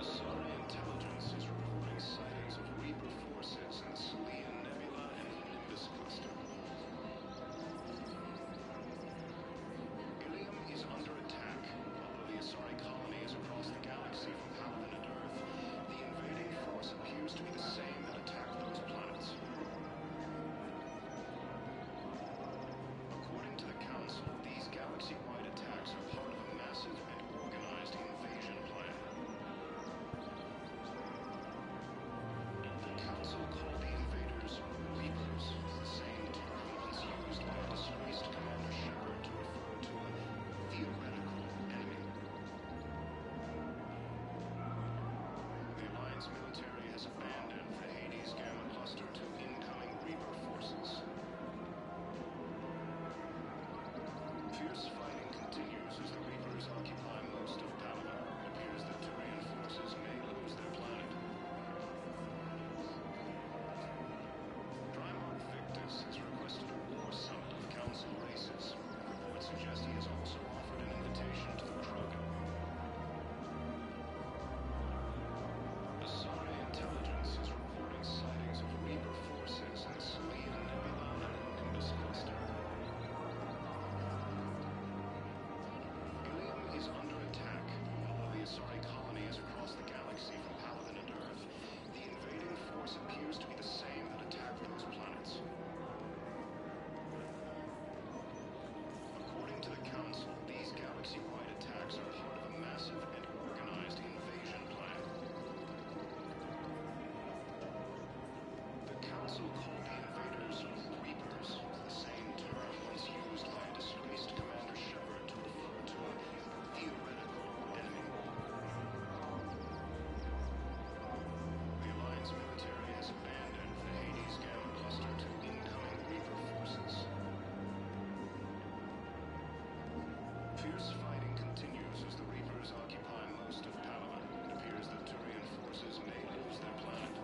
Asari intelligence is reporting sightings of Reaper forces in the Salian Nebula and the Nimbus cluster. Ilium is under attack. Although the Asari colony is across the galaxy from Palaven and Earth, the invading force appears to be the same that attacked those planets. According to the Council, these galaxy-wide attacks are part of a massive and organized invasion plan. The Council called the invaders Reapers, the same term once used by a disgraced Commander Shepard to refer to a theoretical enemy. The Alliance military has abandoned the Hades Gamma cluster to incoming Reaper forces. Fierce fighting continues as the Reapers occupy most of Palaven. It appears that Turian forces may lose their planet. Primarch Victus has requested a war summit of Council races. Reports suggest he has also offered an invitation to the Krogan. Asari intelligence is reporting sightings of Reaper forces in the Salian Nebula and the Nimbus cluster. Ilium is under attack. Although the Asari colony is across the galaxy from Palaven and Earth, the invading force appears to be the same that attacked those planets. According to the Council, these galaxy-wide attacks are part of a massive and organized invasion plan. The Council called the invaders Reapers, the same term once used by a disgraced Commander Shepard to refer to a theoretical enemy. The Alliance military has abandoned the Hades Gamma cluster to incoming Reaper forces. Fierce fighting continues as the Reapers occupy most of Palaven. It appears that Turian forces may lose their planet.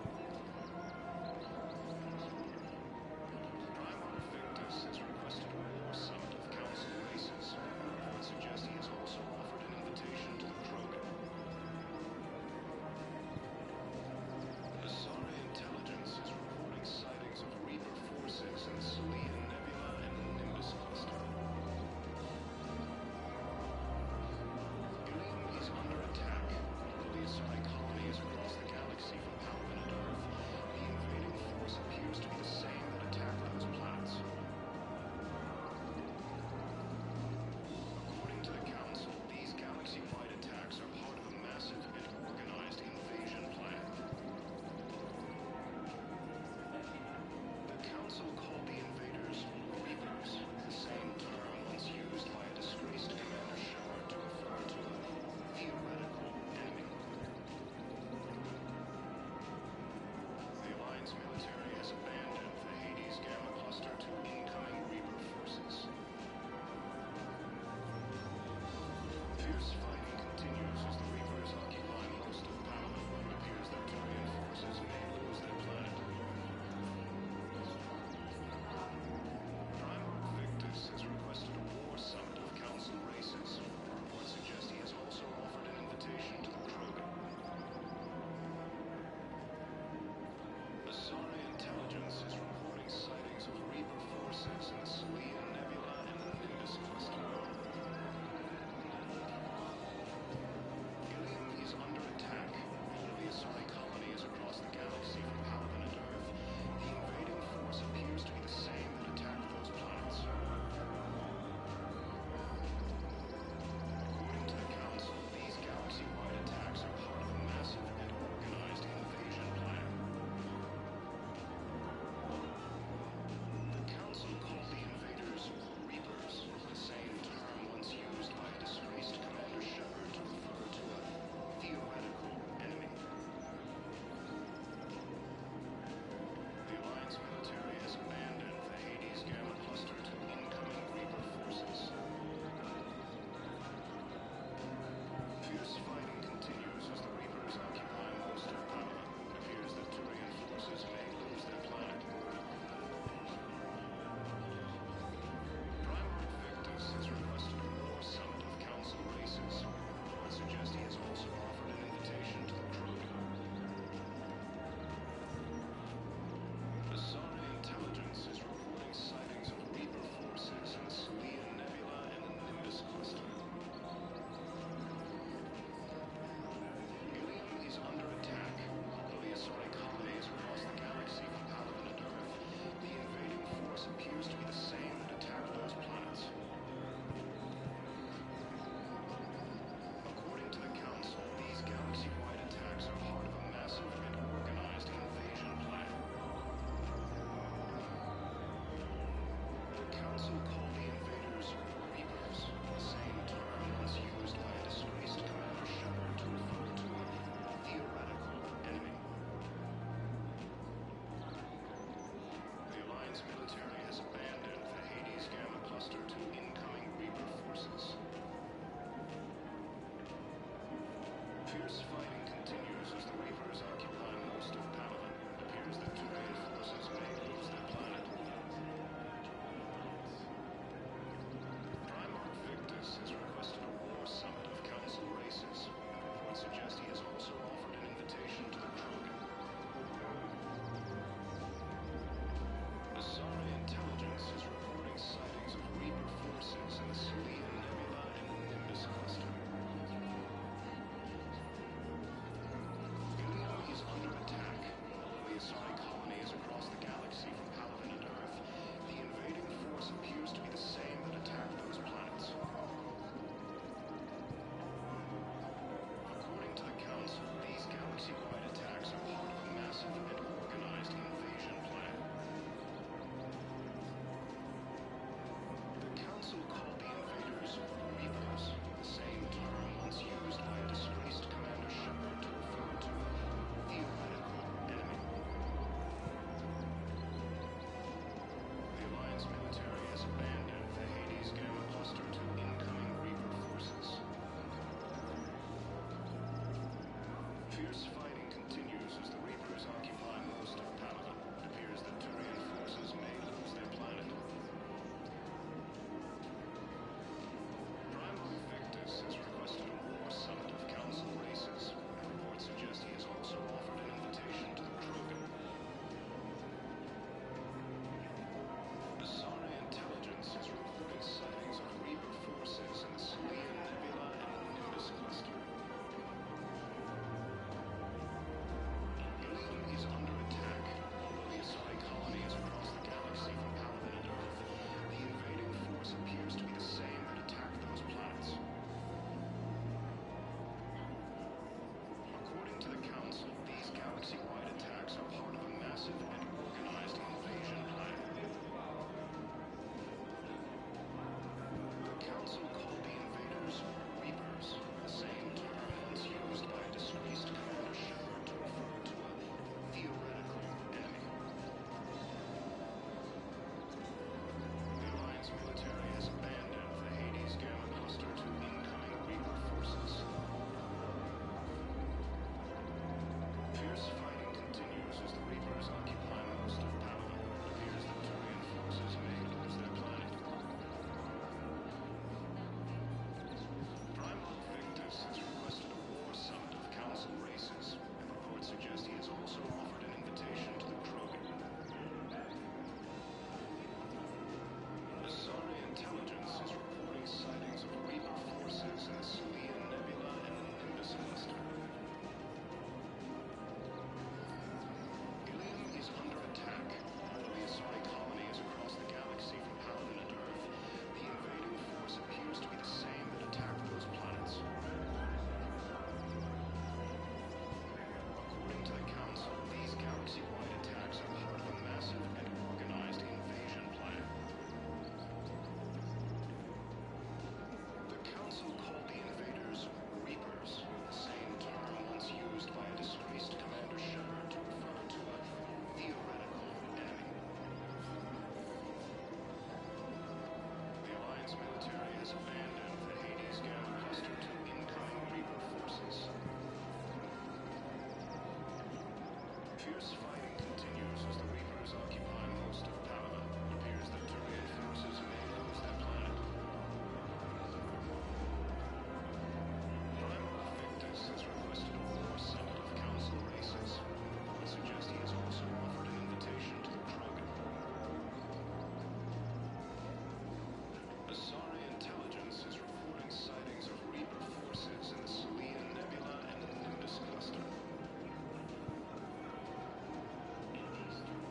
Fierce fighting continues as the Reapers occupy most of Panama. It appears that Turian forces may lose their planet. Primal Victus has requested a war summit of Council races. Reports suggest he has also offered an invitation to the Krogan. Asari intelligence is reporting sightings of Reaper forces in the Selene Nebula and the Nimbus cluster.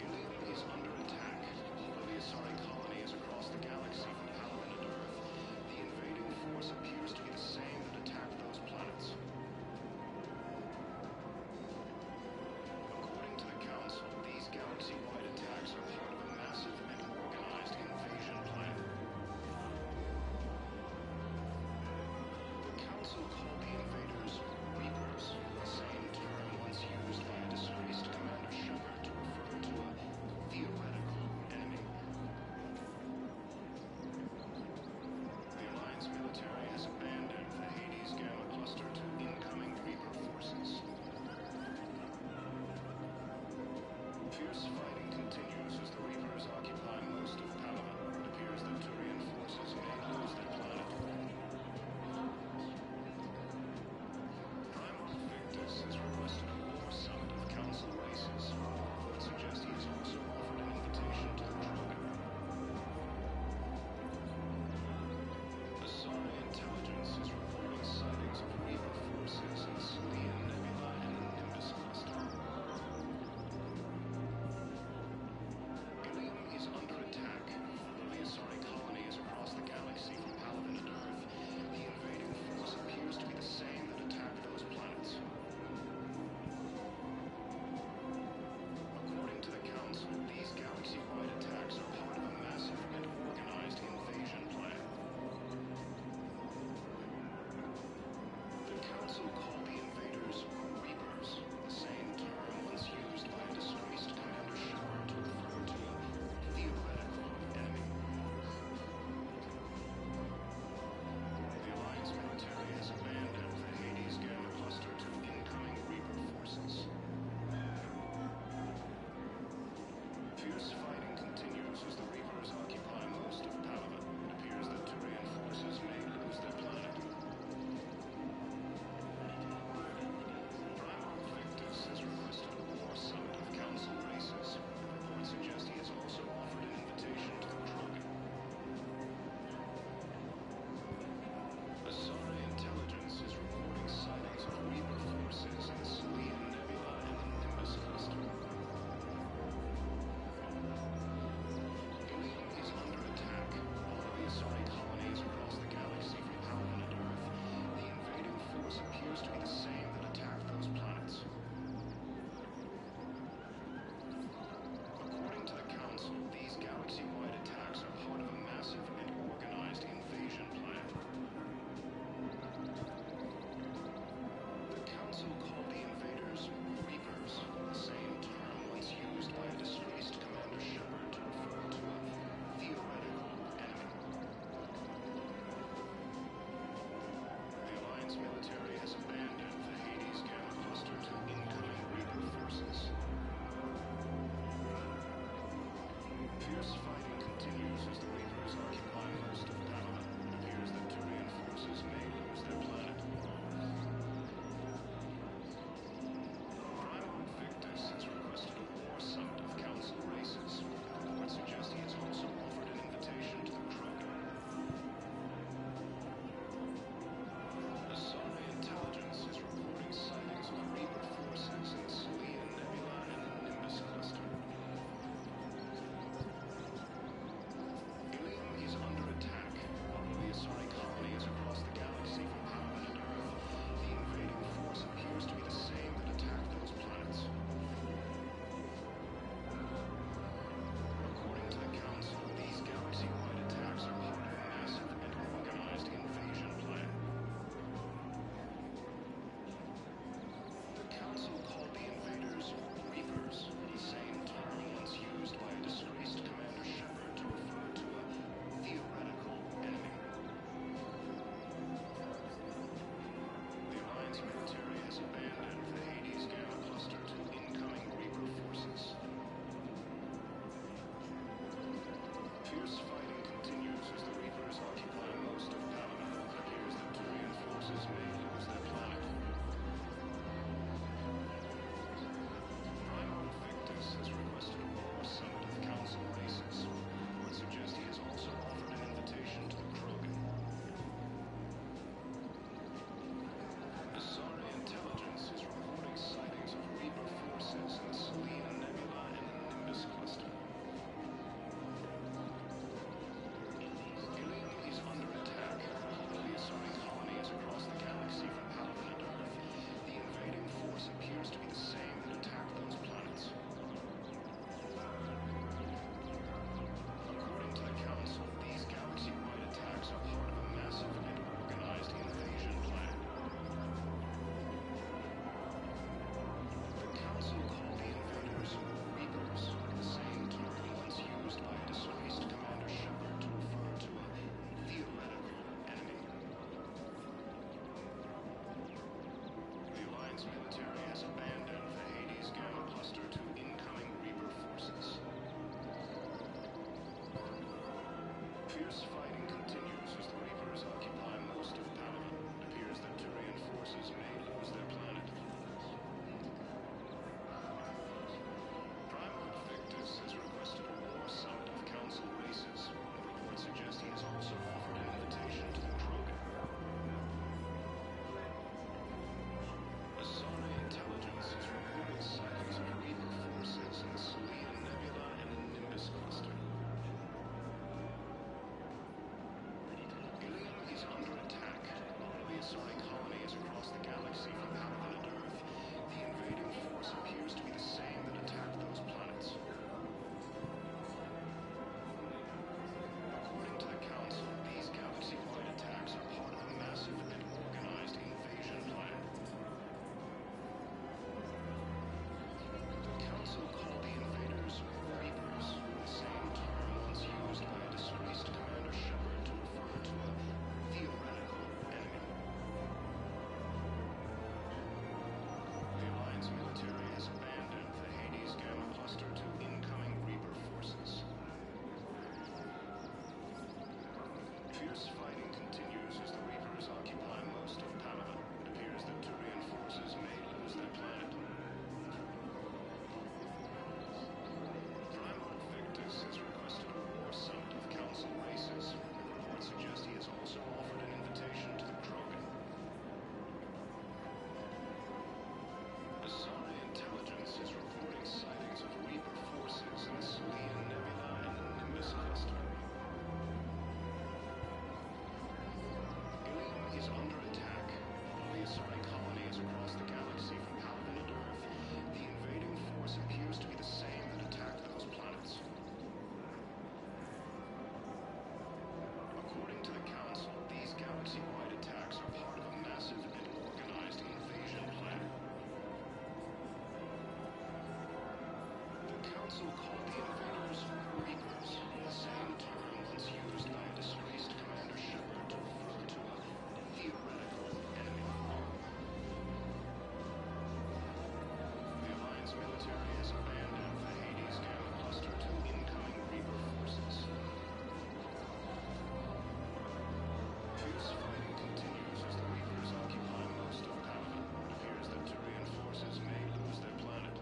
Ilium is under attack. Although the Asari colony is across the galaxy from Halloween and Earth, the invading force appears to be the same that attacked those planets. According to the Council, these galaxy-wide attacks are part of a massive and organized invasion plan. The Council called the invaders Reapers, the same term once used by a disgraced Commander Shepard to refer to a theoretical enemy. The Alliance military has abandoned the Hades Gamma cluster to incoming Reaper forces. Fierce fighting continues as the Reapers occupy most of Panama. It appears that Turian forces may lose their planet. Primal Victus has requested a war summit of Council races. Reports suggest he has also offered an invitation to the Krogan. Asari intelligence is reporting sightings of Reaper forces in Selene Nebula and the Nimbus cluster. Ilium is under attack. Although the Asari colony is across the galaxy from Halloween and Earth, the invading force appears to be the same that attacked those planets. According to the Council, these galaxy-wide attacks are part of a massive and organized invasion plan. The Council called the invaders Reapers, the same term once used by a disgraced Commander Shepard to refer to a theoretical enemy. The Alliance military has abandoned the Hades Gamma cluster to incoming Reaper forces. Fierce fighting continues as the Reapers occupy most of Panama. It appears that Turian forces may lose their planet. Primal Victus has requested a war summit of Council races. Reports suggest he has also offered an invitation to the Krogan. Asari intelligence is reporting sightings of Reaper forces in the Selene Nebula and the Nimbus cluster. Ilium is under attack. Although the Asari colony is across the galaxy from Halloween and Earth, the invading force appears to be the same that attacked those planets. According to the Council, these galaxy-wide attacks are part of a massive and organized invasion plan. The Council called the invaders Reapers, the same term once used by a disgraced Commander Shepard to refer to a theoretical enemy. The Alliance military has abandoned the Hades Gamma cluster to incoming Reaper forces. Fierce fighting continues as the Reapers occupy most of Panama. It appears that Turian forces may lose their planet. Primal Victus has requested a war summit of Council races. Reports suggest he has also offered an invitation to the Krogan. Asari intelligence is reporting sightings of Reaper forces in Selene Nebula and the Nimbus cluster. Fierce fighting continues as the Reapers occupy most of Paladin. It appears that Turian forces may lose their planet. Prime Victus has requested a war summit of Council races. Would suggest he has also offered an invitation to the Krogan. Asari intelligence is reporting sightings of Reaper forces in the Selene Nebula and the Nimbus cluster. Ilium is under attack. Although the Asari colony is across the galaxy from Paladin and Earth, the invading force appears to be the same that attacked those planets. According to the Council, these galaxy-wide attacks are part of a massive and organized invasion plan. The Council called the invaders Reapers, the same term once used by a disgraced Commander Shepard to refer to a theoretical enemy. The Alliance military has abandoned the Hades Gamma cluster to incoming Reaper forces. Fierce fighting continues as the Reapers occupy most of Paladin. It appears that Turian forces may lose their planet. Prime Victus has requested a war summit of Council races. Reports suggest he has also offered an invitation to the Krogan. Asari intelligence is reporting sightings of Reaper forces in the Selene Nebula and the Nimbus cluster. Ilium is under attack. Although the Asari colony is across the galaxy from Paladin and Earth, the invading force appears to be the same that attacked those planets. According to the Council, these galaxy-wide attacks are part of a massive and organized invasion plan. The Council called the invaders Reapers, the same term once used by a disgraced Commander Shepard to refer to a theoretical enemy. The Alliance military has abandoned the Hades Gamma cluster to incoming Reaper forces. Fierce fighting continues as the Reapers occupy most of Paladin. It appears that Turian forces may lose their planet. Prime Victus has requested a war summit of Council races. Reports suggest he has also offered an invitation to the Krogan. Asari intelligence is reporting sightings of Reaper forces in the Selene Nebula and the Nimbus cluster. Ilium is under attack. Although the Asari colony is across the galaxy from Paladin and Earth, the invading force appears to be the same that attacked those planets. According to the Council, these galaxy-wide attacks are part of a massive and organized invasion plan. The Council called the invaders Reapers, the same term once used by a disgraced Commander Shepard to refer to a theoretical enemy. The Alliance military has abandoned the Hades Gamma cluster to incoming Reaper forces. Fierce fighting continues as the Reapers occupy most of Paladin. It appears that Turian forces may lose their planet.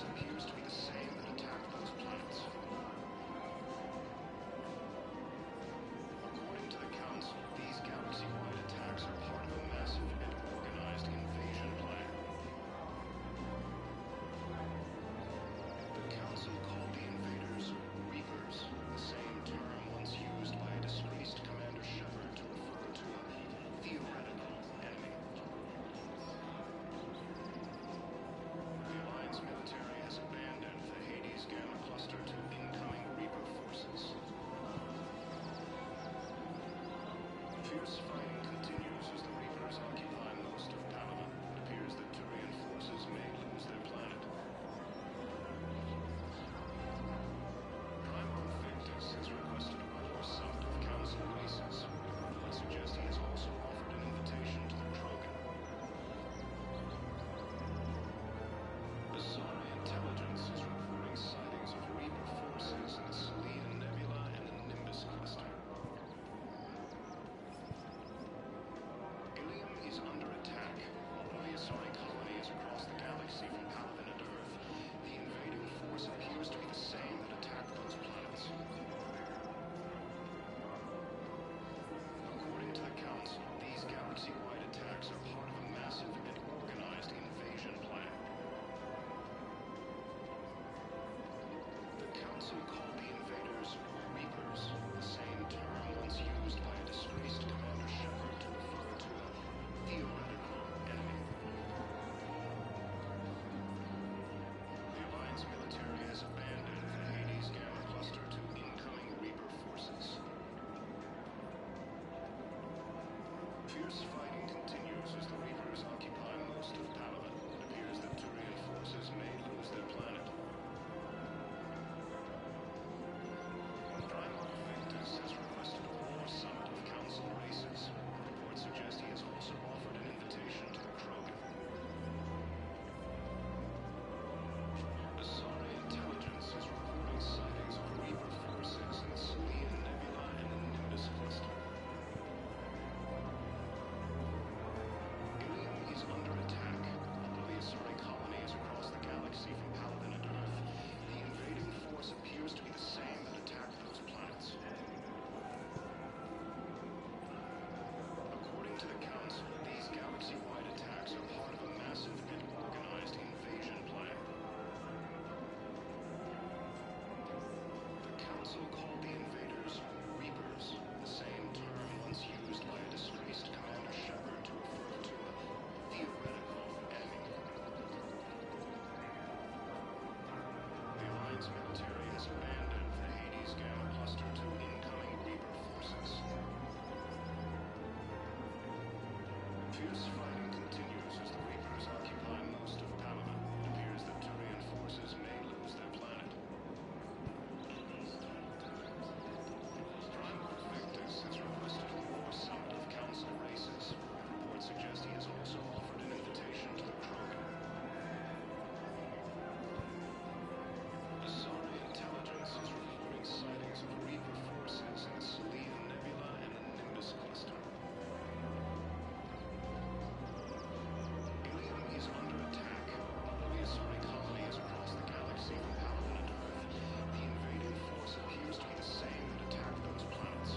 force appears to be the same that attacked those planets. According to the Council, these galaxy-wide attacks are part of a massive and organized invasion plan. The Council called the invaders Reapers, the same term once used by a disgraced Commander Shepard to refer to a theoretical enemy. The Alliance military has abandoned the Hades Gamma Cluster to incoming Reaper forces. Fierce fighting continues as the Reapers occupy most of Palaven. It appears that Turian forces may lose their planet. Primarch Victus has requested a war summit of Council races. Reports suggest he has also offered an invitation to the Krogan. Asari intelligence is reporting sightings of Reaper forces in the Selene Nebula and the Nimbus cluster. Ilium is under attack. Although the Asari colony is across the galaxy from Palaven and Earth, the invading force appears to be the same that attacked those planets. According to the Council, these galaxy-wide attacks are part of a massive and organized invasion plan. The Council called the invaders Reapers, the same term once used by a disgraced Commander Shepard to refer to a theoretical enemy. The Alliance military has abandoned the Hades Gamma Cluster to incoming Reaper forces. Fierce fighting continues as the Reapers occupy most of Palaven. It appears that Turian forces may lose their planet. Primarch Victus has requested a war summit of Council races. Reports suggest he has also offered an invitation to the Krogan. Asari intelligence is reporting sightings of Reaper forces in the Selene Nebula and the Nimbus cluster. Ilium is under attack. Although the Asari colony is across the galaxy from Palaven and Earth, the invading force appears to be the same that attacked those planets. According to the Council, these galaxy-wide attacks are part of a massive and organized invasion plan. The Council called the invaders Reapers, the same term once used by a disgraced Commander Shepard to refer to a theoretical enemy. The Alliance military has abandoned the Hades Gamma Cluster to incoming Reaper forces. Fierce fighting continues as the Reapers occupy most of Palaven. It appears that Turian forces may lose their planet. Primarch Victus has requested a war summit of Council races. Reports suggest he has also offered an invitation to the Krogan. Asari intelligence is reporting sightings of Reaper forces in the Selene Nebula and the Nimbus cluster. Ilium is under attack. Although the Asari colony is across the galaxy from Palaven and Earth, the invading force appears to be the same that attacked those planets.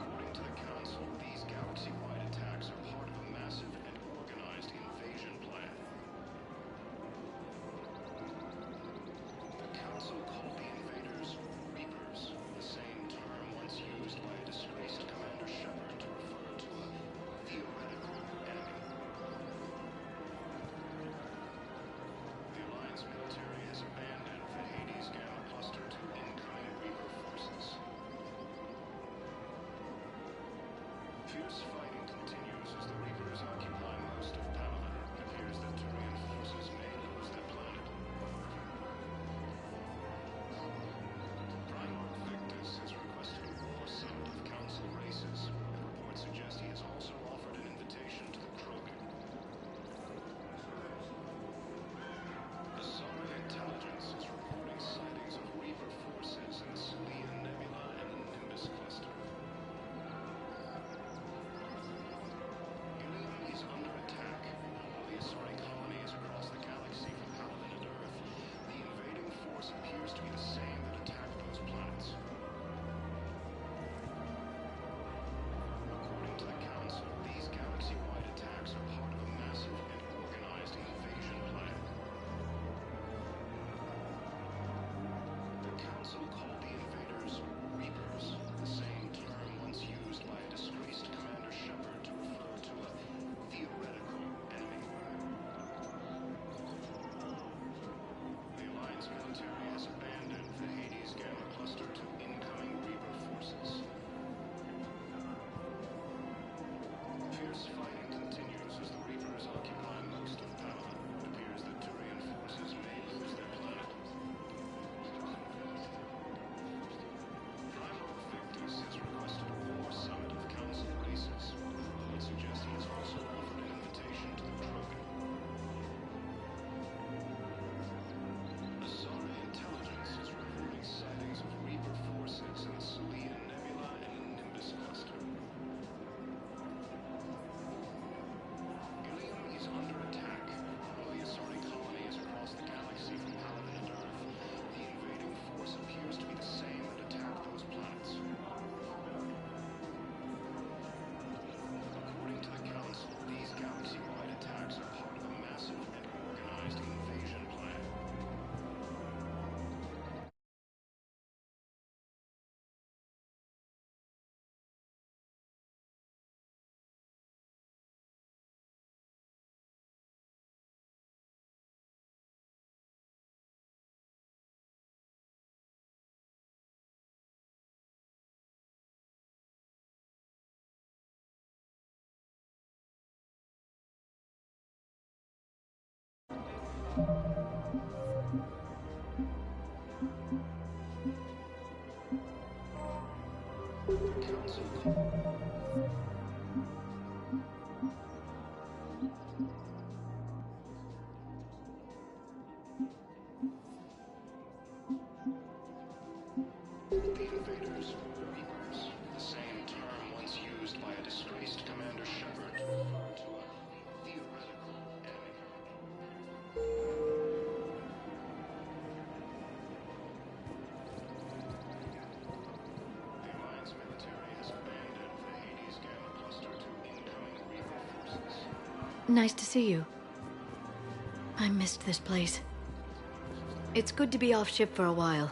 According to the Council, these galaxy-wide attacks are part of a massive and organized invasion plan. The Council called the invaders Reapers, the same term once used by a disgraced Commander Shepard to refer to a theoretical enemy. The Alliance military has abandoned the Hades Gamma Cluster to incoming Reaper forces. Fierce fighting continues as the Reapers occupy most of Palaven. It appears that Turian forces may lose their planet. Alliance military has abandoned the Hades Gamma cluster to incoming Reaper forces. Fierce fighting continues as the Reapers occupy most of Palaven. It appears that Turian forces may lose their planet. Primal Victus has requested a war summit of Council races. I would suggest he has also offered an invitation to the Krogan. Asari intelligence is reporting sightings of Reaper forces in the Salian Nebula and Nimbus cluster. Ilium is under attack. While the Asari colony is across the galaxy from Palaven and Earth, the invading force appears to be the same and attack those planets. According to the Council, these galaxy-wide attacks are part of a massive and organized invasion plan. The invaders were Reapers, the same term once used by a disgraced Commander Shepard to refer to a theoretical enemy. The Alliance military has abandoned the Hades Gamma cluster to incoming Reaper forces. Nice to see you. I missed this place. It's good to be off ship for a while.